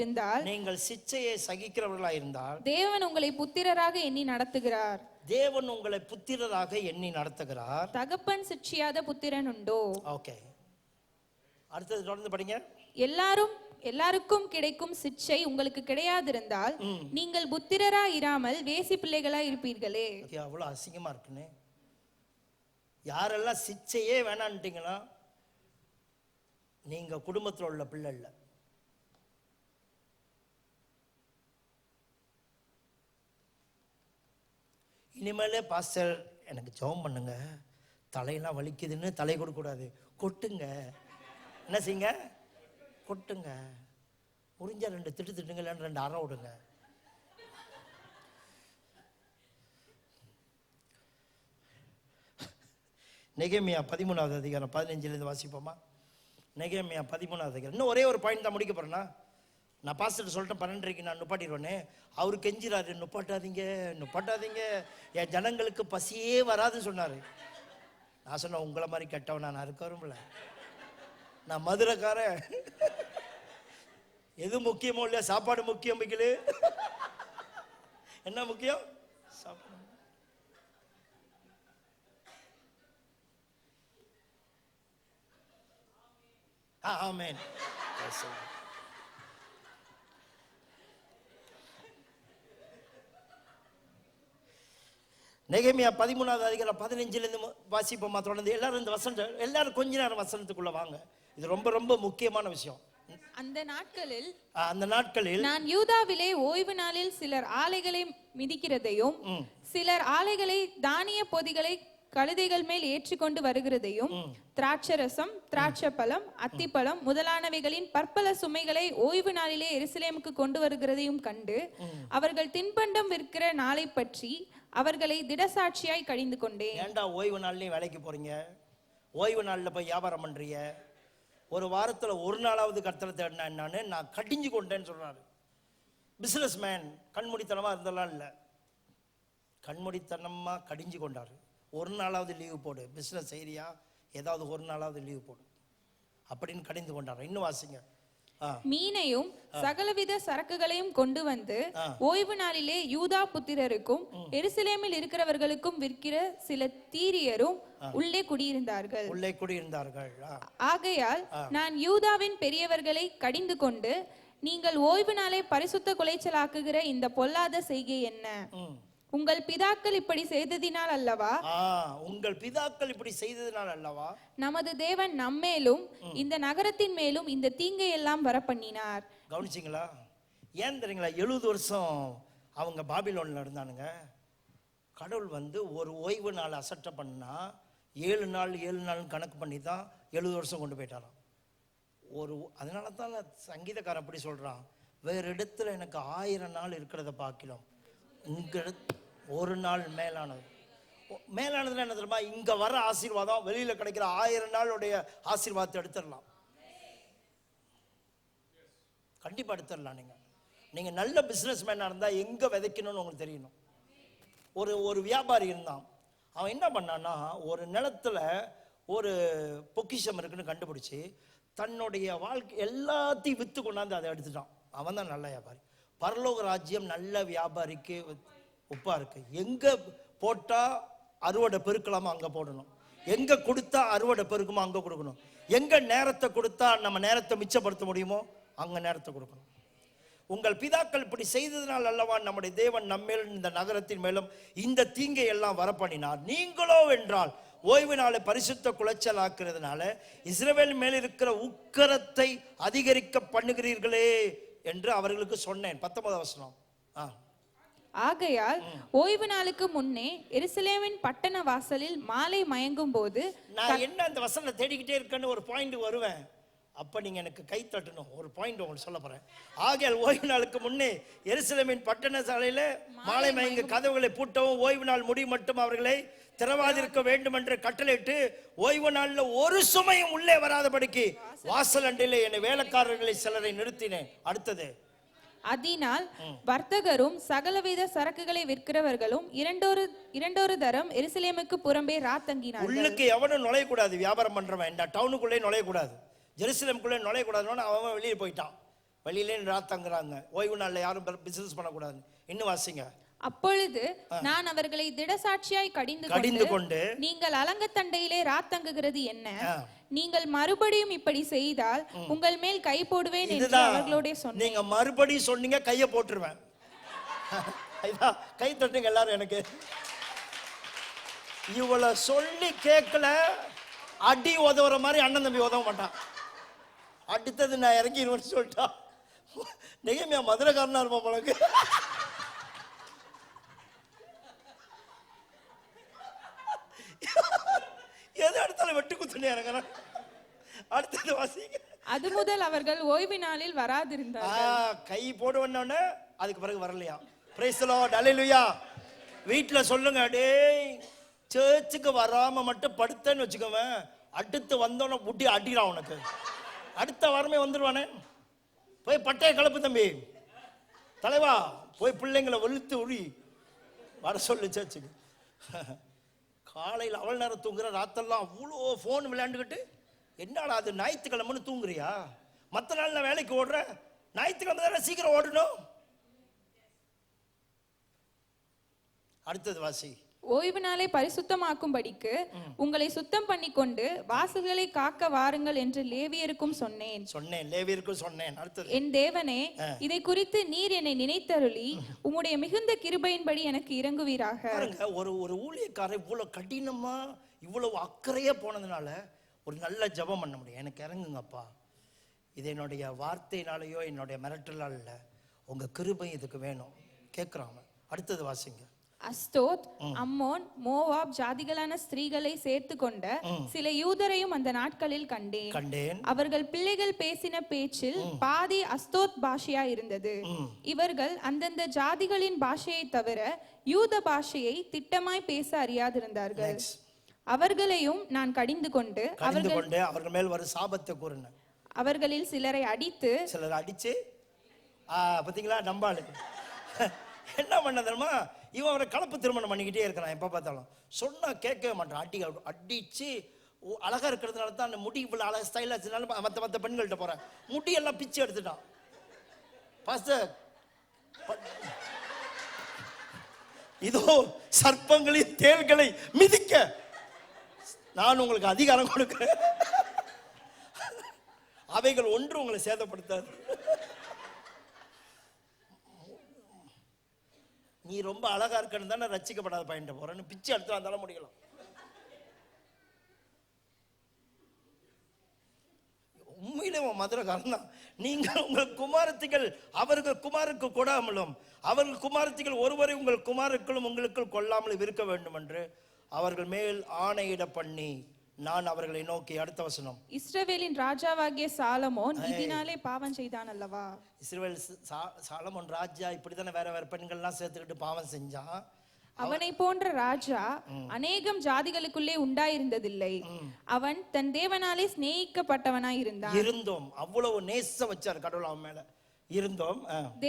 Speaker 1: இருந்தால்
Speaker 2: தேவன் உங்களை புத்திரராக எண்ணி நடத்துகிறார். தகப்பன் சிட்சியாத புத்திரன் உண்டோ?
Speaker 1: ஓகே, அடுத்தது தொடர்ந்து படிங்க.
Speaker 2: எல்லாருக்கும் கிடைக்கும் சிட்சை உங்களுக்கு கிடையாதிருந்தால் நீங்கள் புத்திரராய் இராமல் வேசி பிள்ளைகளாய் இருப்பீர்களே.
Speaker 1: அவ்வளவு அசிங்கமா இருக்குன்னு யாரெல்லாம் சிட்சையே வேணான்ட்டீங்கன்னா நீங்க குடும்பத்தில் உள்ள பிள்ளை இல்ல. இனிமேலே பாஸ்டர் எனக்கு ஜெபம் பண்ணுங்க, தலையெல்லாம் வலிக்குதுன்னு தலை கொடுக்க கூடாது, கொட்டுங்க. என்ன செய்யுங்க? கொட்டுங்க. முடிஞ்சா 2 திட்டுங்க, இல்லைன்னு 2 அறை விடுங்க. நெகேமியா 13வது அதிகாரம் 15லிருந்து வாசிப்போமா? நெகேமியா 13வது அதிகாரம். இன்னும் ஒரே ஒரு பாயிண்ட் தான் முடிக்க போறேன்னா, நான் பாஸ்டர் சொல்லிட்டேன் 12:30 நான் நுப்பாட்டிடுவேன்னு. அவரு கெஞ்சிராரு, நுப்பாட்டாதீங்க, என் ஜனங்களுக்கு பசியே வராதுன்னு சொன்னாரு. நான் சொன்னேன், உங்களை மாதிரி கெட்டவன் நான் இருக்க வரும்ல, நான் மதுரைக்காரன். எது முக்கியமோ இல்லையா, சாப்பாடு முக்கியம். மிகிலு என்ன முக்கியம்? சாப்பாடு. ஆமென். நெகேமியா 13வது அதிகாரம் 15லிருந்து வாசிப்போமா? தொடர்ந்து எல்லாரும் இந்த எல்லாரும் கொஞ்ச நேரம் வசனத்துக்குள்ள வாங்க. இது ரொம்ப ரொம்ப முக்கியமான விஷயம்.
Speaker 2: அந்த நாட்களில் நான் யூதாவிலே ஓய்வு நாளில் சிலர் ஆலைகளை மிதிக்கிறதையும் சிலர் ஆலைகளை தானிய பொதிகளை கழுதைகள் மேல் ஏற்றிக்கொண்டு வருகிறதையும் திராட்சரசம் திராட்சப்பழம் அத்திப்பழம் முதலானவைகளின் பற்பல சுமைகளை ஓய்வு நாளிலே எருசலேமுக்கு கொண்டு வருகிறதையும் கண்டு அவர்கள் தின்பண்டம் விற்கிற நாளை பற்றி அவர்களை திடசாட்சியாய் கடிந்து கொண்டேன்.
Speaker 1: ஏண்டா ஓய்வு நாள்லயும் வேலைக்கு போறீங்க? ஓய்வு நாள்ல போய் வியாபாரம் பண்றீங்க? ஒரு வாரத்துல ஒரு நாளாவது கர்த்தரை தேடினா என்னன்னு நான் கடிஞ்சு கொண்டேன்னு சொல்றாரு. பிசினஸ் மேன் கண்மூடித்தனமா இருந்தெல்லாம் இல்லை, கண்மூடித்தனமா கடிஞ்சு கொண்டாரு. ஒரு நாளாவது லீவு போடு, பிசினஸ் செய்யறியா, ஏதாவது ஒரு நாளாவது லீவு போடு அப்படின்னு கடிந்து கொண்டாரு. இன்னும் வாசிங்க.
Speaker 2: மீனையும் சகலவித சரக்குகளையும் கொண்டு வந்து ஓய்வு நாளிலே யூதா புத்திரருக்கும் எருசலேமில் இருக்கிறவர்களுக்கும் விற்கிற சில தீரியரும் உள்ளே குடியிருந்தார்கள். ஆகையால் நான் யூதாவின் பெரியவர்களை கடிந்து கொண்டு, நீங்கள் ஓய்வு நாளை பரிசுத்த குலைச்சலாக்குகிற இந்த பொல்லாத செய்கை என்ன? உங்கள் பிதாக்கள் இப்படி செய்ததினால் அல்லவா?
Speaker 1: உங்கள் பிதாக்கள் இப்படி செய்ததினால் அல்லவா
Speaker 2: நமது தேவன் நம்மேலும் இந்த நகரத்தின் மேலும் இந்த தீங்கை எல்லாம் வர பண்ணினார்.
Speaker 1: கவனிச்சிங்களா? ஏன் தெரியுங்களா? 70 வருஷம் அவங்க பாபிலோன்ல இருந்தானுங்க. கடவுள் வந்து ஒரு ஓய்வு நாள் அசட்டை பண்ணா 7 நாள் கணக்கு பண்ணி தான் 70 வருஷம் கொண்டு போயிட்டாராம். அதனால தான் சங்கீதக்காரன் அப்படி சொல்றான், வேற இடத்துல எனக்கு 1000 நாள் இருக்கிறத பார்க்கலாம், இங்க ஒரு நாள் மேலானது. மேலானதுல என்ன தெரியுமா? இங்க வர ஆசீர்வாதம் வெளியில கிடைக்கிற 1000 நாளுடைய ஆசீர்வாதத்தை எடுத்துடலாம். கண்டிப்பா எடுத்துடலாம். நீங்க நல்ல பிசினஸ் மேனா இருந்தா எங்க விதைக்கணும்னு உங்களுக்கு தெரியணும். ஒரு வியாபாரி இருந்தான். அவன் என்ன பண்ணான்னா, ஒரு நிலத்துல ஒரு பொக்கிஷம் இருக்குன்னு கண்டுபிடிச்சு தன்னுடைய வாழ்க்கை எல்லாத்தையும் வித்து கொண்டாந்து அதை எடுத்துட்டான். அவன் தான் நல்ல வியாபாரி. பரலோக ராஜ்யம் நல்ல வியாபாரிக்கு உப்பா இருக்கு. எங்க போட்டா அறுவடை பெருக்கலாமா அங்க போடணும், எங்க கொடுத்தா அறுவடை பெருக்குமோ அங்க கொடுக்கணும், எங்க நேரத்தை கொடுத்தா நம்ம நேரத்தை மிச்சப்படுத்த முடியுமோ அங்க நேரத்தை கொடுக்கணும். உங்கள் பிதாக்கள் இப்படி செய்ததினால் அல்லவா நம்முடைய தேவன் நம்மேலும் இந்த நகரத்தின் மேலும் இந்த தீங்கை எல்லாம் வரப்பண்ணினார். நீங்களோ வென்றால் ஓய்வு நாளை பரிசுத்த குலைச்சல் ஆக்குறதுனால இஸ்ரவேல் மேல் இருக்கிற உக்கரத்தை அதிகரிக்க பண்ணுகிறீர்களே என்று அவர்களுக்கு சொன்னேன். 19 வசனம்.
Speaker 2: ஆகையால் ஓய்வு நாளுக்கு முன்னே எருசலேமின் பட்டண வாசலில் மாலை மயங்கும் போது
Speaker 1: நான் என்ன அந்த வசனத்தை தேடிக்கிட்டே இருக்கேன்னு ஒரு பாயிண்ட் வருவேன். அப்ப நீங்க எனக்கு கை தட்டணும். ஒரு பாயிண்ட் உங்களுக்கு சொல்ல போறேன். ஆகையால் ஓய்வு நாளுக்கு முன்னே எருசலேமின் பட்டண சாலையில மாலை மயங்க கதவுகளை பூட்டவும் ஓய்வு நாள் முடிவு மட்டும் அவர்களை திறவாதிருக்க வேண்டும் என்று கட்டளையிட்டு ஓய்வு நாள்ல ஒரு சுமையும் உள்ளே வராதபடிக்கு வாசல் அண்டையிலே என்னை வேலைக்காரர்களை சிலரை நிறுத்தினேன். அடுத்தது,
Speaker 2: அதனால் வர்த்தகரும் சகலவித சரக்குகளை விற்கிறவர்களும் இரண்டொரு தரம் எருசலேமுக்கு புறம்பே ராத்தங்கினார்கள்.
Speaker 1: உள்ளுக்கு எவனும் நுழையக்கூடாது. வியாபாரம் பண்றவன் இந்த டவுனுக்குள்ளே நுழையக்கூடாது, ஜெருசலேமுக்குள்ளே நுழையக்கூடாதுன்னு அவன் வெளியே போயிட்டான். வெளியிலே ராத்தங்குறாங்க. ஓய்வு நாள்ல யாரும் பிசினஸ் பண்ணக்கூடாது. இன்னும் வாசிங்க.
Speaker 2: அப்பொழுது நான் அவர்களை திடசாட்சியாய் கடிந்து கொண்டு, நீங்கள் அலங்கத்தண்டையிலே ராத்தங்குகிறது என்ன? நீங்கள் மறுபடியும் இப்படி செய்தால் உங்கள் மேல் கை போடுவேன் என்று அவர்களோட சொன்னேன்.
Speaker 1: நீங்க மறுபடியும் சொன்னீங்க, கையை போட்டுருவேன். கை தட்டுங்க எல்லாரும். எனக்கு இவளை சொல்லி கேட்கல, அடி உதவுற மாதிரி அண்ணன் தம்பி உதவ மாட்டான். அடுத்தது நான் இறங்கி சொல்லிட்டா நெகேமியா மதுரைக்காரனா இருப்போம் போலக்கு. எது அடுத்தாலும் வெட்டு குத்துனே இறங்குறான். அடுத்தது வாசிங்க.
Speaker 2: அது முதல் அவர்கள் ஓய்வு நாளில் வராதிருந்தார்கள்.
Speaker 1: கை போடுவனே அதுக்கு பிறகு வரலையா? பிரைஸ் தி லார்ட், ஹalleluya. வீட்ல சொல்லுங்க, டேய் சர்ச்சுக்கு வராம மட்டும் படுத்தேன்னு வச்சுக்கோவேன், அடுத்து வந்தோன்னு புட்டி அடிக்கிறான் உனக்கு. அடுத்த வாரமே வந்துடுவானே. போய் பட்டைய கலப்பு தம்பி, தலைவா போய் பிள்ளைங்களை வெளுத்து உரி வர சொல்லு சர்ச்சுக்கு. காலையில் அவள் நேரம் தூங்குற, ராத்தெல்லாம் அவ்வளோ ஃபோன் விளையாண்டுக்கிட்டு, என்னடா அது ஞாயிற்றுக்கிழமைன்னு தூங்குறியா? மற்ற நாள் நான் வேலைக்கு ஓடுறேன், ஞாயிற்றுக்கிழமை தானே சீக்கிரம் ஓடணும். அடுத்தது வாசி.
Speaker 2: ஓய்வு நாளை பரிசுத்தமாக்கும்படிக்கு உங்களை சுத்தம் பண்ணி கொண்டு வாசல்களை காக்க வாருங்கள் என்று லேவியருக்கும் சொன்னேன்.
Speaker 1: லேவியருக்கும் சொன்னேன். அடுத்தது,
Speaker 2: என் தேவனே, இதை குறித்து நீர் என்னை நினைத்தருளி உம்முடைய மிகுந்த கிருபையின்படி எனக்கு இறங்குவீராக.
Speaker 1: ஒரு ஊழியக்காரர் இவ்வளவு கடினமா இவ்வளவு அக்கறையா போனதுனால ஒரு நல்ல ஜெபம் பண்ண முடியும். எனக்கு இறங்குங்கப்பா, இது என்னுடைய வார்த்தையினாலேயோ என்னுடைய மிரட்டலால் இல்லை, உங்க கிருபை இதுக்கு வேணும் கேட்குறாங்க. அடுத்தது வாசிங்க.
Speaker 2: அஸ்தோத், அம்மோன், மோவாப் ஜாதிகளான ஸ்திரீகளை சேர்த்து கொண்ட சில யூதரையும் அந்த நாட்களில் கண்டேன். அவர்கள் பிள்ளைகள் பேசின பேச்சில் பாதி அஸ்தோத் பாஷையா இருந்தது. இவர்கள் அந்தந்த ஜாதிகளின் பாஷையை தவிர யூத பாஷையை திட்டமாய் பேச அறியாதிருந்தார்கள். அவர்களையும் நான் கடிந்து கொண்டு
Speaker 1: அவர்கள் மேல் ஒரு சாபத்தை கூறினேன்.
Speaker 2: அவர்களில் சிலரை அடித்து
Speaker 1: பாத்தீங்களா நம்பாளு என்ன பண்ண தெரியுமா, இவன் அவரை கலப்பு திருமணம் பண்ணிக்கிட்டே இருக்கிறான். எப்போ பார்த்தாலும் சொன்னா கேட்கவே மாட்டான். அடிச்சு அழகா இருக்கிறதுனால தான் அந்த முடி இவ்வளோ அழகா ஸ்டைலாக வச்சதுனால மற்ற பெண்கள்கிட்ட போகிறேன், முடியெல்லாம் பிச்சு எடுத்துட்டான். பாஸ்டர் இதோ சர்ப்பங்களின் தேள்களை மிதிக்க நான் உங்களுக்கு அதிகாரம் கொடுக்கிறேன், அவைகள் ஒன்று உங்களை சேதப்படுத்தாது. நீ ரொம்ப அழகா இருக்கணும் தானே ரட்சிக்கப்படாத பையன் போறேன்னு பிச்சு எடுத்து வந்தாலும் முடியலாம். உண்மையிலே மதுரகாரன் தான். நீங்கள் உங்கள் குமாரத்திகள் அவர்கள் குமாருக்கு கொடாமலும் அவர்கள் குமாரத்திகள் ஒருவரை உங்கள் குமாரர்களும் உங்களுக்குள் கொள்ளாமலும் இருக்க வேண்டும் என்று அவர்கள் மேல் ஆணையிட பண்ணி நான் அவர்களை நோக்கி. அடுத்த வசனம்.
Speaker 2: இஸ்ரவேலின் ராஜாவாகிய சாலமோன் இதனாலே பாவம் செய்தான் அல்லவா.
Speaker 1: இஸ்ரவேல் சாலமோன் ராஜா இப்படித்தானே வேற வேற பெண்கள்லாம் சேர்த்துக்கிட்டு பாவம் செஞ்சான்.
Speaker 2: அவனை போன்ற ராஜா அநேகம் ஜாதிகளுக்குள்ளே உண்டாயிருந்ததில்லை. அவன் தன் தேவனாலே சிநேகிக்கப்பட்டவனாய் இருந்தோம்.
Speaker 1: அவ்வளவு நேசம் வச்சார் கடவுள் அவன் மேல இருந்தோம்.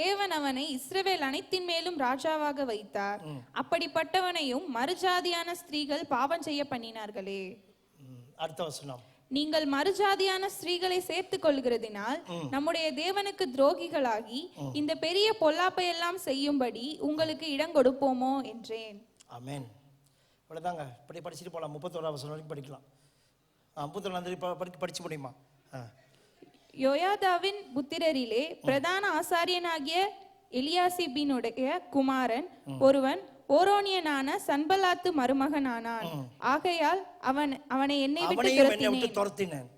Speaker 2: தேவன் அவனை இஸ்ரவேல் அனைத்தின் மேலும் ராஜாவாக வைத்தார். அப்படிப்பட்டவனையும் மறுஜாதியான ஸ்திரீகள் பாவம் செய்ய பண்ணினார்களே.
Speaker 1: அடுத்த வசனம்.
Speaker 2: நீங்கள் மறுஜாதியான ஸ்திரீகளை சேர்த்துக் கொள்கிறதினால் நம்முடைய தேவனுக்கு துரோகிகளாகி இந்த பெரிய பொல்லாப்பை எல்லாம் செய்யும்படி உங்களுக்கு இடம் கொடுப்போமோ என்றேன்.
Speaker 1: ஆமென். இவ்வளவுதாங்க. படிச்சுட்டு போலாம். 31 வசனம் வரைக்கும் படிக்கலாம். 31 படிச்சு முடியுமா?
Speaker 2: யோயாதாவின் புத்திரரிலே பிரதான ஆசாரியனாகிய எலியாசிபினுடைய குமாரன் ஒருவன் ஓரோனியனான சன்பலாத்து மருமகனானான். ஆகையால் அவனை என்னை விட்டு
Speaker 1: துரத்தினேன்.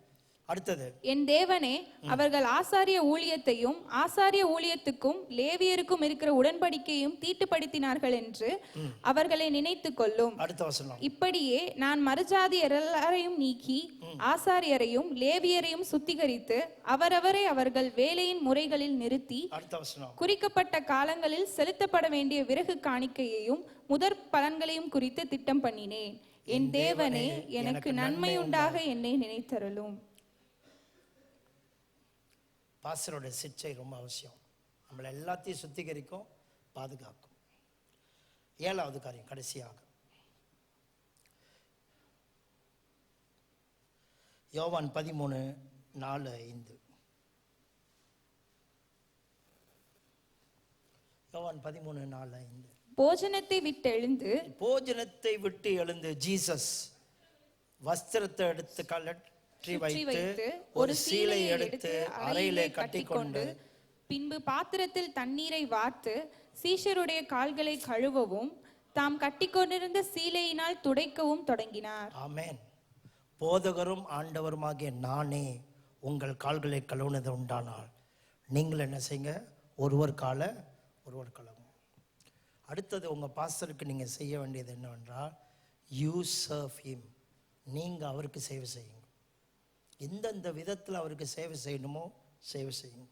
Speaker 1: அடுத்தது.
Speaker 2: என் தேவனே, அவர்கள் ஆசாரிய ஊழியத்தையும் ஆசாரிய ஊழியத்துக்கும் லேவியருக்கும் இருக்கிற உடன்படிக்கையும் தீட்டுப்படுத்தினார்கள் என்று அவர்களை நினைத்து கொள்ளும்.
Speaker 1: அடுத்த வசனம்.
Speaker 2: இப்படியே நான் மறுஜாதியர் எல்லாரையும் நீக்கி ஆசாரியரையும் லேவியரையும் சுத்திகரித்து அவரவரை அவர்கள் வேலையின் முறைகளில் நிறுத்தி குறிக்கப்பட்ட காலங்களில் செலுத்தப்பட வேண்டிய விறகு காணிக்கையையும் முதற் பலன்களையும் குறித்து திட்டம் பண்ணினேன். என் தேவனே, எனக்கு நன்மை உண்டாக என்னை நினைத்தருளும்.
Speaker 1: பாஸ்டரோட சிச்சை ரொம்ப அவசியம். நம்மளை எல்லாத்தையும் சுத்திகரிக்கும், பாதுகாக்கும். 7வது காரியம் கடைசியாக யோவான் 13:4-5. யோவான் 13:4-5.
Speaker 2: போஜனத்தை
Speaker 1: விட்டு எழுந்து ஜீசஸ் வஸ்திரத்தை எடுத்து கழற்றி வைத்து ஒரு சீலை எடுத்து அறையிலே கட்டிக்கொண்டு
Speaker 2: பின்பு பாத்திரத்தில் தண்ணீரை வார்த்து சீஷருடைய கால்களை கழுவவும் தாம் கட்டிக்கொண்டிருந்த சீலையினால் துடைக்கவும் தொடங்கினார்.
Speaker 1: ஆமென். போதகரும் ஆண்டவருமாகிய நானே உங்கள் கால்களை கழுவுனது உண்டானால் நீங்கள் என்ன செய்யுங்க? ஒருவர் கழுவும். அடுத்தது உங்க பாஸ்டருக்கு நீங்க செய்ய வேண்டியது என்னவென்றால் யூ சர்வ் ஹிம். நீங்க அவருக்கு சேவை செய்யுங்க. எந்தெந்த விதத்தில் அவருக்கு சேவை செய்யணுமோ சேவை செய்யுங்க.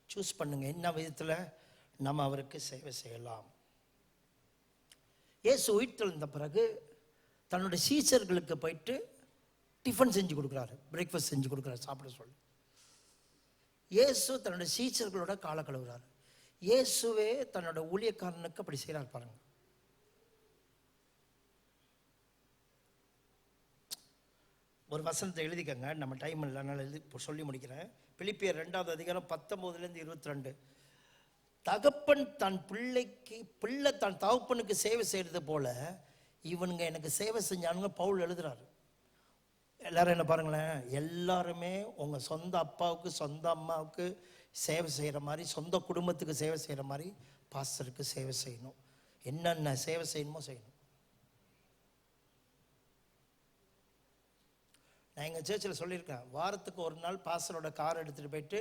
Speaker 1: சூஸ் பண்ணுங்க என்ன விதத்தில் நம்ம அவருக்கு சேவை செய்யலாம். இயேசு உயிர்த்தெழுந்த பிறகு தன்னுடைய சீஷர்களுக்கு போயிட்டு டிஃபன் செஞ்சு கொடுக்குறாரு, பிரேக்ஃபாஸ்ட் செஞ்சு கொடுக்குறாரு, சாப்பிட சொல்லி. இயேசு தன்னுடைய சீஷர்களோட காலை கழுவுறாரு. இயேசுவே தன்னோட ஊழியக்காரனுக்கு அப்படி செய்யறாரு பாருங்க. ஒரு வசனத்தை எழுதிக்கங்க, நம்ம டைம் இல்லைனால எழுதி சொல்லி முடிக்கிறேன். பிலிப்பியர் 2வது அதிகாரம் 19-22. தகப்பன் தன் பிள்ளை தன் தகப்பனுக்கு சேவை செய்யறது போல இவனுங்க எனக்கு சேவை செஞ்சானுங்க பவுல் எழுதுறாரு. எல்லாரும் என்ன பாருங்களேன், எல்லாருமே உங்க சொந்த அப்பாவுக்கு சொந்த அம்மாவுக்கு சேவை செய்யற மாதிரி, சொந்த குடும்பத்துக்கு சேவை செய்யற மாதிரி பாஸ்டருக்கு சேவை செய்யணும். என்னென்ன சேவை செய்யணுமோ செய்யணும். நான் எங்கள் சர்ச்சில் சொல்லியிருக்கேன், வாரத்துக்கு ஒரு நாள் பாஸ்டரோட கார் எடுத்துகிட்டு போயிட்டு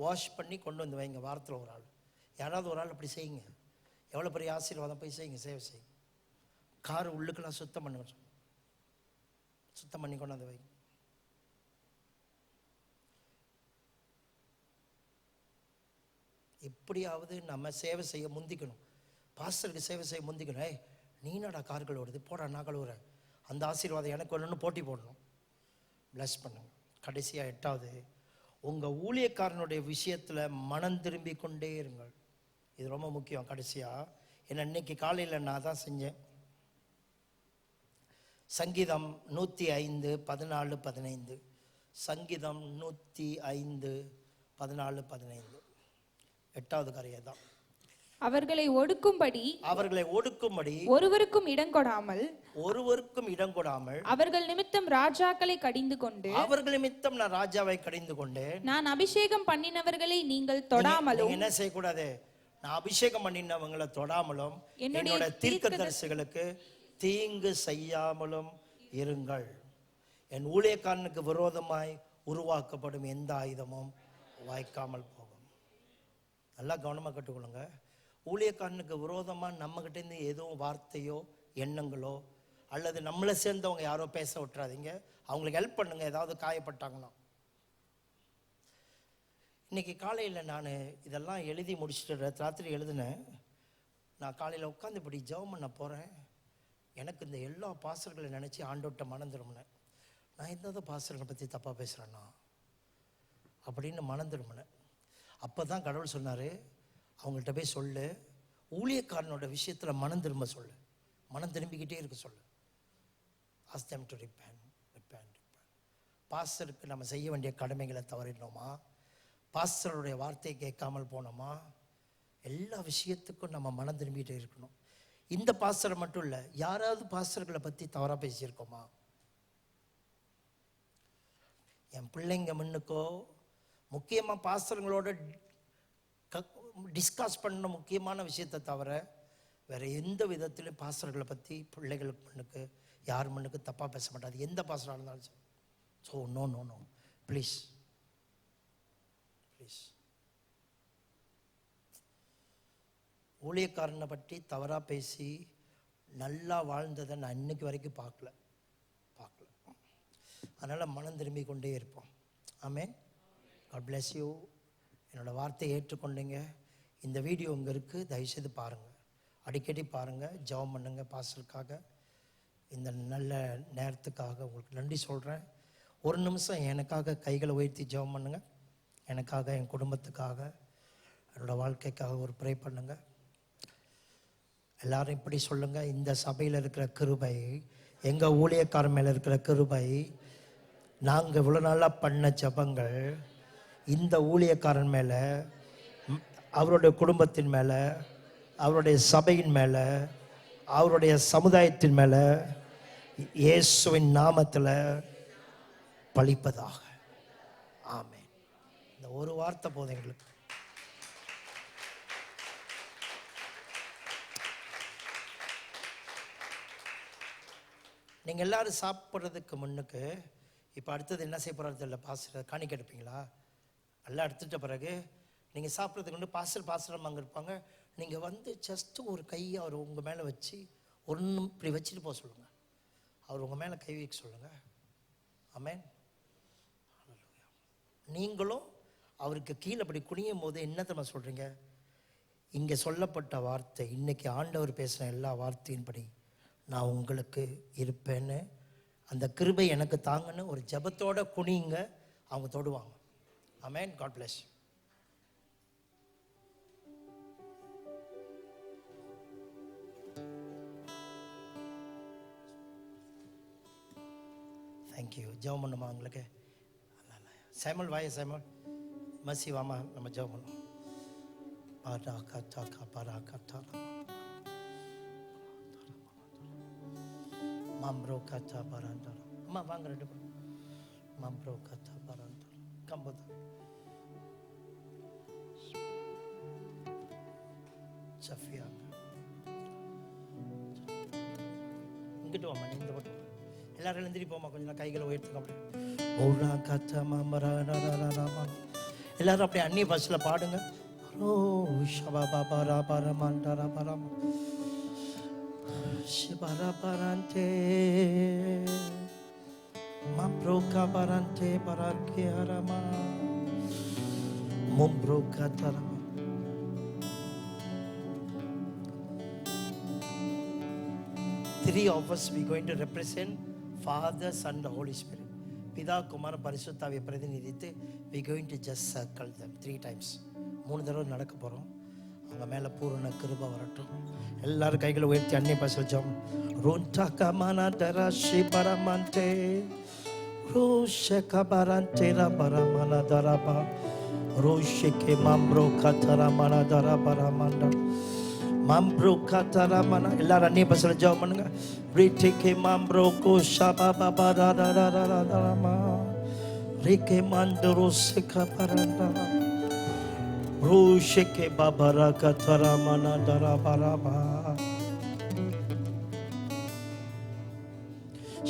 Speaker 1: வாஷ் பண்ணி கொண்டு வந்து வைங்க. வாரத்தில் ஒரு ஆள், யாராவது ஒரு ஆள் அப்படி செய்யுங்க. எவ்வளோ பெரிய ஆசீர்வாதம். போய் செய்யுங்க, சேவை செய்யுங்க. கார் உள்ளுக்கெல்லாம் சுத்தம் பண்ணுங்க, சுத்தம் பண்ணி கொண்டு வந்து வைங்க. எப்படியாவது நம்ம சேவை செய்ய முந்திக்கணும். பாஸ்டருக்கு சேவை செய்ய முந்திக்கணும். ஏய், நீ என்னடா கார்கள் ஓடுது, போடா நான் கழுவுறேன், அந்த ஆசீர்வாதம் எனக்கு ஒன்று போட்டி போடணும். பிளஸ் பண்ணுங்க. கடைசியாக 8வது, உங்கள் ஊழியக்காரனுடைய விஷயத்தில் மனம் திரும்பி கொண்டே இருங்கள். இது ரொம்ப முக்கியம். கடைசியாக, ஏன்னா இன்னைக்கு காலையில் நான் தான் செஞ்சேன். சங்கீதம் 105 14 15. சங்கீதம் 105 14 15. 8வது காரியம் தான்.
Speaker 2: அவர்களை ஒடுக்கும்படி ஒருவருக்கும் இடம் கொடாமல் அவர்கள் நிமித்தம் ராஜாக்களை கடிந்து கொண்டு
Speaker 1: நான் ராஜாவை கடிந்து கொண்டு
Speaker 2: நான் அபிஷேகம் பண்ணினவர்களை நீங்கள் தொடாமலும்.
Speaker 1: என்ன செய்யக்கூடாது? நான் அபிஷேகம் பண்ணினவங்களை தொடாமலும் என்னோட தீர்க்கதரிசிகளுக்கு தீங்கு செய்யாமலும் இருங்கள். என் ஊழியக்காரனுக்கு விரோதமாய் உருவாக்கப்படும் எந்த ஆயுதமும் வாய்க்காமல் போகும். நல்லா கவனமாக கற்றுக்கொள்ளுங்க. ஊழியக்காரனுக்கு விரோதமாக நம்மகிட்டேருந்து எதுவும் வார்த்தையோ எண்ணங்களோ அல்லது நம்மளை சேர்ந்தவங்க யாரோ பேச விட்டுறாதீங்க. அவங்களுக்கு ஹெல்ப் பண்ணுங்க, ஏதாவது காயப்பட்டாங்கன்னா. இன்னைக்கு காலையில் நான் இதெல்லாம் எழுதி முடிச்சுட்டு ராத்திரி எழுதினேன். நான் காலையில் உட்காந்து இப்படி ஜெபம் பண்ண போகிறேன். எனக்கு இந்த எல்லா பாஸ்டர்களை நினச்சி ஆண்டோட்ட மனம் திரும்பினேன். நான் எந்த பாஸ்டர்களை பற்றி தப்பாக பேசுகிறேன்னா அப்படின்னு மனம் திரும்பினேன். அப்போ தான் கடவுள் சொன்னார், அவங்கள்ட்ட போய் சொல்லு, ஊழியக்காரனோட விஷயத்தில் மனம் திரும்ப சொல்லு, மனம் திரும்பிக்கிட்டே இருக்க சொல்லு. Ask them to repent. பாஸ்டருக்கு நம்ம செய்ய வேண்டிய கடமைகளை தவறினோமா, பாஸ்டருடைய வார்த்தையை கேட்காமல் போனோமா, எல்லா விஷயத்துக்கும் நம்ம மனம் திரும்பிகிட்டே இருக்கணும். இந்த பாஸ்டரை மட்டும் இல்லை, யாராவது பாஸ்டர்களை பற்றி தவறாக பேசியிருக்கோமா? என் பிள்ளைங்க முன்னுக்கோ முக்கியமாக பாஸ்டருங்களோட டிஸ்கஸ் பண்ண முக்கியமான விஷயத்தை தவிர வேறு எந்த விதத்திலும் பாஸ்டர்களை பற்றி பிள்ளைகளுக்கு முன்னுக்கு யார் முன்னுக்கு தப்பாக பேச மாட்டாது, எந்த பாஸ்டராக இருந்தாலும் சரி. So no no no please please. ஊழியக்காரனை பற்றி தவறாக பேசி நல்லா வாழ்ந்ததை நான் இன்னைக்கு வரைக்கும் பார்க்கல. அதனால் மனம் திரும்பி கொண்டே இருப்போம். ஆமென். God bless you. என்னோடய வார்த்தையை ஏற்றுக்கொண்டீங்க. இந்த வீடியோ இங்கே இருக்குது, தயவுசெய்து பாருங்கள், அடிக்கடி பாருங்கள், ஜெபம் பண்ணுங்கள். பாஸ்டருக்காக இந்த நல்ல நேரத்துக்காக உங்களுக்கு நன்றி சொல்கிறேன். ஒரு நிமிஷம் எனக்காக கைகளை உயர்த்தி ஜெபம் பண்ணுங்கள். எனக்காக, என் குடும்பத்துக்காக, என்னோடய வாழ்க்கைக்காக ஒரு ப்ரே பண்ணுங்கள். எல்லாரும் இப்படி சொல்லுங்கள், இந்த சபையில் இருக்கிற கிருபை, எங்கள் ஊழியக்காரன் மேலே இருக்கிற கிருபை, நாங்கள் இவ்வளோ நாளாக பண்ண ஜெபங்கள் இந்த ஊழியக்காரன் மேலே, அவருடைய குடும்பத்தின் மேலே, அவருடைய சபையின் மேலே, அவருடைய சமுதாயத்தின் மேலே இயேசுவின் நாமத்தில் பலிப்பதாக. ஆமென். இந்த ஒரு வார்த்தை போதும் எங்களுக்கு. நீங்கள் எல்லாரும் சாப்பிட்றதுக்கு முன்னுக்கு இப்போ அடுத்தது என்ன செய்ய போகிறது இல்லை, பாஸ்டர் காணிக்க எடுப்பீங்களா? எல்லாம் எடுத்துட்ட பிறகு நீங்கள் சாப்பிட்றதுக்கு முன்னாடி பாஸ்டர் அங்கே இருப்பாங்க. நீங்கள் வந்து ஜஸ்ட்டு ஒரு கையை அவர் உங்கள் மேலே வச்சு ஒன்றும் இப்படி வச்சுட்டு போக சொல்லுங்கள். அவர் உங்கள் மேலே கை வைக்க சொல்லுங்கள். ஆமென். நீங்களும் அவருக்கு கீழே அப்படி குனியும் போது என்ன தெரியுமா சொல்கிறீங்க? இங்கே சொல்லப்பட்ட வார்த்தை, இன்னைக்கு ஆண்டவர் பேசுகிற எல்லா வார்த்தையின்படி நான் உங்களுக்கு இருப்பேன்னு, அந்த கிருபை எனக்கு தாங்கன்னு ஒரு ஜெபத்தோட குனிங்க, அவங்க தொடுவாங்க. ஆமென். God bless you. Thank you. ஜெபம் பண்ணுமா உங்களுக்கு? சைமல் வாய சைமல் மசி வாமா, நம்ம ஜெபம் பண்ணுவோம். மாம்ப்ரோ கச்சா பராந்தரம். அம்மா வாங்க ரெண்டு பேரும். மாம்ப்ரோ கச்சா பராந்தரம் கம்பது சஃபியா இங்கிட்டு வாமா, நீ இந்த பட்டம். எல்லாரும் எழுந்திரிப்போமா, கொஞ்சம் கைகளை உயர்த்துக்க. அப்படி ஓரா கத்தமா மரா, எல்லாரும் அப்படியே அந்நிய பாஷையில பாடுங்க. ஓ ஷபா பாரா பரமாண்டரா பரம் ஷிபரா பரந்தே மப்ரோகா பரந்தே பராக்கே ஹரமா மும்ப்ரோகா தரமா. Three of us we going to represent Father, Son, the Holy Spirit. பிதா Kumara பரிசுத்தாவை பிரதிநிதித்து we going to just circle them 3 times. 3 தடவை நடக்க போறோம். அவங்க மேல பூரண கிருபை வரட்டும். எல்லாரும் கைகளை உயர்த்தி அன்னிய பாஷையில் ஜெபம். ரோண்டா கமானா தராஷி பரமந்தே ரோஷ கபரந்தே ரபரமன தரபா ரோஷிகே மம்ப்ரோ கதரமன தரபரமண்ட மம்ப்ரோ கதரமன. எல்லாரும் அன்னிய பாஷையில் ஜெபம் பண்ணுங்க. ரிட்டிகே மம்ப்ரோ கோஷபா பபரரரரரரமா ரிகே மண்டரோ சிகபரண்டா ரோஷிகே பபர கதரமன தரபரபா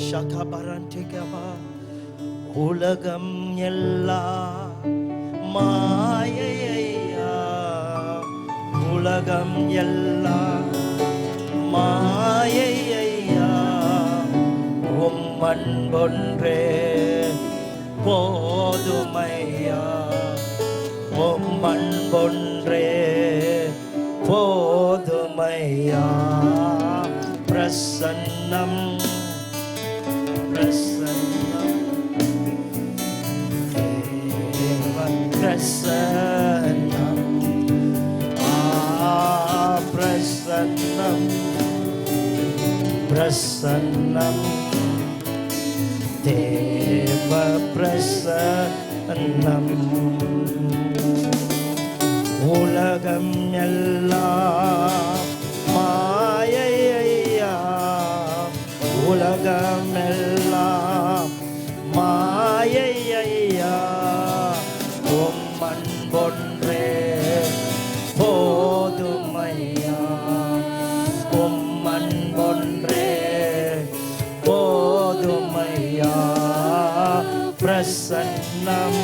Speaker 1: ஷகபரண்டிகபா. உலகம் எல்லாம் மாயையா, உலகம் எல்லாம் மாயையா, அன்பொன்றே போதுமையா, அன்பொன்றே போதுமையா. பிரசன்னம் பிரசன்னம் பிரசன்னம் பிரசன்னம் பிரசன்னம் தேவ பிரசன்னம். உலகம் எல்லாம் மாயையா, உலகம் எல்லாம் மாயையா, அன்பொன்றே போதுமையா, அன்பொன்றே போதுமையா. பிரசன்னம்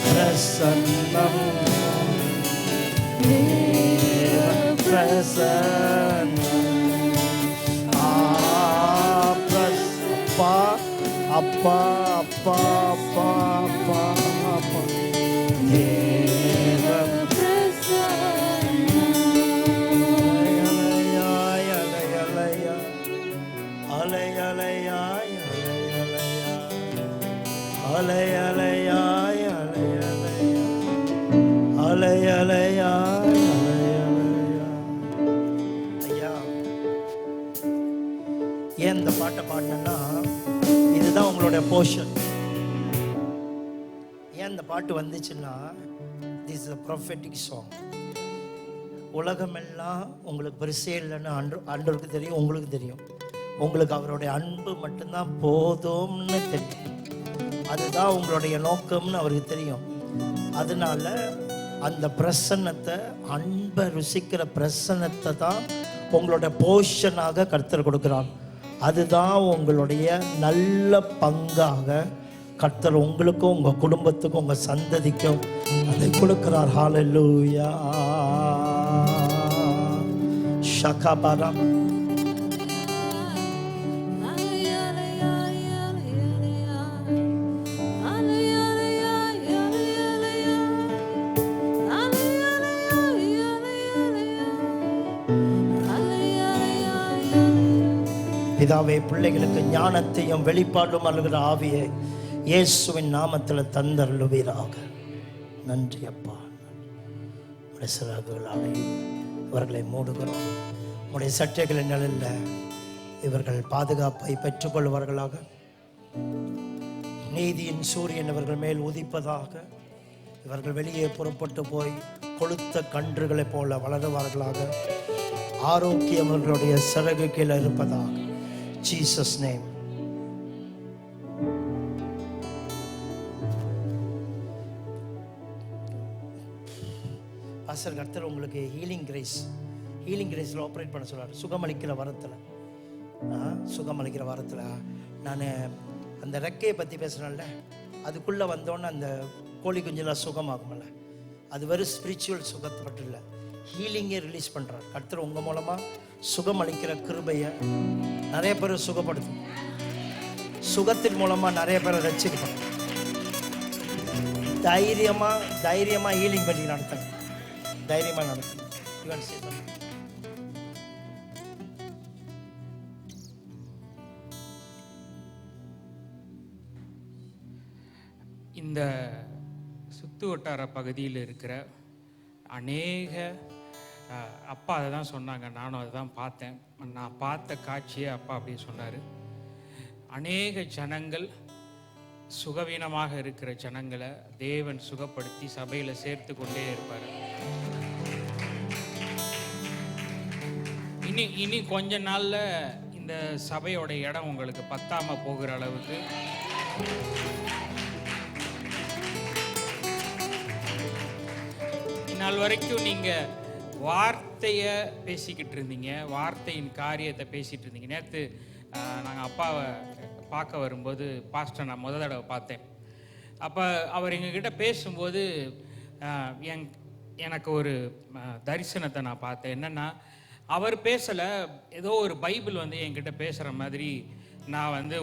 Speaker 1: பிரசன்னம் பிரசன்னம். அப்பா அப்பா அப்பா அப்பா அப்பா தேவ ஐயா, ஏன் இந்த பாட்டை பாடினா, இதுதான் உங்களுடைய போர்ஷன். ஏன் இந்த பாட்டு வந்துச்சுன்னா, this is a prophetic song. உலகமெல்லாம் உங்களுக்கு பெருசே இல்லைன்னு ஆண்டவருக்கு தெரியும், உங்களுக்கு தெரியும். உங்களுக்கு அவருடைய அன்பு மட்டும்தான் போதும்னு தெரியும். அதுதான் உங்களுடைய நோக்கம்னு அவருக்கு தெரியும். அதனால அந்த பிரசன்னத்தை, அன்பை ருசிக்கிற பிரசன்னத்தை தான் உங்களுடைய போஷனாக கர்த்தர் கொடுக்கிறார். அதுதான் உங்களுடைய நல்ல பங்காக கர்த்தர் உங்களுக்கும் உங்க குடும்பத்துக்கும் உங்க சந்ததிக்கும் அதை கொடுக்கிறார். ஹல்லேலூயா. ஷகபரம் பிதாவே, பிள்ளைகளுக்கு ஞானத்தையும் வெளிப்பாடும் அழுகிற ஆவியை இயேசுவின் நாமத்தில் தந்தருளுவீராக. நன்றி அப்பா. உடைய சிறகுகளாலே இவர்களை மூடுகிறோம். உடைய சட்டைகளின் நிழலில் இவர்கள் பாதுகாப்பை பெற்றுக்கொள்வார்களாக. நீதியின் சூரியன் இவர்கள் மேல் உதிப்பதாக. இவர்கள் வெளியே புறப்பட்டு போய் கொளுத்த கன்றுகளைப் போல வளருவார்களாக. ஆரோக்கியம் இவர்களுடைய சிறகு கீழே இருப்பதாக. Jesus name. பாஸ்டர், கர்த்தர் உங்களுக்கு ஹீலிங் கிரேஸ்ல ஆப்ரேட் பண்ண சொல்றாரு. சுகமளிக்கிற வரத்துல சுகமளிக்கிற வாரத்தில் நான் அந்த ரெக்கையை பற்றி பேசுகிறேன்ல, அதுக்குள்ளே வந்தோன்னே அந்த கோழி குஞ்செல்லாம் சுகமாகும்ல, அது வெறும் ஸ்பிரிச்சுவல் சுகத்தை மட்டும் இல்லை, ஹீலிங்கே ரிலீஸ் பண்ணுறார் கர்த்தர். உங்கள் மூலமாக சுகமளிக்கிற கிருபையை நிறைய பேர் சுகப்படுத்தும், சுகத்தின் மூலமாக நிறைய பேரை ரசிக்கப்படும். தைரியமாக ஹீலிங் பண்ணி நடத்துங்க, தைரியமாக நடத்துங்க. இவன் செய்ய
Speaker 3: இந்த சுற்று வட்டார பகுதியில் இருக்கிற அநேக அப்பா அதை தான் சொன்னாங்க, நானும் அதை தான் பார்த்தேன். நான் பார்த்த காட்சியை அப்பா அப்படி சொன்னார். அநேக ஜனங்கள், சுகவீனமாக இருக்கிற ஜனங்களை தேவன் சுகப்படுத்தி சபையில் சேர்த்து கொண்டே இருப்பார். இனி கொஞ்ச நாளில் இந்த சபையோட இடம் உங்களுக்கு பத்தாம போகிற அளவுக்கு நாள் வரைக்கும் நீங்கள் வார்த்தையை பேசிக்கிட்டு இருந்தீங்க, வார்த்தையின் காரியத்தை பேசிகிட்டு இருந்தீங்க. நேற்று நாங்கள் அப்பாவை பார்க்க வரும்போது பாஸ்டர் நான் முதல் தடவை பார்த்தேன். அப்போ அவர் எங்ககிட்ட பேசும்போது எனக்கு ஒரு தரிசனத்தை நான் பார்த்தேன். என்னென்னா, அவர் பேசலை, ஏதோ ஒரு பைபிள் வந்து என்கிட்ட பேசுகிற மாதிரி நான்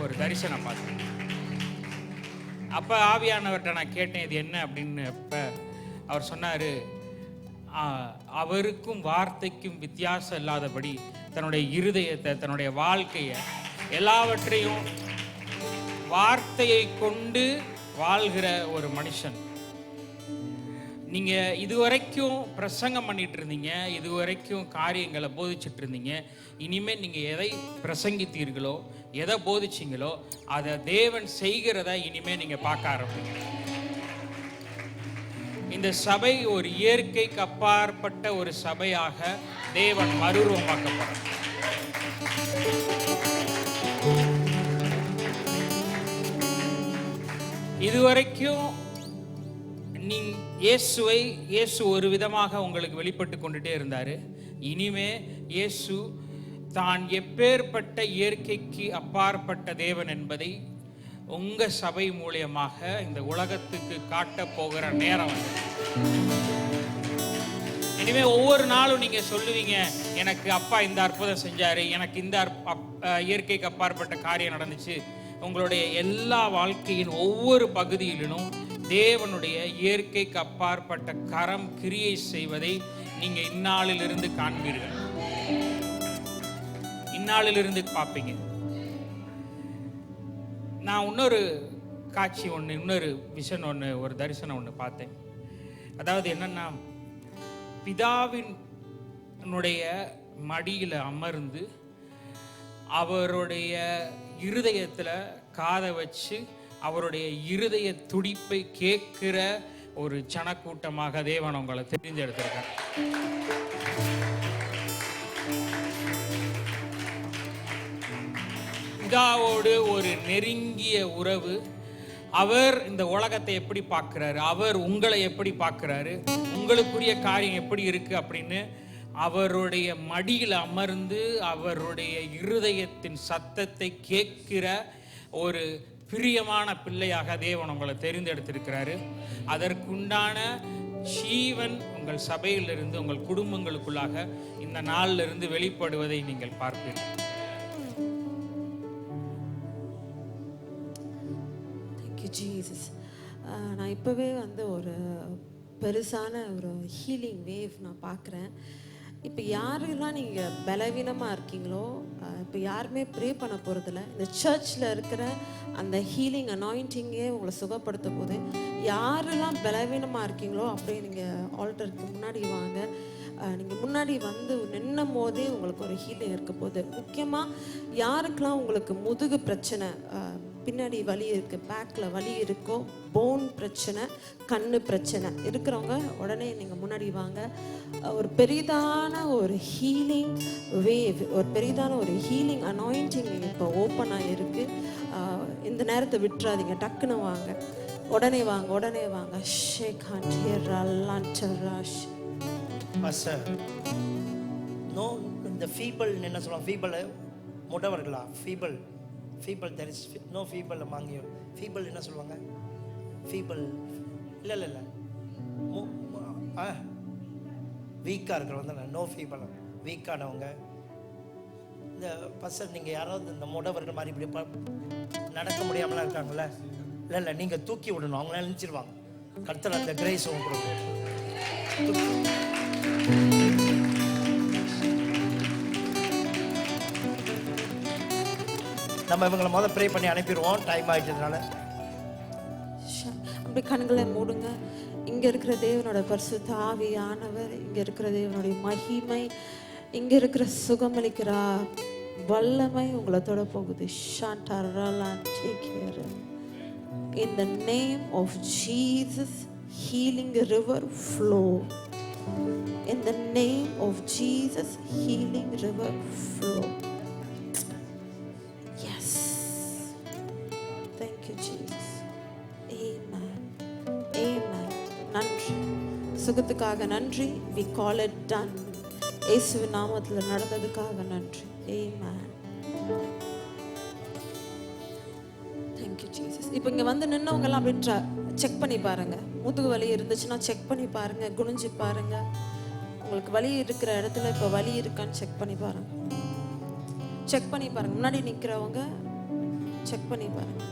Speaker 3: ஒரு தரிசனம் பார்த்தேன். அப்போ ஆவியானவர்கிட்ட நான் கேட்டேன், இது என்ன அப்படின்னு. அப்போ அவர் சொன்னார், அவருக்கும் வார்த்தைக்கும் வித்தியாசம் இல்லாதபடி தன்னுடைய இருதயத்தை, தன்னுடைய வாழ்க்கையை, எல்லாவற்றையும் வார்த்தையை கொண்டு வாழ்கிற ஒரு மனுஷன். நீங்கள் இதுவரைக்கும் பிரசங்கம் பண்ணிட்டு இருந்தீங்க, இதுவரைக்கும் காரியங்களை போதிச்சுட்டு இருந்தீங்க. இனிமேல் நீங்கள் எதை பிரசங்கித்தீர்களோ, எதை போதிச்சிங்களோ, அதை தேவன் செய்கிறத இனிமேல் நீங்கள் பார்க்க ஆரம்பிங்க. இந்த சபை ஒரு இயற்கைக்கு அப்பாற்பட்ட ஒரு சபையாக தேவன் மறுரூபமாக்கப்படும். இதுவரைக்கும் இயேசு ஒரு விதமாக உங்களுக்கு வெளிப்பட்டு கொண்டுட்டே இருந்தார். இனிமே இயேசு தான் எப்பேற்பட்ட இயற்கைக்கு அப்பாற்பட்ட தேவன் என்பதை உங்க சபை மூலியமாக இந்த உலகத்துக்கு காட்ட போகிற நேரம். இனிமே ஒவ்வொரு நாளும் நீங்க சொல்லுவீங்க, எனக்கு அப்பா இந்த அற்புதம் செஞ்சாரு, எனக்கு இந்த இயற்கைக்கு அப்பாற்பட்ட காரியம் நடந்துச்சு. உங்களுடைய எல்லா வாழ்க்கையின் ஒவ்வொரு பகுதியிலும் தேவனுடைய இயற்கைக்கு அப்பாற்பட்ட கரம் கிரியை செய்வதை நீங்க இந்நாளிலிருந்து காண்பீர்கள், இந்நாளிலிருந்து பார்ப்பீங்க. நான் இன்னொரு காட்சி ஒன்று, இன்னொரு விஷன் ஒன்று, ஒரு தரிசனம் ஒன்று பார்த்தேன். அதாவது என்னன்னா, பிதாவினுடைய மடியில் அமர்ந்து அவருடைய இருதயத்தில் காதை வச்சு அவருடைய இருதய துடிப்பை கேட்கிற ஒரு ஜனக்கூட்டமாக தேவன் உங்களை தெரிந்தெடுத்திருக்கார். பிதாவோடு ஒரு நெருங்கிய உறவு. அவர் இந்த உலகத்தை எப்படி பார்க்கிறாரு, அவர் உங்களை எப்படி பார்க்கிறாரு, உங்களுக்குரிய காரியம் எப்படி இருக்கு அப்படின்னு அவருடைய மடியில் அமர்ந்து அவருடைய இருதயத்தின் சத்தத்தை கேட்கிற ஒரு பிரியமான பிள்ளையாக தேவன் உங்களை தெரிந்தெடுத்திருக்கிறாரு. அதற்குண்டான ஜீவன் உங்கள் சபையிலிருந்து, உங்கள் குடும்பங்களுக்குள்ளாக இந்த நாளில் இருந்து வெளிப்படுவதை நீங்கள் பார்ப்பீர்கள்.
Speaker 4: ஜீசஸ், நான் இப்போவே ஒரு பெருசான ஒரு ஹீலிங் வேவ் நான் பார்க்குறேன். இப்போ யாரெல்லாம் நீங்கள் பலவீனமாக இருக்கீங்களோ, இப்போ யாருமே ப்ரே பண்ண போகிறதில்ல. இந்த சர்ச்சில் இருக்கிற அந்த ஹீலிங் அனாயிண்டிங்கே உங்களை சுகப்படுத்த போது, யாரெல்லாம் பலவீனமாக இருக்கீங்களோ அப்படியே நீங்கள் ஆல்டருக்கு முன்னாடி வாங்க. நீங்கள் முன்னாடி வந்து நின்னும் போதே உங்களுக்கு ஒரு ஹீலிங் இருக்க போகுது. முக்கியமாக யாருக்கெல்லாம் உங்களுக்கு முதுகு பிரச்சனை, பின்னாடி வலி இருக்குது, பேக்கில் வலி இருக்கோ, போன் பிரச்சனை, கண்ணு பிரச்சனை இருக்கிறவங்க உடனே நீங்கள் முன்னாடி வாங்க. ஒரு பெரிதான ஒரு ஹீலிங் வேவ், ஒரு பெரிதான ஒரு ஹீலிங் அனாயிண்டிங் இப்போ ஓப்பன் ஆகிருக்கு. இந்த நேரத்தை விட்டுறாதீங்க, டக்குன்னு வாங்க, உடனே வாங்க, உடனே வாங்க.
Speaker 1: நோ, இந்த ஃபீபிள் என்ன சொல்லுவாங்க, ஃபீபிள் முடவர்களா? Feeble. Feeble there is no feeble among you. Feeble என்ன சொல்லுவாங்க? ஃபீபிள் இல்லை வீக்காக இருக்கிறவங்க தான் நோ ஃபீபிள். வீக்கானவங்க. இந்த பசங்க நீங்கள் யாராவது இந்த முடவர்கள் மாதிரி இப்படி நடக்க முடியாமலாம் இருக்காங்களே, இல்லை நீங்கள் தூக்கி விடணும், அவங்களால நினச்சிருவாங்க. கர்த்தர் அந்த கிரேஸ் உங்களுக்கு. நம்ம இவங்களை ப்ரே பண்ணி அனுப்பிடுவோம், டைம் ஆகிட்டதுனால.
Speaker 4: அப்படி கண்களை மூடுங்க. இங்க இருக்கிற தேவனோட பரிசுத்த ஆவியானவர், இங்க இருக்கிற தேவனுடைய மகிமை, இங்க இருக்கிற சுகமளிக்கிற வல்லமை உங்களை தொட போகுது. In the name of Jesus, healing river flow. In the name of Jesus, healing river flow. Yes. Thank you, Jesus. Amen. Amen. நன்றி. சுகத்துக்காக நன்றி. We call it done. இயேசுவின் நாமத்தில் நடந்ததுக்காக நன்றி. Amen. Thank you, Jesus. இப்போ இங்க வந்து நின்னவங்க எல்லாம் அப்படியே செக் பண்ணி பாருங்க. முதுகு வலி இருந்துச்சுன்னா செக் பண்ணி பாருங்க, குனிஞ்சு பாருங்க. உங்களுக்கு வலி இருக்கிற இடத்துல இப்போ வலி இருக்கான்னு செக் பண்ணி பாருங்க. செக் பண்ணி பாருங்க. முன்னாடி நிக்கிறவங்க செக் பண்ணி பாருங்க.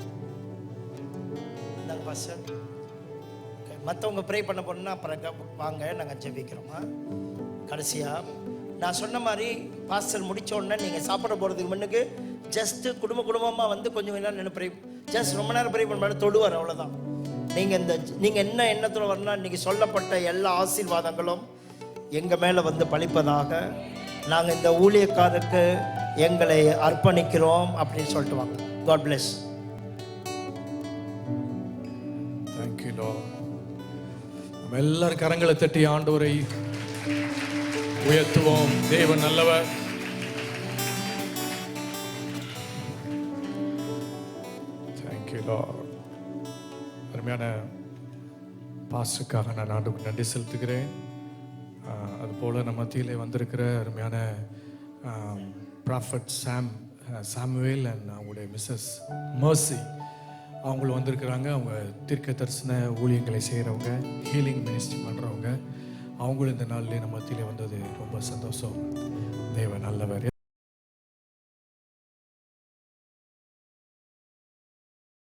Speaker 1: மற்றவங்க ப்ரே பண்ண போனா அப்புறம் வாங்க, நாங்கள் ஜெபிக்கிறோமா. கடைசியாக நான் சொன்ன மாதிரி பாஸ்டர் முடிச்ச உடனே நீங்கள் சாப்பிட போகிறதுக்கு முன்னுக்கு ஜஸ்ட்டு குடும்பமாக வந்து கொஞ்சம் நேரம் நின்று ப்ரே, ஜஸ்ட் ரொம்ப நேரம் ப்ரே பண்ண தொடுவார், அவ்வளோதான். நீங்கள் என்ன எண்ணத்தில் வரணும், இன்றைக்கி சொல்லப்பட்ட எல்லா ஆசீர்வாதங்களும் எங்கள் மேலே வந்து பழிப்பதாக நாங்கள் இந்த ஊழியக்காரருக்கு எங்களை அர்ப்பணிக்கிறோம் அப்படின்னு சொல்லிட்டு வாங்க. God bless.
Speaker 5: Thank you, Lord. நம்ம எல்லாரும் கரங்களை தட்டி ஆண்டவரை உயர்த்துவோம். தேவன் நல்லவர். Thank you, Lord. அருமையான பாஸ்டருக்காக நான் ஆண்டவருக்கு நன்றி செலுத்துகிறேன். அதுபோல் நம்ம மத்தியிலே வந்திருக்கிற அருமையான ப்ராஃபட் சாமுவேல் அண்ட் அவங்களுடைய மிஸ்ஸஸ் மர்சி அவங்களும் வந்திருக்கிறாங்க. அவங்க தீர்க்க தரிசன ஊழியங்களை செய்கிறவங்க, ஹீலிங் மினிஸ்ட்ரி பண்ணுறவங்க. அவங்களும் இந்த நாள்லேயே நம்ம மத்தியிலே வந்தது ரொம்ப சந்தோஷம். தேவன் நல்லவர்.